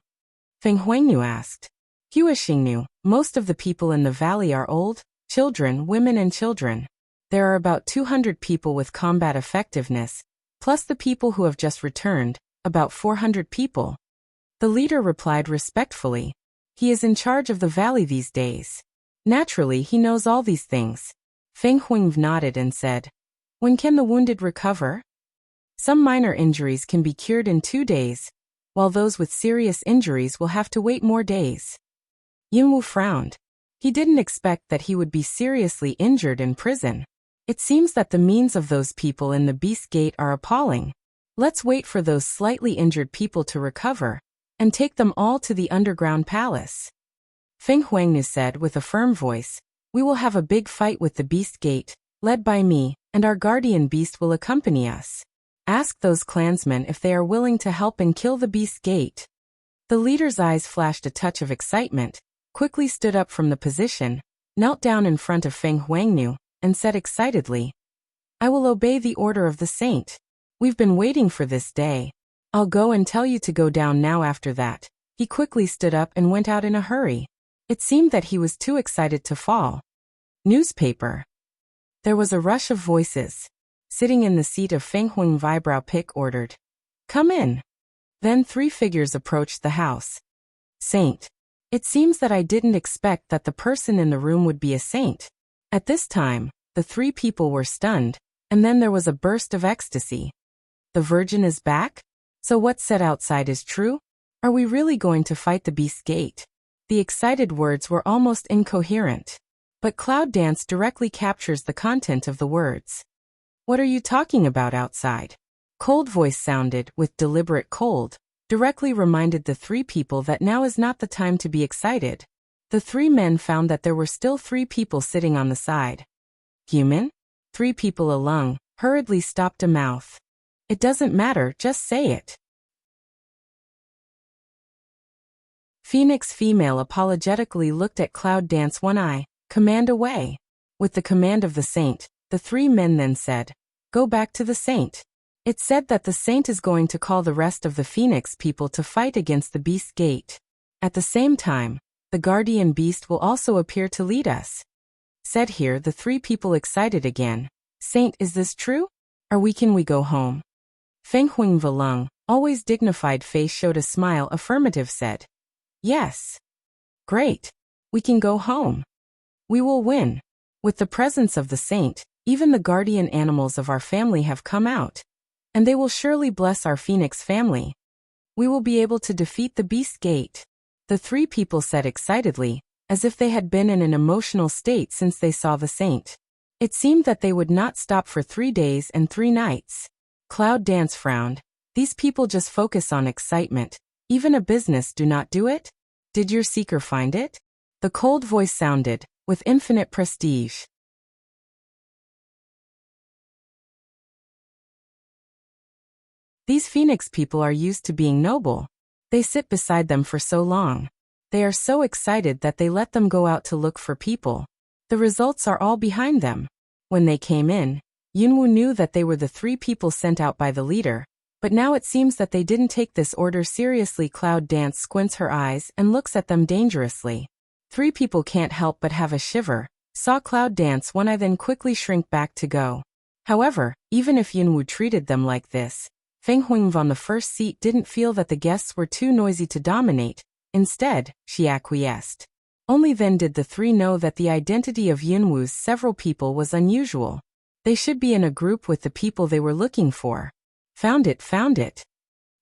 Feng Huangnu asked. Hua Xingnu, most of the people in the valley are old, children, women and children. There are about 200 people with combat effectiveness, plus the people who have just returned, about 400 people. The leader replied respectfully. He is in charge of the valley these days. Naturally, he knows all these things. Feng Huang nodded and said, when can the wounded recover? Some minor injuries can be cured in 2 days, while those with serious injuries will have to wait more days. Yingwu frowned. He didn't expect that he would be seriously injured in prison. It seems that the means of those people in the Beast Gate are appalling. Let's wait for those slightly injured people to recover, and take them all to the underground palace. Feng Huangnu said with a firm voice, we will have a big fight with the Beast Gate, led by me, and our guardian beast will accompany us. Ask those clansmen if they are willing to help and kill the Beast Gate. The leader's eyes flashed a touch of excitement, quickly stood up from the position, knelt down in front of Feng Huangnu, and said excitedly, I will obey the order of the Saint. We've been waiting for this day. I'll go and tell you to go down now. After that, he quickly stood up and went out in a hurry. It seemed that he was too excited to fall. Newspaper. There was a rush of voices. Sitting in the seat of Feng Huang, Vibrow Pick ordered, come in. Then 3 figures approached the house. Saint. It seems that I didn't expect that the person in the room would be a saint. At this time, the 3 people were stunned, and then there was a burst of ecstasy. The Virgin is back? So what's said outside is true? Are we really going to fight the Beast Gate? The excited words were almost incoherent. But Cloud Dance directly captures the content of the words. What are you talking about outside? Cold voice sounded, with deliberate cold, directly reminded the 3 people that now is not the time to be excited. The 3 men found that there were still 3 people sitting on the side. Human? 3 people alone, hurriedly stopped a mouth. It doesn't matter, just say it. Phoenix female apologetically looked at Cloud Dance one eye, command away. With the command of the Saint, the 3 men then said, go back to the Saint. It's said that the Saint is going to call the rest of the Phoenix people to fight against the Beast Gate. At the same time, the guardian beast will also appear to lead us. Said here the 3 people excited again. Saint, is this true? Can we go home? Feng Huang Valung, always dignified face showed a smile. Affirmative said. Yes. Great. We can go home. We will win. With the presence of the Saint, even the guardian animals of our family have come out. And they will surely bless our Phoenix family. We will be able to defeat the Beast Gate. The 3 people said excitedly, as if they had been in an emotional state since they saw the Saint. It seemed that they would not stop for 3 days and 3 nights. Cloud Dance frowned. These people just focus on excitement. Even a business do not do it? Did your seeker find it? The cold voice sounded, with infinite prestige. These Phoenix people are used to being noble. They sit beside them for so long. They are so excited that they let them go out to look for people. The results are all behind them. When they came in, Yunwu knew that they were the 3 people sent out by the leader, but now it seems that they didn't take this order seriously. Cloud Dance squints her eyes and looks at them dangerously. 3 people can't help but have a shiver. Saw Cloud Dance one eye then quickly shrink back to go. However, even if Yunwu treated them like this, Feng Huingv on the first seat didn't feel that the guests were too noisy to dominate. Instead, she acquiesced. Only then did the 3 know that the identity of Yunwu's several people was unusual. They should be in a group with the people they were looking for. Found it.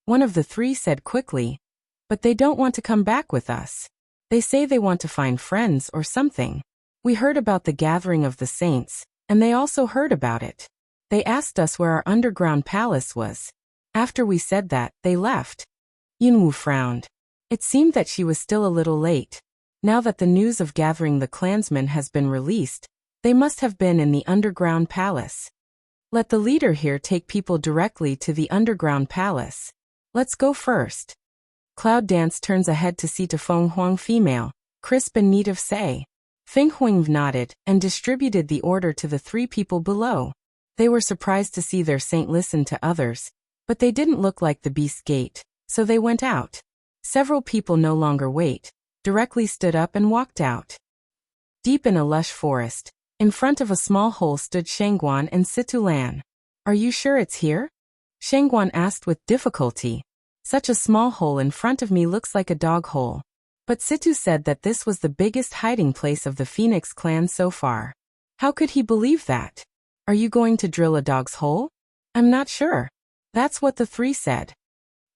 One of the 3 said quickly. But they don't want to come back with us. They say they want to find friends or something. We heard about the gathering of the saints, and they also heard about it. They asked us where our underground palace was. After we said that, they left. Yunwu frowned. It seemed that she was still a little late. Now that the news of gathering the clansmen has been released, they must have been in the underground palace. Let the leader here take people directly to the underground palace. Let's go first. Cloud Dance turns ahead to see to Feng Huang female, crisp and neat of say. Feng Huingv nodded and distributed the order to the 3 people below. They were surprised to see their saint listen to others, but they didn't look like the Beast Gate, so they went out. Several people no longer wait, directly stood up and walked out. Deep in a lush forest, in front of a small hole stood Shangguan and Situlan. Are you sure it's here? Shangguan asked with difficulty. Such a small hole in front of me looks like a dog hole. But Situ said that this was the biggest hiding place of the Phoenix clan so far. How could he believe that? Are you going to drill a dog's hole? I'm not sure. That's what the 3 said.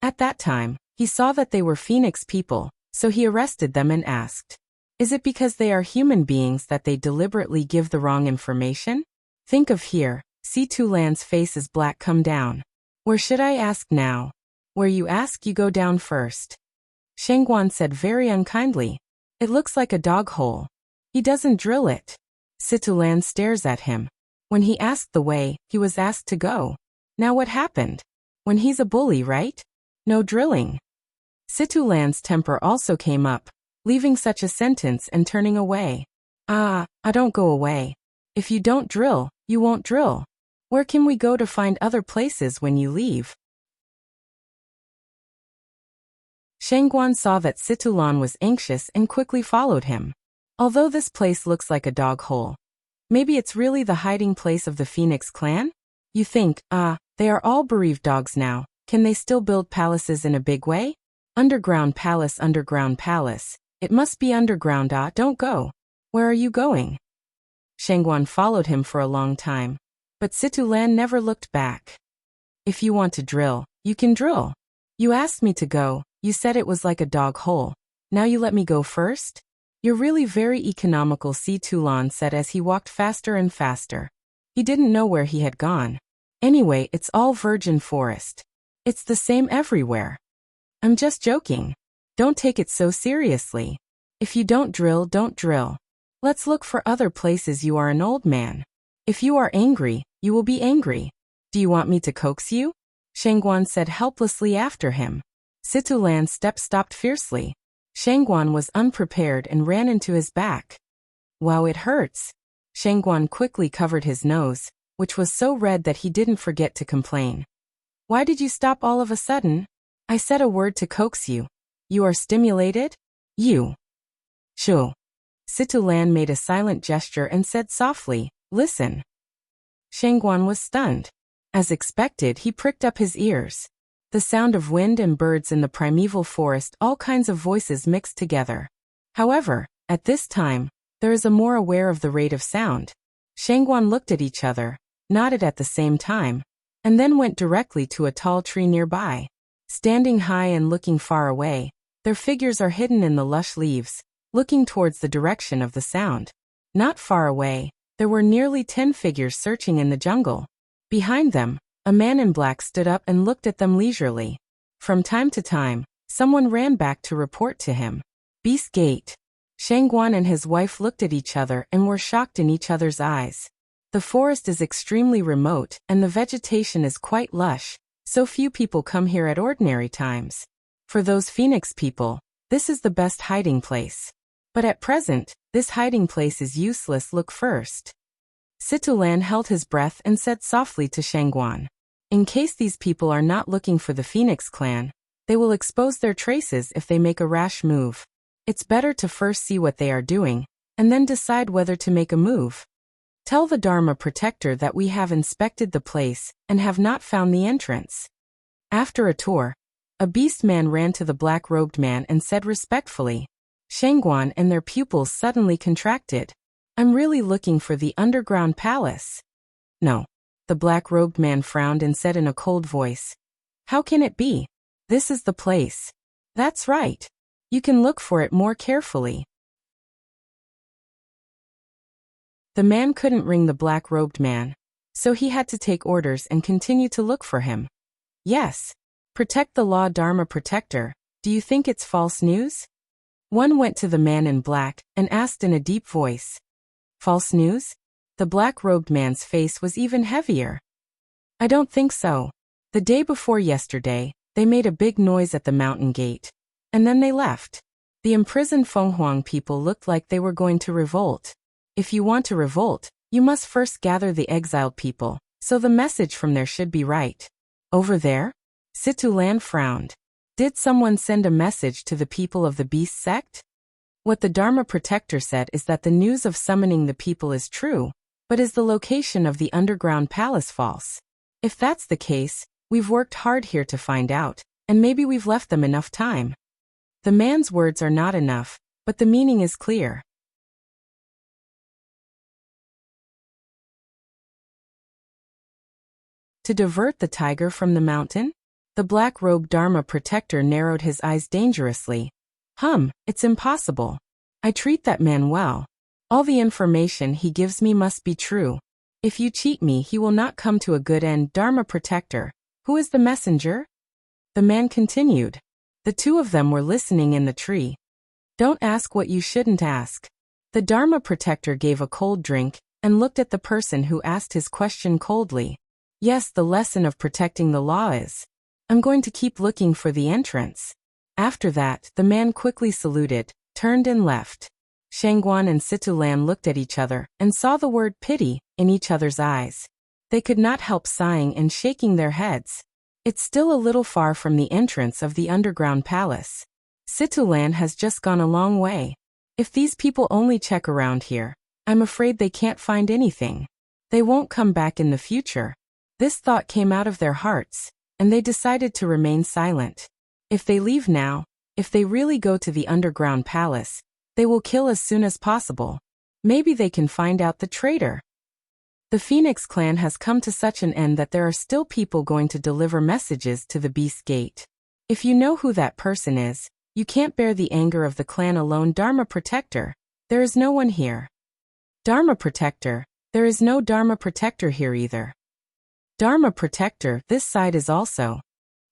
At that time, he saw that they were Phoenix people, so he arrested them and asked, is it because they are human beings that they deliberately give the wrong information? Think of here. Situlan's face is black. Come down. Where should I ask now? Where you ask, you go down first. Shangguan said very unkindly. It looks like a dog hole. He doesn't drill it. Situlan stares at him. When he asked the way, he was asked to go. Now what happened? When he's a bully, right? No drilling. Situlan's temper also came up, leaving such a sentence and turning away. I don't go away. If you don't drill, you won't drill. Where can we go to find other places when you leave? Shangguan saw that Situlan was anxious and quickly followed him. Although this place looks like a dog hole, maybe it's really the hiding place of the Phoenix clan? You think, they are all bereaved dogs now. Can they still build palaces in a big way? Underground palace. It must be underground. Don't go. Where are you going? Shangguan followed him for a long time, but Situlan never looked back. If you want to drill, you can drill. You asked me to go, you said it was like a dog hole. Now you let me go first? You're really very economical, Situlan said as he walked faster and faster. He didn't know where he had gone. Anyway, it's all virgin forest. It's the same everywhere. I'm just joking. Don't take it so seriously. If you don't drill, don't drill. Let's look for other places. You are an old man. If you are angry, you will be angry. Do you want me to coax you? Shangguan said helplessly after him. Situlan's step stopped fiercely. Shangguan was unprepared and ran into his back. Wow, it hurts. Shangguan quickly covered his nose, which was so red that he didn't forget to complain. Why did you stop all of a sudden? I said a word to coax you. You are stimulated? You. Shoo. Situlan made a silent gesture and said softly, listen. Shangguan was stunned. As expected, he pricked up his ears. The sound of wind and birds in the primeval forest, all kinds of voices mixed together. However, at this time, there is a more aware of the rate of sound. Shangguan looked at each other, nodded at the same time, and then went directly to a tall tree nearby. Standing high and looking far away, their figures are hidden in the lush leaves, looking towards the direction of the sound. Not far away, there were nearly 10 figures searching in the jungle. Behind them, a man in black stood up and looked at them leisurely. From time to time, someone ran back to report to him. Beast Gate. Shangguan and his wife looked at each other and were shocked in each other's eyes. The forest is extremely remote and the vegetation is quite lush, so few people come here at ordinary times. For those Phoenix people, This is the best hiding place. But at present, this hiding place is useless. Look first. Situlan held his breath and said softly to Shangguan. In case these people are not looking for the Phoenix clan, they will expose their traces if they make a rash move. It's better to first see what they are doing, and then decide whether to make a move. Tell the Dharma protector that we have inspected the place and have not found the entrance. After a tour, a beast man ran to the black-robed man and said respectfully. Shangguan and their pupils suddenly contracted. I'm really looking for the underground palace. No. The black-robed man frowned and said in a cold voice. How can it be? This is the place. That's right. You can look for it more carefully. The man couldn't ring the black-robed man, so he had to take orders and continue to look for him. Yes. Protect the law, Dharma protector. Do you think it's false news? One went to the man in black and asked in a deep voice. False news? The black-robed man's face was even heavier. I don't think so. The day before yesterday, they made a big noise at the mountain gate. And then they left. The imprisoned Fenghuang people looked like they were going to revolt. If you want to revolt, you must first gather the exiled people, so the message from there should be right. Over there? Situlan frowned. Did someone send a message to the people of the beast sect? What the Dharma protector said is that the news of summoning the people is true, but is the location of the underground palace false? If that's the case, we've worked hard here to find out, and maybe we've left them enough time. The man's words are not enough, but the meaning is clear. To divert the tiger from the mountain? The black-robed Dharma protector narrowed his eyes dangerously. It's impossible. I treat that man well. All the information he gives me must be true. If you cheat me, he will not come to a good end. Dharma protector, who is the messenger? The man continued. The two of them were listening in the tree. Don't ask what you shouldn't ask. The Dharma protector gave a cold drink and looked at the person who asked his question coldly. Yes, the lesson of protecting the law is. I'm going to keep looking for the entrance. After that, the man quickly saluted, turned and left. Shangguan and Situlan looked at each other and saw the word pity in each other's eyes. They could not help sighing and shaking their heads. It's still a little far from the entrance of the underground palace. Situlan has just gone a long way. If these people only check around here, I'm afraid they can't find anything. They won't come back in the future. This thought came out of their hearts, and they decided to remain silent. If they leave now, if they really go to the underground palace, they will kill as soon as possible. Maybe they can find out the traitor. The Phoenix clan has come to such an end that there are still people going to deliver messages to the Beast Gate. If you know who that person is, you can't bear the anger of the clan alone. Dharma protector, there is no one here. Dharma protector, there is no Dharma protector here either. Dharma protector, this side is also.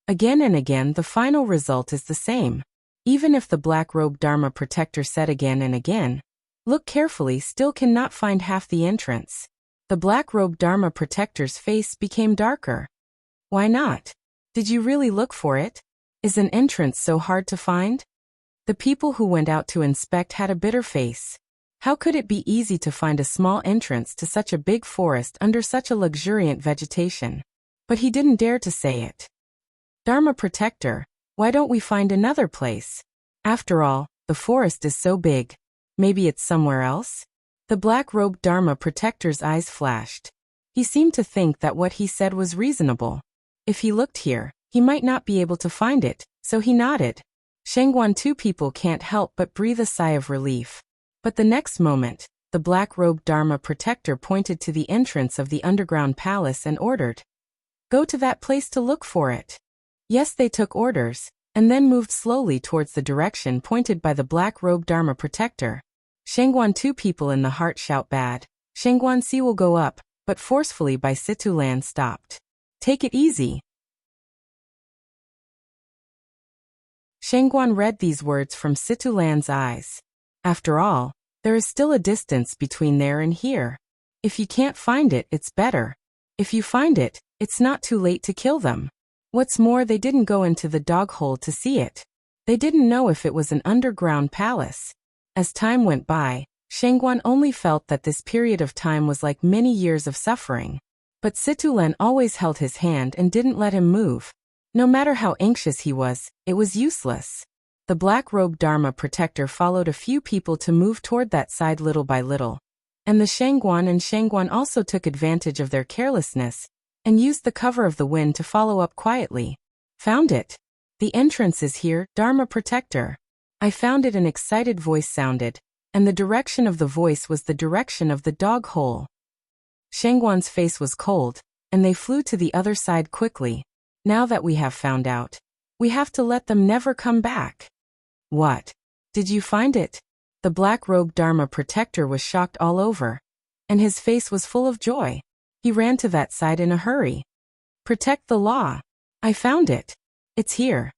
Again and again the final result is the same. Even if the black-robed Dharma protector said again and again, look carefully, still cannot find half the entrance. The black-robed Dharma protector's face became darker. Why not? Did you really look for it? Is an entrance so hard to find? The people who went out to inspect had a bitter face. How could it be easy to find a small entrance to such a big forest under such a luxuriant vegetation? But he didn't dare to say it. Dharma protector, why don't we find another place? After all, the forest is so big. Maybe it's somewhere else? The black-robed Dharma protector's eyes flashed. He seemed to think that what he said was reasonable. If he looked here, he might not be able to find it, so he nodded. Shangguan, two people can't help but breathe a sigh of relief. But the next moment, the black-robed Dharma protector pointed to the entrance of the underground palace and ordered, "Go to that place to look for it." Yes, they took orders, and then moved slowly towards the direction pointed by the black-robed Dharma protector. Shangguan, two people in the heart shout bad. Shangguan Si will go up, but forcefully by Situlan stopped. Take it easy. Shangguan read these words from Situlan's eyes. After all, there is still a distance between there and here. If you can't find it, it's better. If you find it, it's not too late to kill them. What's more, they didn't go into the dog hole to see it. They didn't know if it was an underground palace. As time went by, Shangguan only felt that this period of time was like many years of suffering. But Situlen always held his hand and didn't let him move. No matter how anxious he was, it was useless. The black-robed Dharma protector followed a few people to move toward that side little by little. And the Shangguan also took advantage of their carelessness and used the cover of the wind to follow up quietly. Found it. The entrance is here, Dharma protector. I found it, an excited voice sounded, and the direction of the voice was the direction of the dog hole. Shangguan's face was cold, and they flew to the other side quickly. Now that we have found out, we have to let them never come back. What? Did you find it? The black-robed Dharma protector was shocked all over, and his face was full of joy. He ran to that side in a hurry. Protect the law. I found it. It's here.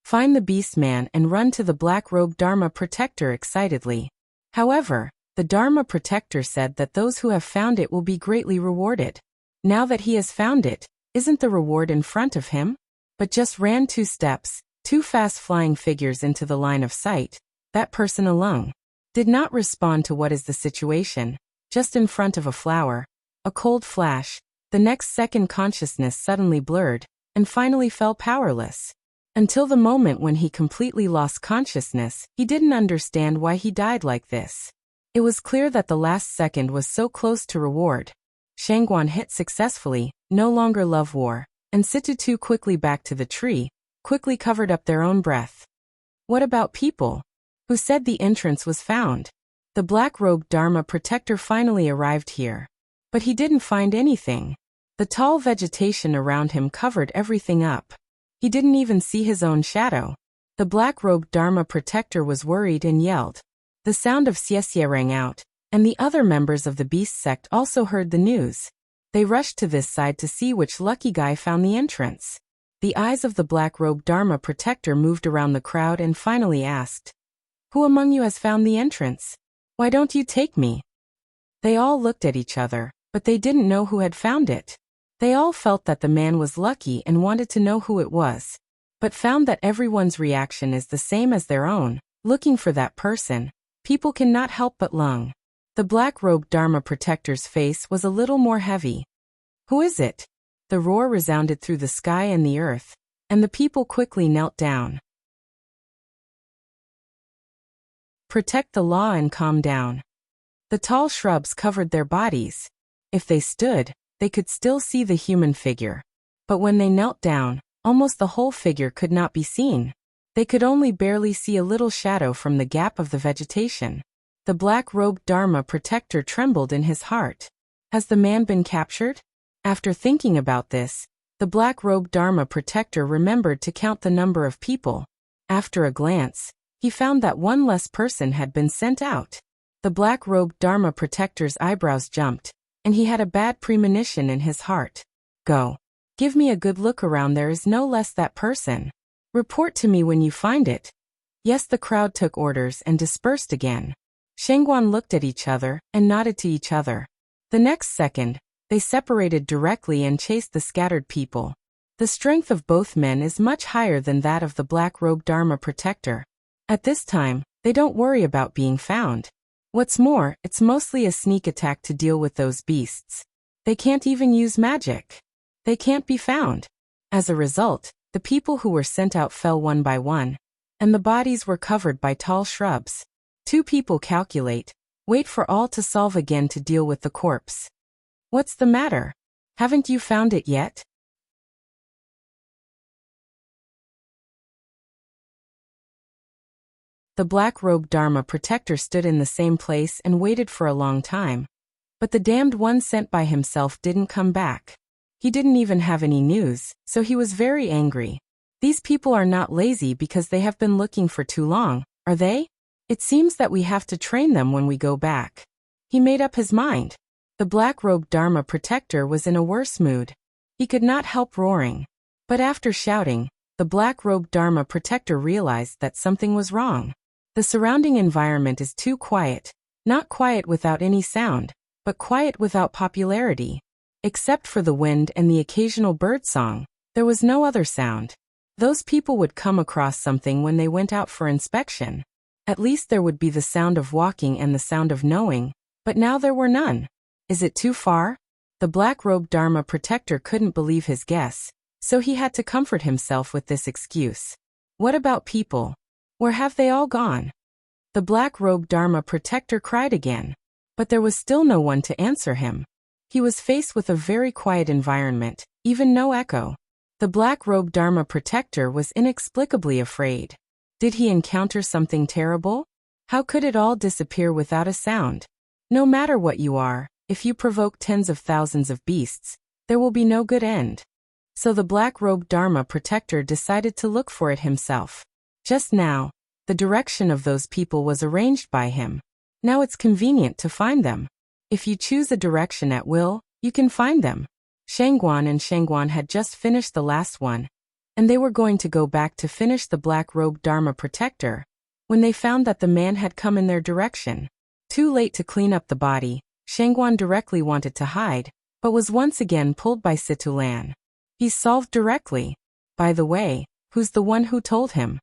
Find the beast man and run to the black-robed Dharma protector excitedly. However, the Dharma protector said that those who have found it will be greatly rewarded. Now that he has found it, isn't the reward in front of him? But just ran 2 steps, 2 fast-flying figures into the line of sight. That person alone did not respond to what is the situation. Just in front of a flower, a cold flash, the next second consciousness suddenly blurred, and finally fell powerless. Until the moment when he completely lost consciousness, he didn't understand why he died like this. It was clear that the last second was so close to reward. Shangguan hit successfully, no longer love war, and Situtu quickly back to the tree, quickly covered up their own breath. What about people? Who said the entrance was found? The black-robed Dharma protector finally arrived here. But he didn't find anything. The tall vegetation around him covered everything up. He didn't even see his own shadow. The black-robed Dharma protector was worried and yelled. The sound of Xie rang out, and the other members of the beast sect also heard the news. They rushed to this side to see which lucky guy found the entrance. The eyes of the black-robed Dharma protector moved around the crowd and finally asked, "Who among you has found the entrance? Why don't you take me?" They all looked at each other, but they didn't know who had found it. They all felt that the man was lucky and wanted to know who it was, but found that everyone's reaction is the same as their own, looking for that person. People cannot help but lung. The black-robed Dharma protector's face was a little more heavy. Who is it? The roar resounded through the sky and the earth, and the people quickly knelt down. Protect the law and calm down. The tall shrubs covered their bodies. If they stood, they could still see the human figure. But when they knelt down, almost the whole figure could not be seen. They could only barely see a little shadow from the gap of the vegetation. The black-robed Dharma protector trembled in his heart. Has the man been captured? After thinking about this, the black-robed Dharma protector remembered to count the number of people. After a glance, he found that one less person had been sent out. The black-robed Dharma protector's eyebrows jumped, and he had a bad premonition in his heart. Go. Give me a good look around, there is no less that person. Report to me when you find it. Yes, the crowd took orders and dispersed again. Shangguan looked at each other and nodded to each other. The next second, they separated directly and chased the scattered people. The strength of both men is much higher than that of the black-robed Dharma protector. At this time, they don't worry about being found. What's more, it's mostly a sneak attack to deal with those beasts. They can't even use magic. They can't be found. As a result, the people who were sent out fell one by one, and the bodies were covered by tall shrubs. 2 people calculate, wait for all to solve again to deal with the corpse. What's the matter? Haven't you found it yet? The black-robed Dharma protector stood in the same place and waited for a long time. But the damned one sent by himself didn't come back. He didn't even have any news, so he was very angry. These people are not lazy because they have been looking for too long, are they? It seems that we have to train them when we go back. He made up his mind. The black-robed Dharma protector was in a worse mood. He could not help roaring. But after shouting, the black-robed Dharma protector realized that something was wrong. The surrounding environment is too quiet, not quiet without any sound, but quiet without popularity. Except for the wind and the occasional bird song, there was no other sound. Those people would come across something when they went out for inspection. At least there would be the sound of walking and the sound of knowing, but now there were none. Is it too far? The black-robed Dharma protector couldn't believe his guess, so he had to comfort himself with this excuse. What about people? Where have they all gone? The black-robed Dharma protector cried again, but there was still no one to answer him. He was faced with a very quiet environment, even no echo. The black-robed Dharma protector was inexplicably afraid. Did he encounter something terrible? How could it all disappear without a sound? No matter what you are, if you provoke tens of thousands of beasts, there will be no good end. So the black-robed Dharma protector decided to look for it himself. Just now, the direction of those people was arranged by him. Now it's convenient to find them. If you choose a direction at will, you can find them. Shangguan and Shangguan had just finished the last one, and they were going to go back to finish the black-robed Dharma protector, when they found that the man had come in their direction. Too late to clean up the body, Shangguan directly wanted to hide, but was once again pulled by Situlan. He solved directly. By the way, who's the one who told him?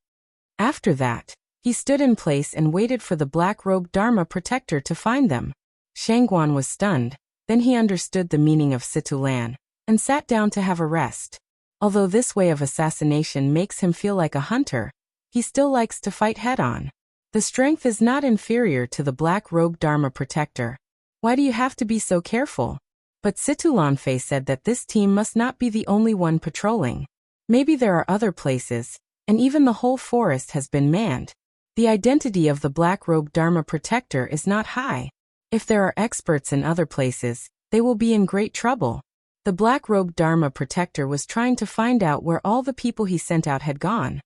After that, he stood in place and waited for the black-robed Dharma protector to find them. Shangguan was stunned, then he understood the meaning of Situlan, and sat down to have a rest. Although this way of assassination makes him feel like a hunter, he still likes to fight head-on. The strength is not inferior to the black-robed Dharma protector. Why do you have to be so careful? But Situlanfei said that this team must not be the only one patrolling. Maybe there are other places, and even the whole forest has been manned. The identity of the black-robed Dharma protector is not high. If there are experts in other places, they will be in great trouble. The black-robed Dharma protector was trying to find out where all the people he sent out had gone.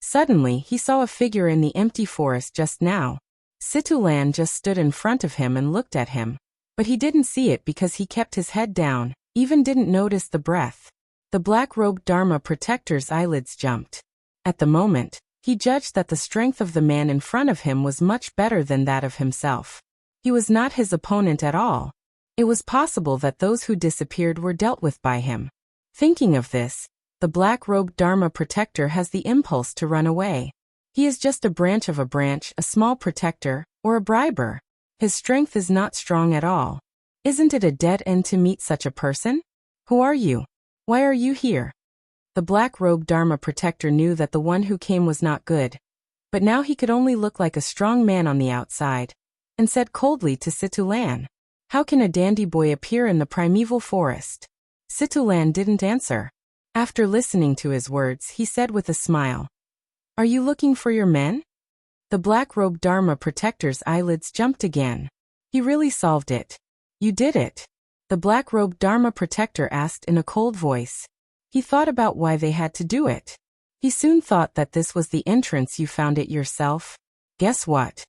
Suddenly, he saw a figure in the empty forest just now. Situlan just stood in front of him and looked at him, but he didn't see it because he kept his head down, even didn't notice the breath. The black-robed Dharma protector's eyelids jumped. At the moment, he judged that the strength of the man in front of him was much better than that of himself. He was not his opponent at all. It was possible that those who disappeared were dealt with by him. Thinking of this, the black-robed Dharma protector has the impulse to run away. He is just a branch, a small protector, or a briber. His strength is not strong at all. Isn't it a dead end to meet such a person? Who are you? Why are you here? The black-robed Dharma protector knew that the one who came was not good, but now he could only look like a strong man on the outside, and said coldly to Situlan, "How can a dandy boy appear in the primeval forest?" Situlan didn't answer. After listening to his words, he said with a smile, "Are you looking for your men?" The black-robed Dharma protector's eyelids jumped again. He really solved it. "You did it?" The black-robed Dharma protector asked in a cold voice. He thought about why they had to do it. He soon thought that this was the entrance. "You found it yourself? Guess what?"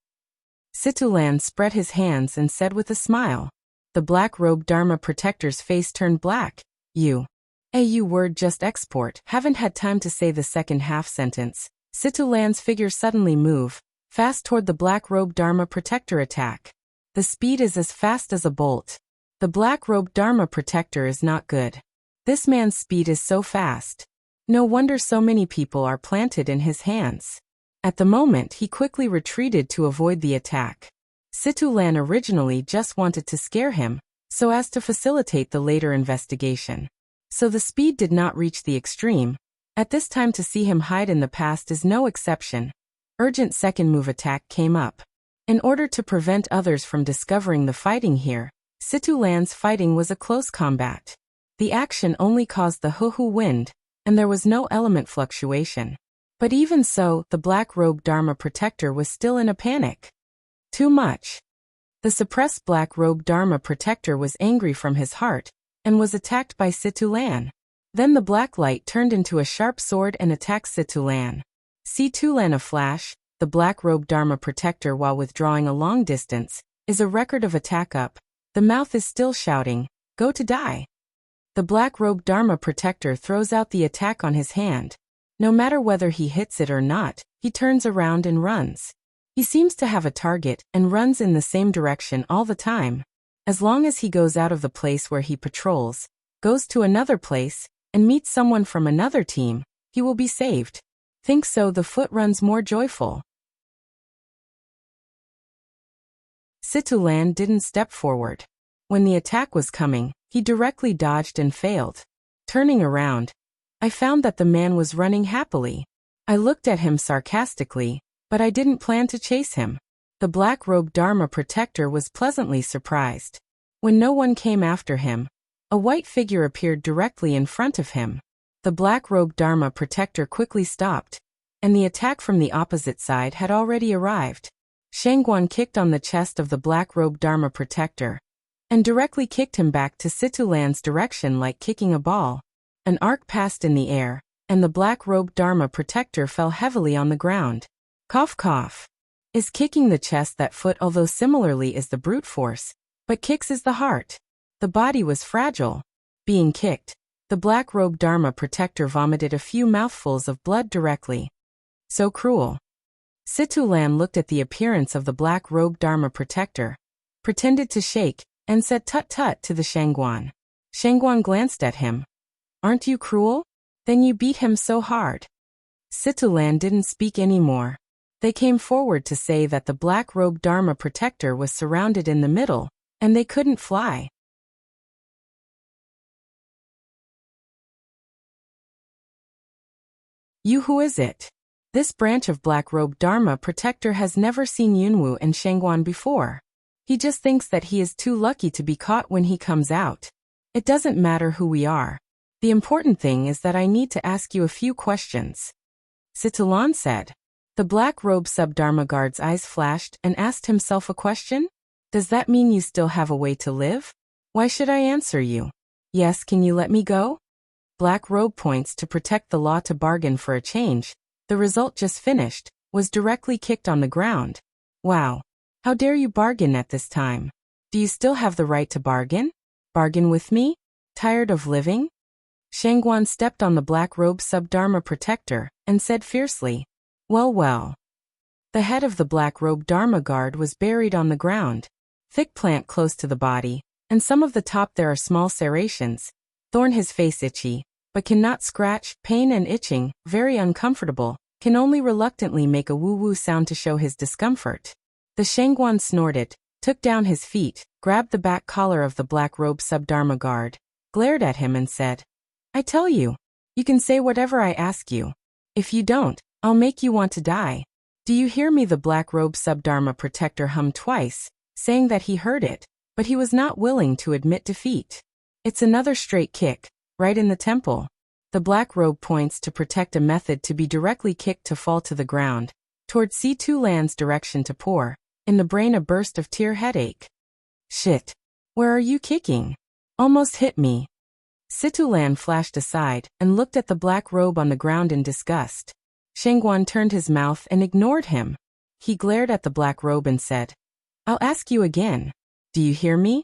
Situlan spread his hands and said with a smile. The black-robed Dharma protector's face turned black. "You. You word just export." Haven't had time to say the second half sentence. Situlan's figure suddenly moved, fast toward the black-robed Dharma protector attack. The speed is as fast as a bolt. The black-robed Dharma protector is not good. This man's speed is so fast. No wonder so many people are planted in his hands. At the moment, he quickly retreated to avoid the attack. Situlan originally just wanted to scare him, so as to facilitate the later investigation. So the speed did not reach the extreme. At this time, to see him hide in the past is no exception. Urgent second move attack came up. In order to prevent others from discovering the fighting here, Situlan's fighting was a close combat. The action only caused the hoo-hoo wind, and there was no element fluctuation. But even so, the black-robed Dharma protector was still in a panic. Too much. The suppressed black-robed Dharma protector was angry from his heart, and was attacked by Situlan. Then the black light turned into a sharp sword and attacked Situlan. Situlan a flash, the black-robed Dharma protector while withdrawing a long distance, is a record of attack up. The mouth is still shouting, "Go to die." The black-robed Dharma protector throws out the attack on his hand. No matter whether he hits it or not, he turns around and runs. He seems to have a target and runs in the same direction all the time. As long as he goes out of the place where he patrols, goes to another place, and meets someone from another team, he will be saved. Think so, the foot runs more joyful. Situlan didn't step forward. When the attack was coming, he directly dodged and failed. Turning around, I found that the man was running happily. I looked at him sarcastically, but I didn't plan to chase him. The black-robed Dharma protector was pleasantly surprised. When no one came after him, a white figure appeared directly in front of him. The black-robed Dharma protector quickly stopped, and the attack from the opposite side had already arrived. Shangguan kicked on the chest of the black-robed Dharma protector, and directly kicked him back to Situlan's direction like kicking a ball. An arc passed in the air, and the black-robed Dharma protector fell heavily on the ground. Cough cough. Is kicking the chest that foot, although similarly is the brute force, but kicks is the heart. The body was fragile. Being kicked, the black-robed Dharma protector vomited a few mouthfuls of blood directly. So cruel. Situlan looked at the appearance of the black-robed Dharma protector, pretended to shake, and said tut-tut to the Shangguan. Shangguan glanced at him. Aren't you cruel? Then you beat him so hard. Situlan didn't speak anymore. They came forward to say that the black-robed Dharma protector was surrounded in the middle, and they couldn't fly. You, who is it? This branch of black-robed Dharma protector has never seen Yunwu and Shangguan before. He just thinks that he is too lucky to be caught when he comes out. It doesn't matter who we are. The important thing is that I need to ask you a few questions. Situlan said. The black-robed sub-Dharma guard's eyes flashed and asked himself a question. Does that mean you still have a way to live? Why should I answer you? Yes, can you let me go? Black robe points to protect the law to bargain for a change. The result just finished, was directly kicked on the ground. Wow. How dare you bargain at this time? Do you still have the right to bargain? Bargain with me? Tired of living? Shangguan stepped on the black-robe sub-Dharma protector and said fiercely. Well, well. The head of the black-robe Dharma guard was buried on the ground. Thick plant close to the body, and some of the top there are small serrations. Thorn his face itchy, but cannot scratch, pain and itching, very uncomfortable, can only reluctantly make a woo-woo sound to show his discomfort. The Shangguan snorted, took down his feet, grabbed the back collar of the black-robe sub-Dharma guard, glared at him and said, I tell you, you can say whatever I ask you. If you don't, I'll make you want to die. Do you hear me? The black-robe sub-Dharma protector hummed twice, saying that he heard it, but he was not willing to admit defeat. It's another straight kick, right in the temple. The black robe points to protect a method to be directly kicked to fall to the ground, toward Situlan's direction to pour, in the brain a burst of tear headache. Shit. Where are you kicking? Almost hit me. Situlan flashed aside and looked at the black robe on the ground in disgust. Shangguan turned his mouth and ignored him. He glared at the black robe and said, I'll ask you again. Do you hear me?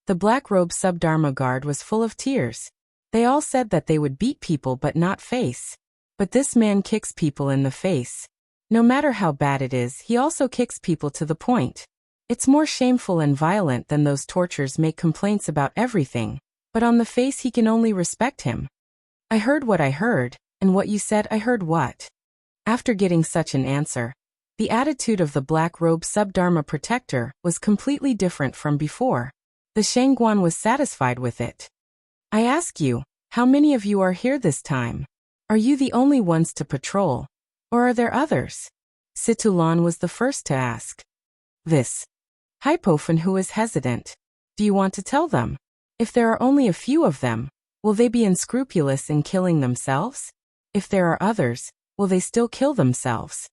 The black robe sub-Dharma guard was full of tears. They all said that they would beat people but not face. But this man kicks people in the face. No matter how bad it is, he also kicks people to the point. It's more shameful and violent than those tortures make complaints about everything, but on the face he can only respect him. I heard what I heard, and what you said I heard what. After getting such an answer, the attitude of the black robe sub-Dharma protector was completely different from before. The Shangguan was satisfied with it. I ask you, how many of you are here this time? Are you the only ones to patrol? Or are there others? Situlan was the first to ask. This. Hypophon, who is hesitant. Do you want to tell them? If there are only a few of them, will they be unscrupulous in killing themselves? If there are others, will they still kill themselves?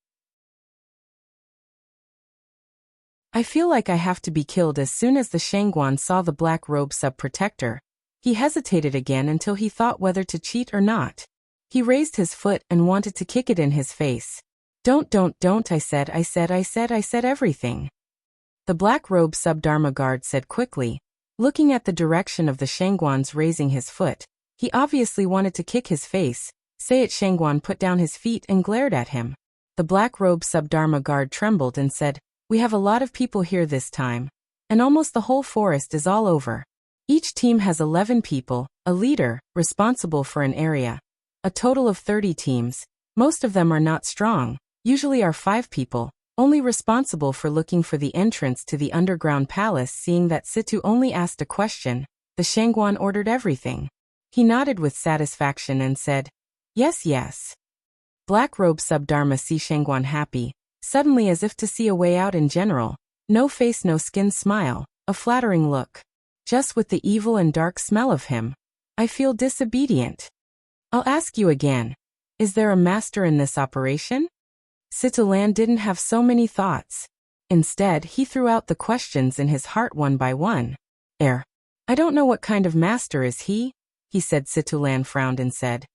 I feel like I have to be killed. As soon as the Shangguan saw the black robe sub-protector, he hesitated again until he thought whether to cheat or not. He raised his foot and wanted to kick it in his face. Don't, I said everything. The black robe sub-Dharma guard said quickly, looking at the direction of the Shangguan's raising his foot. He obviously wanted to kick his face. Say it. Shangguan put down his feet and glared at him. The black robe sub-Dharma guard trembled and said, We have a lot of people here this time. And almost the whole forest is all over. Each team has 11 people, a leader, responsible for an area. A total of 30 teams. Most of them are not strong, usually are 5 people, only responsible for looking for the entrance to the underground palace. Seeing that Situ only asked a question, the Shangguan ordered everything. He nodded with satisfaction and said, "Yes, yes." Black Robe Subdharma see Shangguan happy, suddenly as if to see a way out in general. No face, no skin smile, a flattering look. Just with the evil and dark smell of him. I feel disobedient. I'll ask you again. Is there a master in this operation? Situlan didn't have so many thoughts. Instead, he threw out the questions in his heart one by one. I don't know what kind of master is he said. Situlan frowned and said,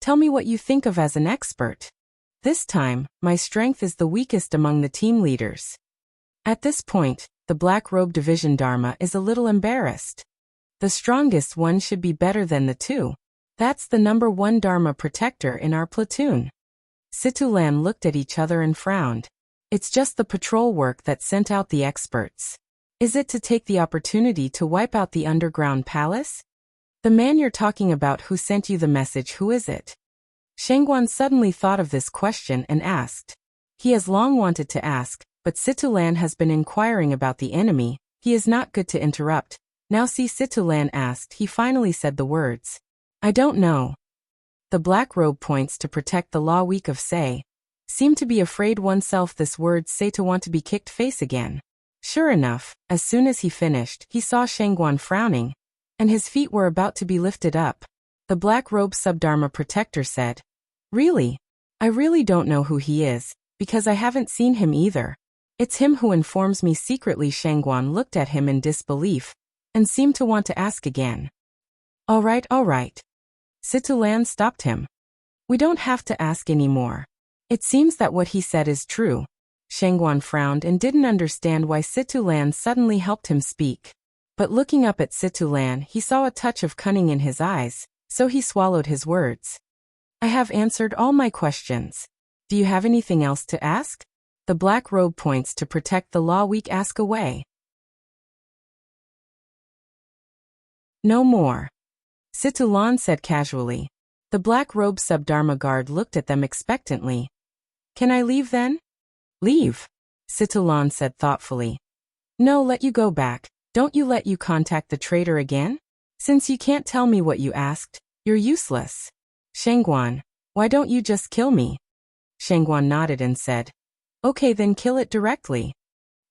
"Tell me what you think of as an expert." This time, my strength is the weakest among the team leaders. At this point, the Black Robe Division Dharma is a little embarrassed. The strongest one should be better than the 2. That's the number 1 Dharma protector in our platoon. Situlan looked at each other and frowned. It's just the patrol work that sent out the experts. Is it to take the opportunity to wipe out the underground palace? The man you're talking about who sent you the message, who is it? Shangguan suddenly thought of this question and asked. He has long wanted to ask, but Situlan has been inquiring about the enemy. He is not good to interrupt. Now see, Situlan asked, he finally said the words. I don't know. The Black Robe points to protect the law weak of say. Seem to be afraid oneself. This word say to want to be kicked face again. Sure enough, as soon as he finished, he saw Shangguan frowning, and his feet were about to be lifted up. The Black Robe Subdharma protector said, Really? I really don't know who he is, because I haven't seen him either. It's him who informs me secretly. Shangguan looked at him in disbelief, and seemed to want to ask again. All right. Situlan stopped him. We don't have to ask anymore. It seems that what he said is true. Shangguan frowned and didn't understand why Situlan suddenly helped him speak. But looking up at Situlan, he saw a touch of cunning in his eyes, so he swallowed his words. I have answered all my questions. Do you have anything else to ask? The Black Robe points to protect the law weak. Ask away. No more. Situlan said casually. The Black Robe Subdharma guard looked at them expectantly. Can I leave then? Leave? Situlan said thoughtfully. No, let you go back. Don't you let you contact the traitor again? Since you can't tell me what you asked, you're useless. Shangguan, why don't you just kill me? Shangguan nodded and said, Okay, then kill it directly.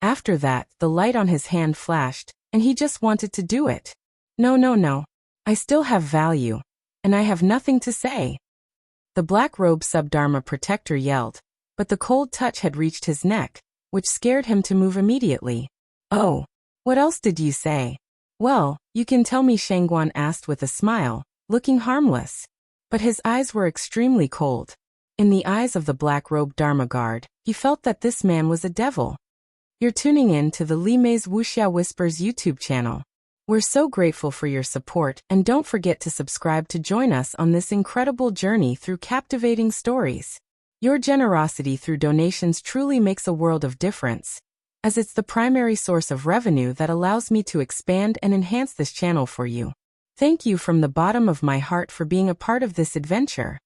After that, the light on his hand flashed, and he just wanted to do it. No. I still have value, and I have nothing to say. The Black Robe Subdharma protector yelled, but the cold touch had reached his neck, which scared him to move immediately. Oh, what else did you say? Well, you can tell me, Shangguan asked with a smile, looking harmless. But his eyes were extremely cold. In the eyes of the Black Robe Dharma guard, he felt that this man was a devil. You're tuning in to the Li Mei's Wuxia Whispers YouTube channel. We're so grateful for your support, and don't forget to subscribe to join us on this incredible journey through captivating stories. Your generosity through donations truly makes a world of difference, as it's the primary source of revenue that allows me to expand and enhance this channel for you. Thank you from the bottom of my heart for being a part of this adventure.